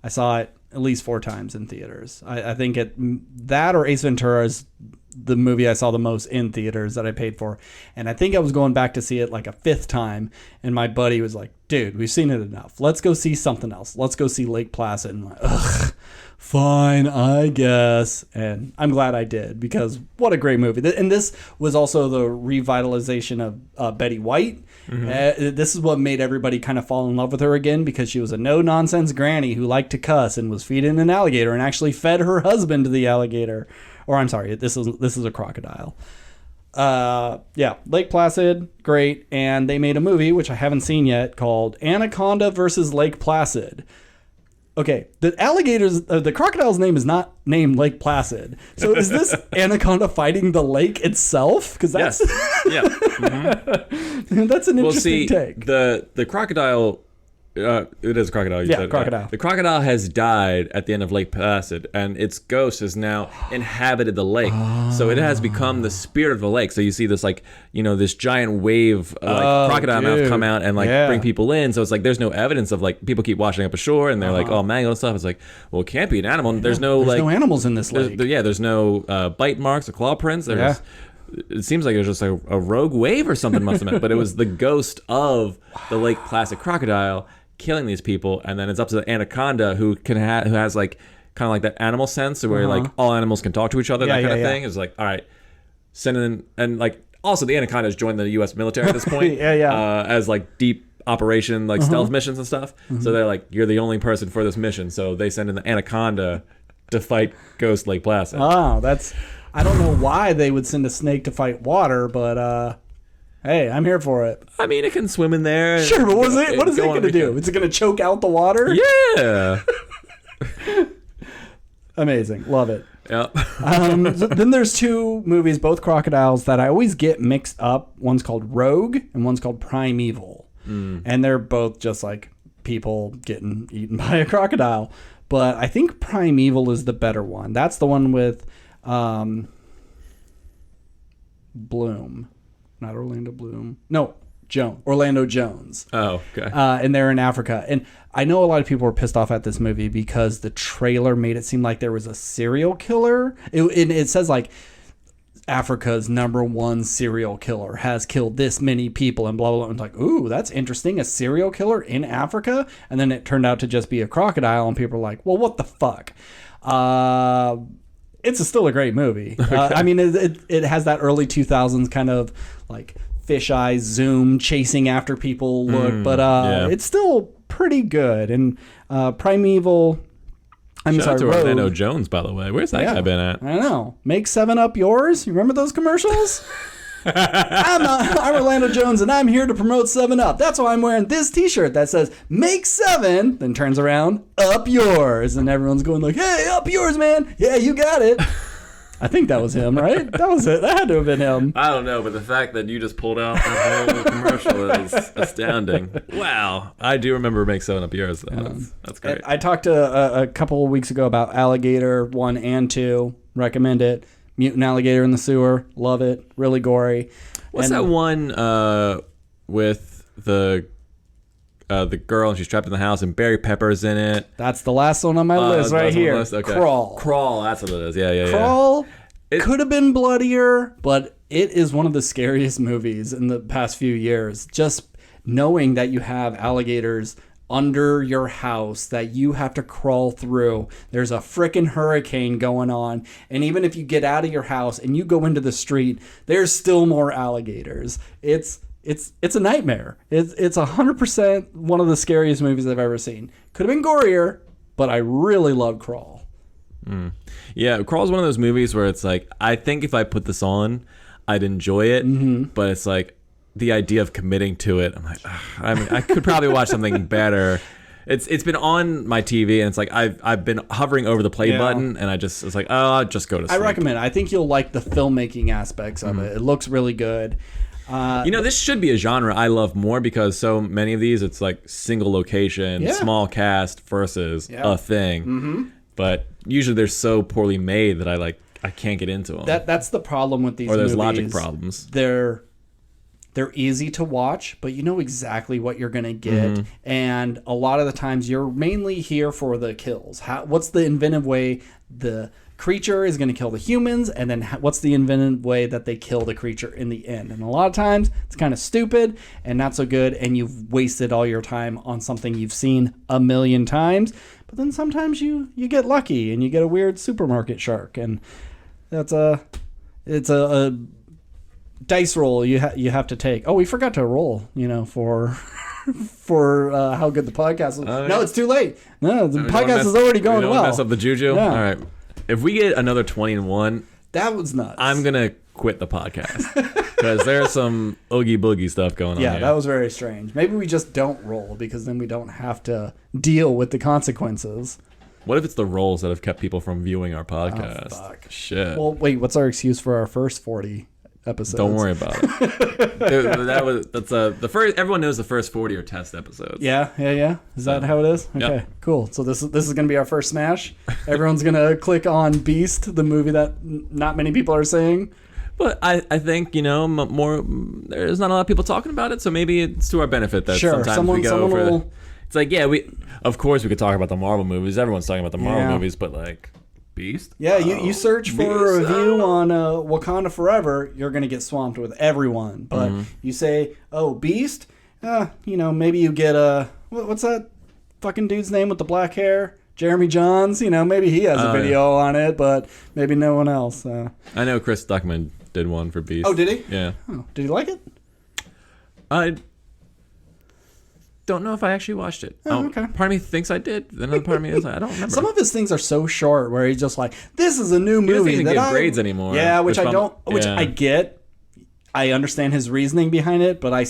I saw it at least 4 times in theaters. I think that or Ace Ventura is the movie I saw the most in theaters that I paid for. And I think I was going back to see it like a 5th time, and my buddy was like, dude, we've seen it enough. Let's go see something else. Let's go see Lake Placid. And I'm like, ugh, fine, I guess. And I'm glad I did, because what a great movie. And this was also the revitalization of Betty White. This is what made everybody kind of fall in love with her again, because she was a no-nonsense granny who liked to cuss and was feeding an alligator and actually fed her husband to the alligator. Or I'm sorry, this is a crocodile. Lake Placid, great. And they made a movie, which I haven't seen yet, called Anaconda versus Lake Placid. Okay, the crocodile's name is not named Lake Placid. So is this Anaconda fighting the lake itself? Because that's that's an interesting take. The crocodile It is a crocodile. You Yeah, said. crocodile. The crocodile has died at the end of Lake Placid, and its ghost has now inhabited the lake. So it has become the spirit of the lake. So you see this this giant wave crocodile mouth come out and bring people in. So it's like there's no evidence of people keep washing up ashore and they're mangled and stuff. It's like, well, it can't be an animal. There's no animals in this lake. There's no bite marks or claw prints. It seems like it was just a rogue wave or something must have been, but it was the ghost of the Lake Placid crocodile killing these people, and then it's up to the anaconda who has kind of like that animal sense where all animals can talk to each other, that kind of thing. Is like, all right, send in, and also the anaconda has joined the U.S. military at this point, as deep operation stealth missions and stuff. So they're like, you're the only person for this mission, so they send in the anaconda to fight Ghost Lake Placid. Oh, I don't know why they would send a snake to fight water, but hey, I'm here for it. I mean, it can swim in there. Sure, but what is it going to do? Is it going to choke out the water? Yeah. Amazing. Love it. Yeah. Then there's two movies, both crocodiles, that I always get mixed up. One's called Rogue and one's called Primeval. And they're both just like people getting eaten by a crocodile. But I think Primeval is the better one. That's the one with Bloom. Not Orlando Bloom. No, Orlando Jones. Oh, okay. And they're in Africa. And I know a lot of people were pissed off at this movie because the trailer made it seem like there was a serial killer. It says Africa's #1 serial killer has killed this many people and blah, blah, blah. And like, ooh, that's interesting. A serial killer in Africa? And then it turned out to just be a crocodile. And people were like, well, what the fuck? It's still a great movie. Okay. I mean, it has that early 2000s kind of fisheye zoom chasing after people look, but it's still pretty good. And Primeval. Shout out to Orlando Jones, by the way. Where's that guy been at? I don't know. Make 7-Up yours. You remember those commercials? I'm Orlando Jones, and I'm here to promote 7-Up. That's why I'm wearing this T-shirt that says "Make 7," then turns around, "Up yours," and everyone's going like, "Hey, up yours, man! Yeah, you got it." I think that was him, right? That was it. That had to have been him. I don't know, but the fact that you just pulled out that whole commercial is astounding. Wow. I do remember Make 7-Up yours, though. That's great. I talked to a couple of weeks ago about Alligator 1 and 2. Recommend it. Mutant alligator in the sewer. Love it. Really gory. What's that one with the girl and she's trapped in the house and Barry Pepper's in it? That's the last one on my list right here. Okay. Crawl, that's what it is. Yeah. Crawl could have been bloodier, but it is one of the scariest movies in the past few years. Just knowing that you have alligators under your house that you have to crawl through. There's a frickin' hurricane going on, and even if you get out of your house and you go into the street, there's still more alligators. It's a nightmare. It's 100% one of the scariest movies I've ever seen. Could have been gorier, but I really love Crawl. Yeah, Crawl's one of those movies where it's like, I think if I put this on, I'd enjoy it, but it's like, the idea of committing to it, I'm like, I could probably watch something better. It's been on my TV, and it's like I've been hovering over the play button, and it's like, oh, I'll just go to sleep. I recommend it. I think you'll like the filmmaking aspects of it. It looks really good. This should be a genre I love more because so many of these, it's like single location, small cast versus a thing. But usually they're so poorly made that I can't get into them. That's the problem with these movies. Or there's logic problems. They're easy to watch, but you know exactly what you're going to get. And a lot of the times you're mainly here for the kills. What's the inventive way the creature is going to kill the humans, and then what's the inventive way that they kill the creature in the end? And a lot of times it's kind of stupid and not so good, and you've wasted all your time on something you've seen a million times. But then sometimes you get lucky and you get a weird supermarket shark, and it's a dice roll you have to take. Oh, we forgot to roll, for how good the podcast was. No, it's too late. No, the podcast is already going well. Mess up the juju. Yeah. All right. If we get another 20-1, that was nuts. I'm gonna quit the podcast because there's some oogie boogie stuff going on. Yeah, here. That was very strange. Maybe we just don't roll because then we don't have to deal with the consequences. What if it's the rolls that have kept people from viewing our podcast? Oh, fuck. Shit. Well, wait. What's our excuse for our first 40? episodes. Don't worry about it. That's the first. Everyone knows the first 40 are test episodes. Yeah. Is that how it is? Okay, Yep. cool. So this is going to be our first smash. Everyone's going to click on Beast, the movie that not many people are seeing. But I think, more. There's not a lot of people talking about it, so maybe it's to our benefit that sometimes we go for. It's like, of course we could talk about the Marvel movies. Everyone's talking about the Marvel movies, but like Beast. Yeah, you search for a review on Wakanda Forever, you're gonna get swamped with everyone. But you say, Beast, maybe you get what's that fucking dude's name with the black hair? Jeremy Johns. Maybe he has a video on it, but maybe no one else. I know Chris Stuckman did one for Beast. Oh, did he? Yeah. Oh, did he like it? I don't know if I actually watched it. Oh, okay. Part of me thinks I did. Another part of me is like, I don't remember. Some of his things are so short where he's just like, this is a new movie. He doesn't even give grades anymore. Yeah, which I get. I understand his reasoning behind it, but I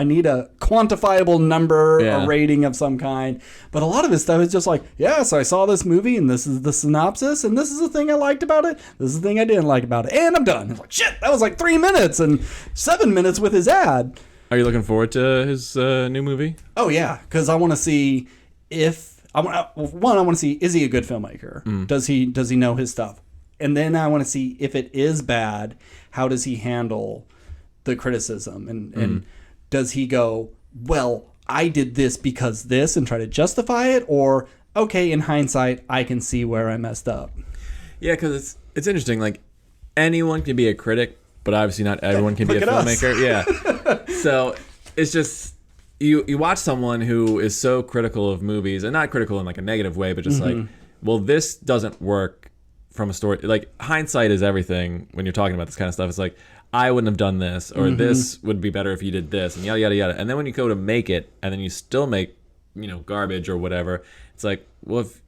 need a quantifiable number, a rating of some kind. But a lot of his stuff is just like, so I saw this movie, and this is the synopsis, and this is the thing I liked about it, this is the thing I didn't like about it, and I'm done. It's like, shit, that was like 3 minutes and 7 minutes with his ad. Are you looking forward to his new movie? Oh, yeah, because I want to see if... I want to see, is he a good filmmaker? Does he know his stuff? And then I want to see if it is bad, how does he handle the criticism? And does he go, well, I did this because this, and try to justify it? Or, okay, in hindsight, I can see where I messed up. Yeah, because it's interesting. Like, anyone can be a critic, but obviously not everyone can be a filmmaker. Yeah. So it's just you watch someone who is so critical of movies, and not critical in like a negative way, but just like, well, this doesn't work from a story. Like, hindsight is everything when you're talking about this kind of stuff. It's like, I wouldn't have done this, or this would be better if you did this, and yada yada yada. And then when you go to make it, and then you still make garbage or whatever, it's like, well, if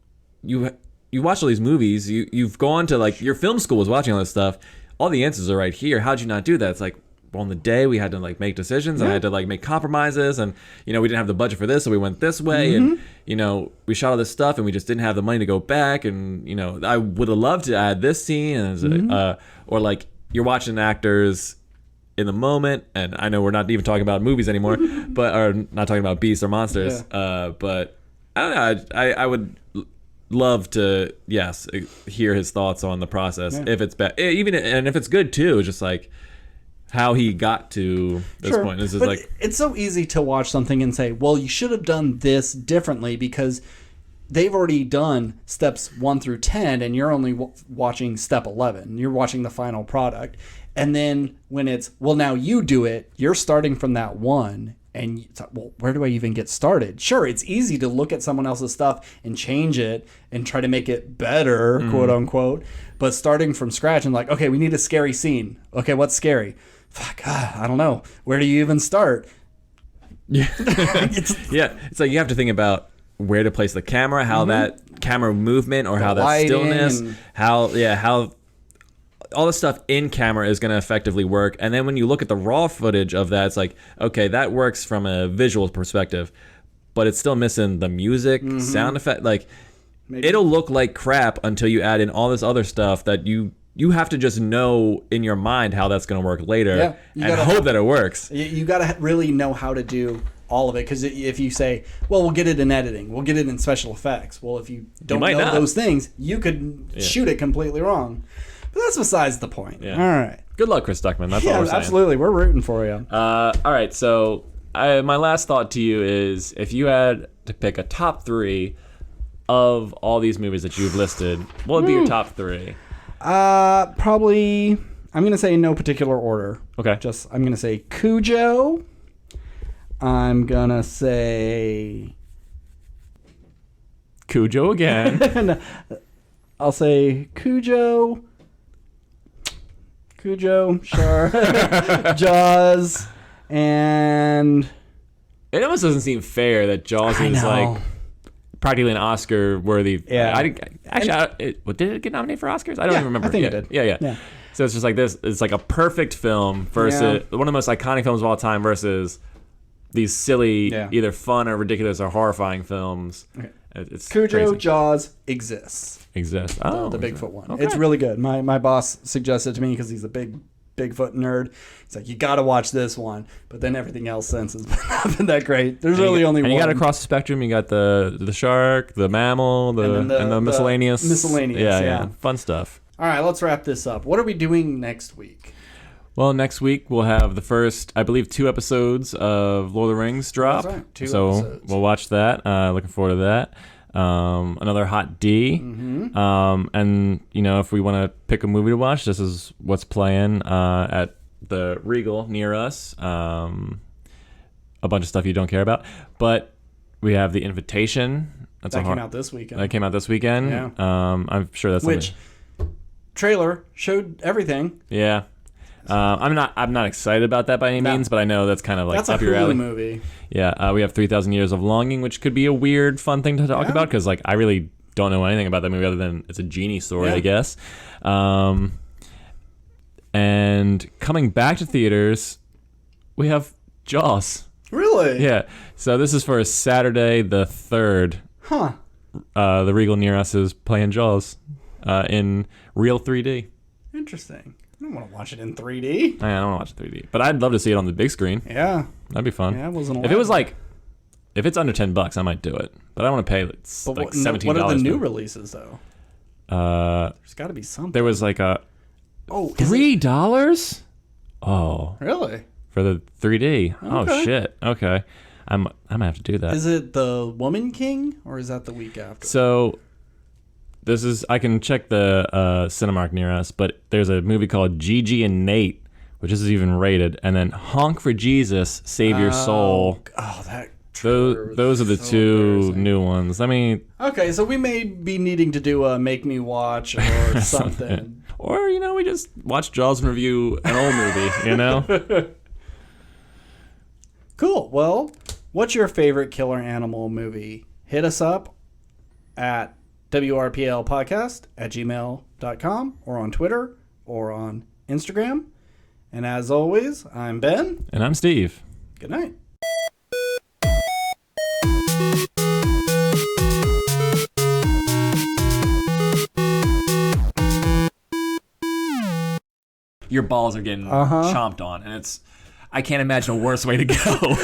you watch all these movies, you've gone to like your film school was watching all this stuff. All the answers are right here. How'd you not do that? It's like, well, on the day we had to like make decisions, and I had to like make compromises, and we didn't have the budget for this, so we went this way, and we shot all this stuff, and we just didn't have the money to go back, and I would have loved to add this scene, and or like you're watching actors in the moment, and I know we're not even talking about movies anymore, but or not talking about beasts or monsters, but I don't know. I would love to hear his thoughts on the process if it's bad, even, and if it's good too, just like how he got to this point. This is but like, it's so easy to watch something and say, well, you should have done this differently because they've already done steps 1 through 10 and you're only watching step 11. You're watching the final product. And then when it's, well, now you do it, you're starting from that one. And it's like, well, where do I even get started? Sure, it's easy to look at someone else's stuff and change it and try to make it better, quote unquote. But starting from scratch and like, okay, we need a scary scene. Okay, what's scary? Fuck, I don't know. Where do you even start? Yeah. It's like you have to think about where to place the camera, how that camera movement or how that stillness, how all the stuff in camera is going to effectively work. And then when you look at the raw footage of that, it's like, okay, that works from a visual perspective, but it's still missing the music, sound effect. Like, it'll look like crap until you add in all this other stuff that you have to just know in your mind how that's going to work later and hope that it works. You got to really know how to do all of it, because if you say, well, we'll get it in editing, we'll get it in special effects, well, if you don't know those things, you could shoot it completely wrong. But that's besides the point. Yeah. All right. Good luck, Chris Stuckman. That's all we're saying. Absolutely. We're rooting for you. All right. So my last thought to you is, if you had to pick a top 3 of all these movies that you've listed, what would be your top 3? Probably, I'm going to say in no particular order. Okay. I'm going to say Cujo. I'm going to say... Cujo again. I'll say Cujo, sure. Jaws, and... It almost doesn't seem fair that Jaws is like practically an Oscar-worthy... Yeah. did it get nominated for Oscars? I don't even remember. I think it did. Yeah. So it's just like this. It's like a perfect film versus one of the most iconic films of all time versus these silly, either fun or ridiculous or horrifying films. Okay. It's Cujo, crazy. Jaws exists. Oh, the Bigfoot one. Okay. It's really good. My boss suggested it to me because he's a big Bigfoot nerd. It's like, you got to watch this one. But then everything else since has not been that great. There's really only one. And you got across the spectrum. You got the shark, the mammal, and the miscellaneous. Miscellaneous, yeah. Fun stuff. All right, let's wrap this up. What are we doing next week? Well, next week we'll have the first, I believe, 2 episodes of Lord of the Rings drop. That's right, 2 so episodes. We'll watch that. Looking forward to that. Another hot D. Mm-hmm. And, if we want to pick a movie to watch, this is what's playing at the Regal near us. A bunch of stuff you don't care about. But we have The Invitation. That came out this weekend. That came out this weekend. Yeah. I'm sure that's Which trailer showed everything. Yeah. I'm not excited about that by any means, but I know that's kind of like That's up a your alley. Hulu movie. Yeah, we have 3,000 Years of Longing, which could be a weird, fun thing to talk about because like I really don't know anything about that movie other than it's a genie story, I guess. And coming back to theaters, we have Jaws. Really? Yeah. So this is for Saturday the 3rd. Huh. The Regal near us is playing Jaws in real 3D. Interesting. I don't want to watch it in 3D. I don't want to watch it 3D, but I'd love to see it on the big screen. Yeah. That'd be fun. Yeah, it wasn't. If it was like, if it's under $10, I might do it. But I don't want to pay like $17. What are the new releases though? There's got to be something. There was like a $3. Oh, Really? for the 3D. Okay. Oh shit. Okay, I'm gonna have to do that. Is it the Woman King or is that the week after? So this is, I can check the Cinemark near us, but there's a movie called Gigi and Nate, which is even rated, and then Honk for Jesus, Save Your Soul. Oh, that. Those are the so 2 embarrassing. new ones. I mean, Okay, so we may be needing to do a Make Me Watch or something. or we just watch Jaws and review an old movie. Cool. Well, what's your favorite killer animal movie? Hit us up at WRPLpodcast@gmail.com or on Twitter or on Instagram. And as always, I'm Ben. And I'm Steve. Good night. Your balls are getting chomped on, and I can't imagine a worse way to go.